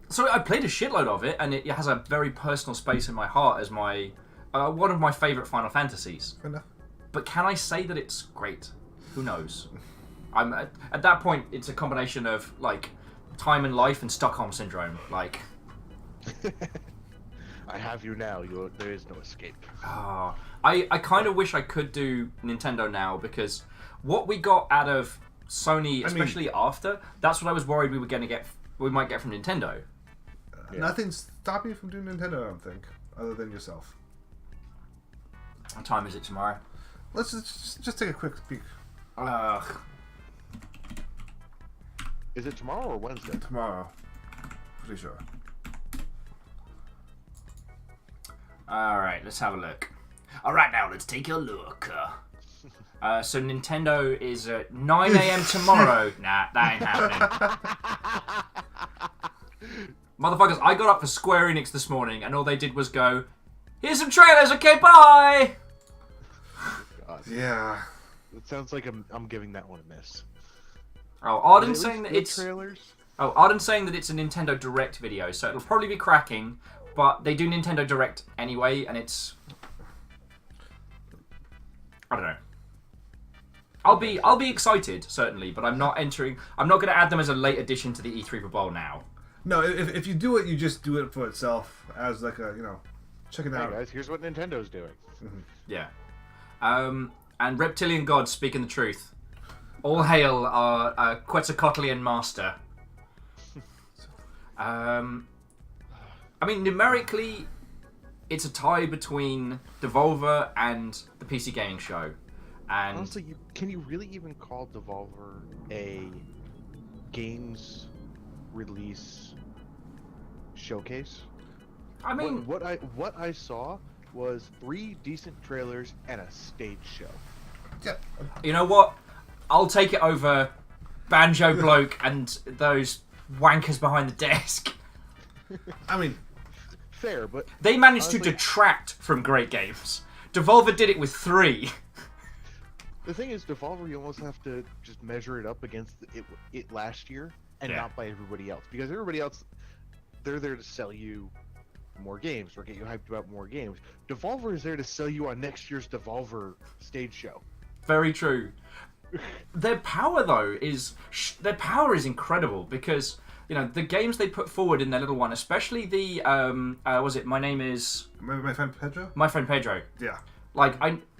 So I played a shitload of it, and it has a very personal space in my heart as my one of my favourite Final Fantasies. Enough. But can I say that it's great? Who knows? I'm at that point. It's a combination of like time and life and Stockholm syndrome. Like, I have you now. There is no escape. I kind of wish I could do Nintendo now, because what we got out of Sony, especially after, that's what I was worried we might get from Nintendo. Nothing's stopping you from doing Nintendo, I don't think, other than yourself. What time is it tomorrow? Let's just take a quick peek. Is it tomorrow or Wednesday? Tomorrow. Pretty sure. Alright, let's have a look. Alright, now let's take a look. So Nintendo is at 9 a.m. tomorrow. Nah, that ain't happening. Motherfuckers, I got up for Square Enix this morning, and all they did was go, here's some trailers, okay, bye! God. Yeah. It sounds like I'm giving that one a miss. Oh, Arden's saying that it's... trailers? Oh, Arden's saying that it's a Nintendo Direct video, so it'll probably be cracking, but they do Nintendo Direct anyway, and it's... I don't know. I'll be excited, certainly, but I'm not going to add them as a late addition to the Eethreeperbowl now. No, if you do it, you just do it for itself as like a, check it out. Hey guys, here's what Nintendo's doing. Yeah. And Reptilian Gods speaking the truth. All hail our Quetzalcoatlian master. I mean, numerically, it's a tie between Devolver and the PC Gaming Show. And honestly, can you really even call Devolver a games release showcase? I mean, what I saw was 3 decent trailers and a stage show. Yeah. You know what? I'll take it over Banjo Bloke and those wankers behind the desk. I mean, fair, but they managed honestly, to detract from great games. Devolver did it with 3. The thing is, Devolver, you almost have to just measure it up against it last year and not by everybody else. Because everybody else, they're there to sell you more games or get you hyped about more games. Devolver is there to sell you on next year's Devolver stage show. Very true. Their power, though, is incredible because, you know, the games they put forward in their little one, especially the, was it My Name Is... My Friend Pedro? My Friend Pedro. Yeah. Like,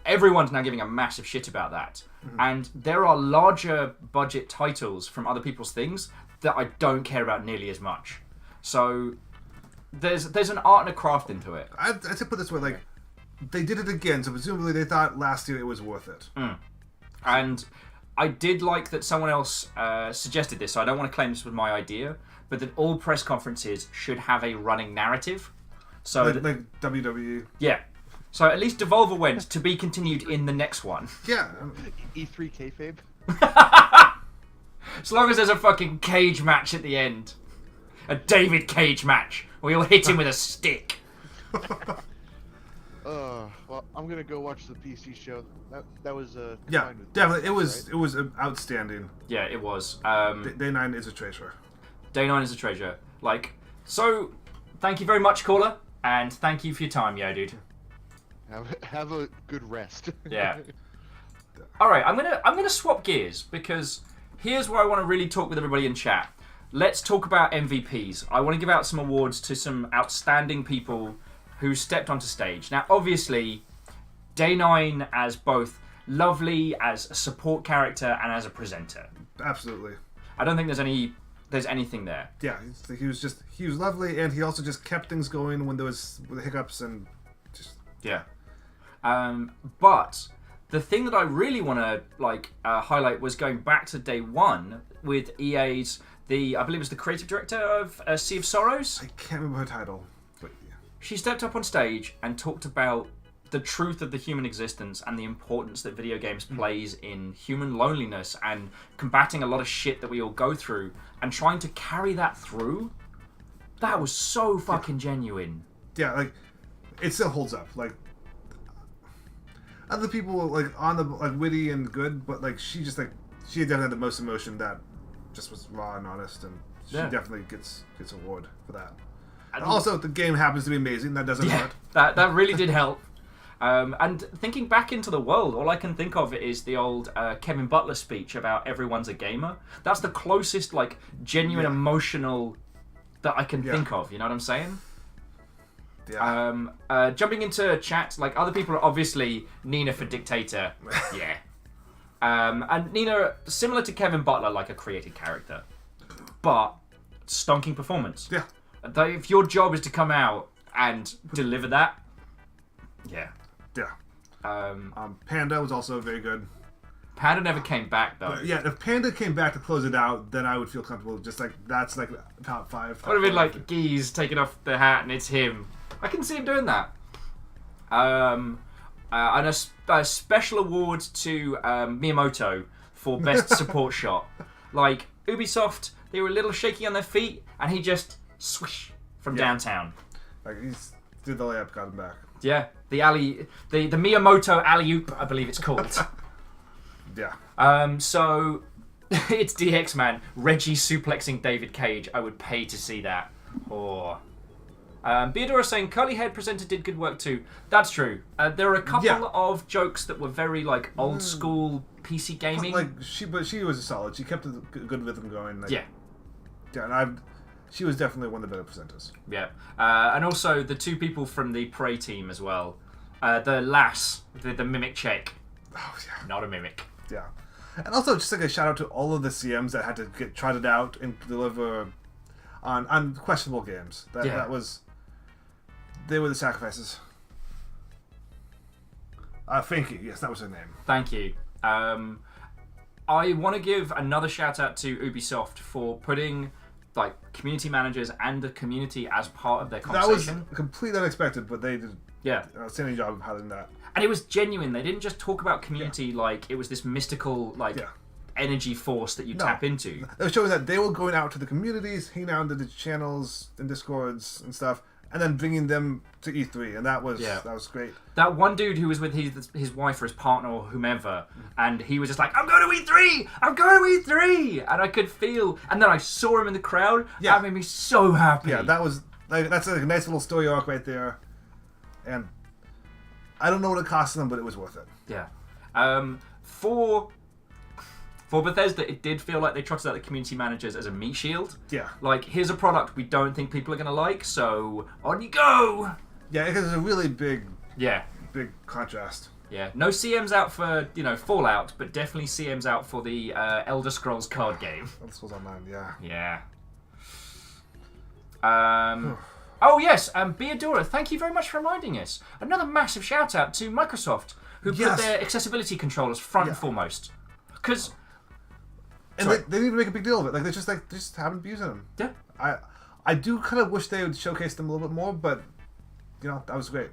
everyone's now giving a massive shit about that. Mm-hmm. And there are larger budget titles from other people's things that I don't care about nearly as much. So, there's an art and a craft into it. I'd say put it this way, like, they did it again, so presumably they thought last year it was worth it. Mm. And I did like that someone else suggested this, so I don't want to claim this was my idea, but that all press conferences should have a running narrative. So like WWE. Yeah. So at least Devolver went to be continued in the next one. Yeah. E3 kayfabe. As long as there's a fucking cage match at the end. A David Cage match. Where you'll hit him with a stick. Well, I'm gonna go watch the PC show. That was yeah, definitely. It was outstanding. Yeah, it was. Day 9 is a treasure. Day 9 is a treasure. Like, so, thank you very much, caller, and thank you for your time, yo, dude. Have a good rest. Yeah. All right, I'm gonna swap gears because here's where I want to really talk with everybody in chat. Let's talk about MVPs. I want to give out some awards to some outstanding people who stepped onto stage. Now, obviously, Day 9 as both lovely as a support character and as a presenter. Absolutely. I don't think there's anything there. Yeah, he was lovely, and he also just kept things going when there was hiccups and just yeah. But the thing that I really want to highlight was going back to Day 1 with EA's I believe it was the creative director of Sea of Sorrows. I can't remember her title. She stepped up on stage and talked about the truth of the human existence and the importance that video games plays in human loneliness and combating a lot of shit that we all go through and trying to carry that through. That was so fucking genuine. Yeah, like, it still holds up. Like, other people were, like, on the, like, witty and good, but, like, she definitely had the most emotion that just was raw and honest, and she definitely gets an award for that. And also, the game happens to be amazing. That doesn't hurt. That really did help. And thinking back into the world, all I can think of is the old Kevin Butler speech about everyone's a gamer. That's the closest, like, genuine emotional that I can think of. You know what I'm saying? Yeah. Jumping into chat, like, other people are obviously Nina for Dictator. Yeah. And Nina, similar to Kevin Butler, like a created character. But stonking performance. Yeah. If your job is to come out and deliver that, yeah. Panda was also very good. Panda never came back, though. But yeah, if Panda came back to close it out, then I would feel comfortable. Just like, that's like top 5. Would have been like Geese taking off the hat and it's him. I can see him doing that. And a special award to Miyamoto for best support shot. Like, Ubisoft, they were a little shaky on their feet, and he just swish from downtown. Like, he did the layup, got him back. Yeah, the Miyamoto alley-oop, I believe it's called. Yeah. So, it's DX, man. Reggie suplexing David Cage. I would pay to see that. Or... Beadora saying, Curly Head presenter did good work too. That's true. There are a couple of jokes that were very, like, old school PC gaming. But she was solid. She kept a good rhythm going. Like, yeah. Yeah, and she was definitely one of the better presenters. Yeah. And also the 2 people from the Prey team as well. The lass, the mimic check. Oh, yeah. Not a mimic. Yeah. And also just like a shout out to all of the CMs that had to get trotted out and deliver on questionable games. They were the sacrifices. Thank you. Yes, that was her name. Thank you. I want to give another shout out to Ubisoft for putting like community managers and the community as part of their That conversation. was completely unexpected, but they did Yeah. an outstanding job of handling that. And it was genuine. They didn't just talk about community like it was this mystical energy force that you tap into. They were showing that they were going out to the communities, hanging out into the channels and Discords and stuff, and then bringing them to E3, and that was great. That one dude who was with his wife or his partner or whomever, and he was just like, I'm going to E3! I'm going to E3! And I could feel, and then I saw him in the crowd, that made me so happy. Yeah, that was, that's a nice little story arc right there, and I don't know what it cost them, but it was worth it. Yeah. For Bethesda, it did feel like they trotted out the community managers as a meat shield. Yeah. Like, here's a product we don't think people are going to like, so on you go! Yeah, because it's a really big contrast. Yeah. No CMs out for, Fallout, but definitely CMs out for the Elder Scrolls card game. Elder Scrolls Online, yeah. Yeah. Oh, yes, Beadora, thank you very much for reminding us. Another massive shout out to Microsoft, who put their accessibility controllers front and foremost. Because... And they didn't even make a big deal of it. Like they just haven't been using them. Yeah. I do kind of wish they would showcase them a little bit more, but that was great.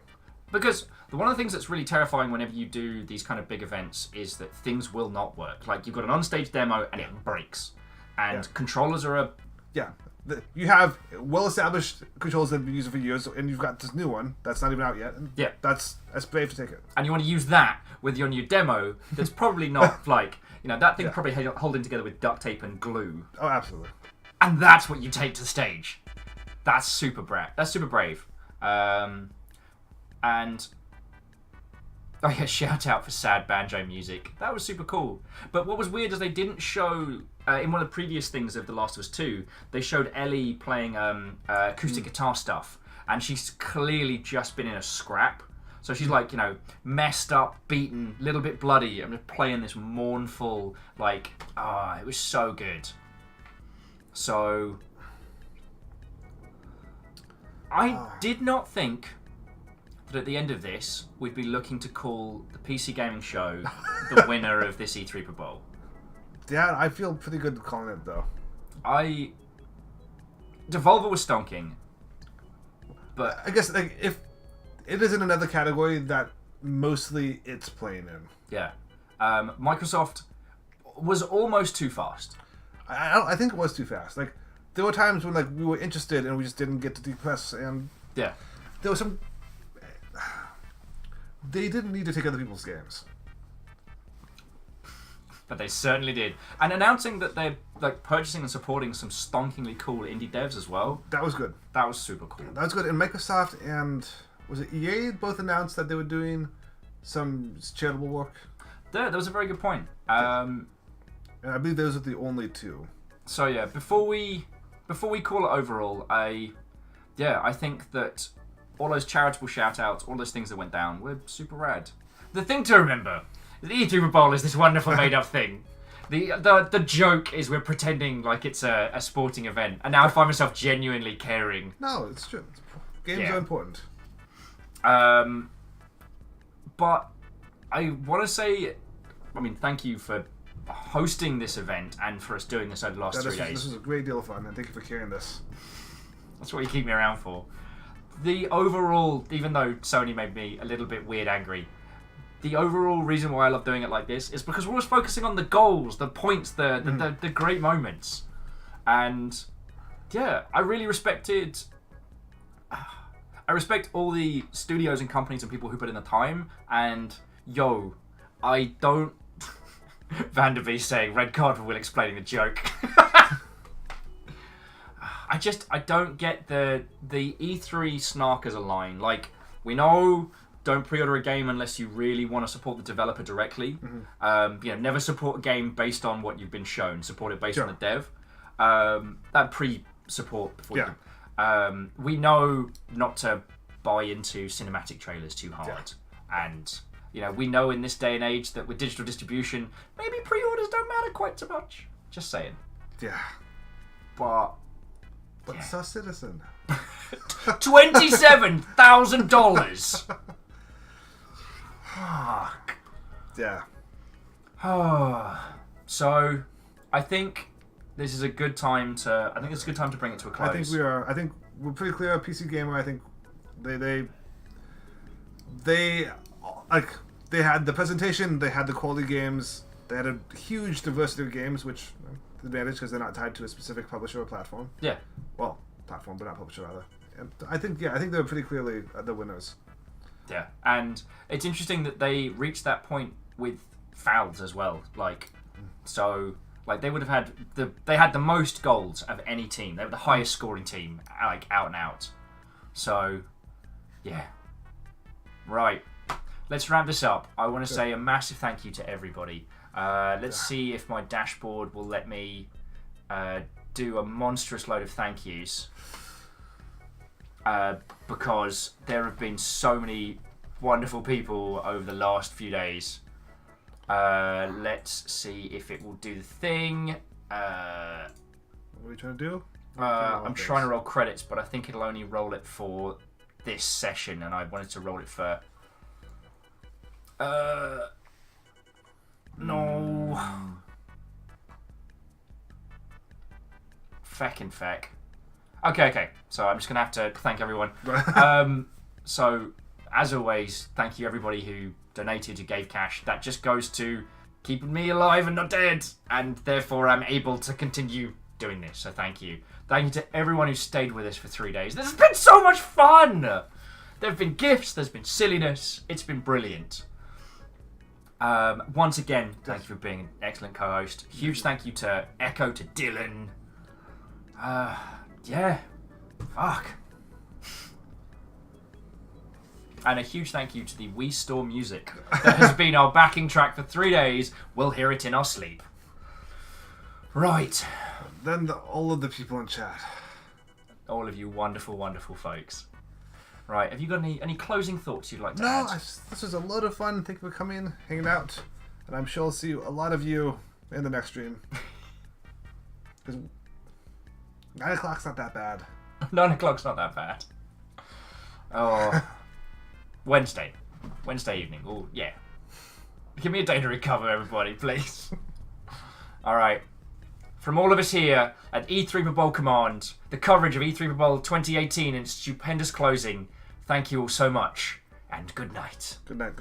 Because one of the things that's really terrifying whenever you do these kind of big events is that things will not work. Like you've got an on-stage demo and it breaks, and controllers are you have well-established controls that have been using for years, and you've got this new one that's not even out yet. And that's brave to take it. And you want to use that with your new demo that's probably not that thing probably holding together with duct tape and glue. Oh, absolutely. And that's what you take to the stage. That's super brave. That's super brave. And shout out for sad banjo music. That was super cool. But what was weird is they didn't show in one of the previous things of The Last of Us 2. They showed Ellie playing acoustic guitar stuff, and she's clearly just been in a scrap. So she's like, messed up, beaten, a little bit bloody. I'm just playing this mournful, it was so good. So, I did not think that at the end of this, we'd be looking to call the PC Gaming Show the winner of this Eethreeperbowl. Yeah, I feel pretty good calling it, though. Devolver was stonking. But I guess, if it is in another category that mostly it's playing in. Yeah. Microsoft was almost too fast. I think it was too fast. There were times when we were interested and we just didn't get to depress, and there was some... They didn't need to take other people's games. But they certainly did. And announcing that they're purchasing and supporting some stonkingly cool indie devs as well. That was good. That was super cool. That was good. And Microsoft and... Was it EA both announced that they were doing some charitable work? That was a very good point. And I believe those are the only two. So yeah, before we call it overall, I think that all those charitable shout-outs, all those things that went down were super rad. The thing to remember, the Eethreeperbowl is this wonderful made-up thing. The joke is we're pretending like it's a sporting event, and now I find myself genuinely caring. No, it's true. Games are important. But I want to say, thank you for hosting this event and for us doing this over the last 3 days. This was a great deal of fun, and thank you for carrying this. That's what you keep me around for. The overall, even though Sony made me a little bit weird angry, the overall reason why I love doing it like this is because we're always focusing on the goals, the points, the great moments. And yeah, I really respected... I respect all the studios and companies and people who put in the time, and I don't... Vanderbeest saying, red card for Will explaining the joke. I don't get the E3 snark as a line. We know, don't pre-order a game unless you really want to support the developer directly. Mm-hmm. Never support a game based on what you've been shown. Support it based on the dev. That pre-support before you... we know not to buy into cinematic trailers too hard. And, we know in this day and age that with digital distribution, maybe pre-orders don't matter quite so much. Just saying. Yeah. But Star Citizen. $27,000. Fuck. Yeah. So, I think this is a good time to. I think it's a good time to bring it to a close. I think we are. I think we're pretty clear. PC Gamer. I think they had the presentation. They had the quality games. They had a huge diversity of games, which the advantage because they're not tied to a specific publisher or platform. Yeah. Well, platform, but not publisher rather. And I think they're pretty clearly the winners. Yeah, and it's interesting that they reached that point with fouls as well. Like, so like they would have had they had the most goals of any team. They were the highest scoring team, like out and out. So, yeah. Right. Let's wrap this up. I want to say a massive thank you to everybody. Let's see if my dashboard will let me do a monstrous load of thank yous. Because there have been so many wonderful people over the last few days. Let's see if it will do the thing. What are you trying to do? I'm trying to roll credits, but I think it'll only roll it for this session, and I wanted to roll it for... No. Feck. Okay. So I'm just going to have to thank everyone. So, as always, thank you everybody who donated, who gave cash. That just goes to keeping me alive and not dead. And therefore, I'm able to continue doing this. So thank you. Thank you to everyone who stayed with us for 3 days. This has been so much fun. There have been gifts. There's been silliness. It's been brilliant. Once again, thank you for being an excellent co-host. Huge thank you to Echo, to Dylan. Yeah. Fuck. And a huge thank you to the Wii Store music that has been our backing track for 3 days. We'll hear it in our sleep. Right. Then all of the people in chat. All of you wonderful, wonderful folks. Right, have you got any closing thoughts you'd like to add? No, this was a load of fun. Thank you for coming, hanging out. And I'm sure I'll see a lot of you in the next stream. Because 9 o'clock's not that bad. 9 o'clock's not that bad. Oh, Wednesday evening. Oh, yeah. Give me a day to recover, everybody, please. All right. From all of us here at Eethreeperbowl Command, the coverage of Eethreeperbowl 2018 and stupendous closing, thank you all so much, and good night. Good night.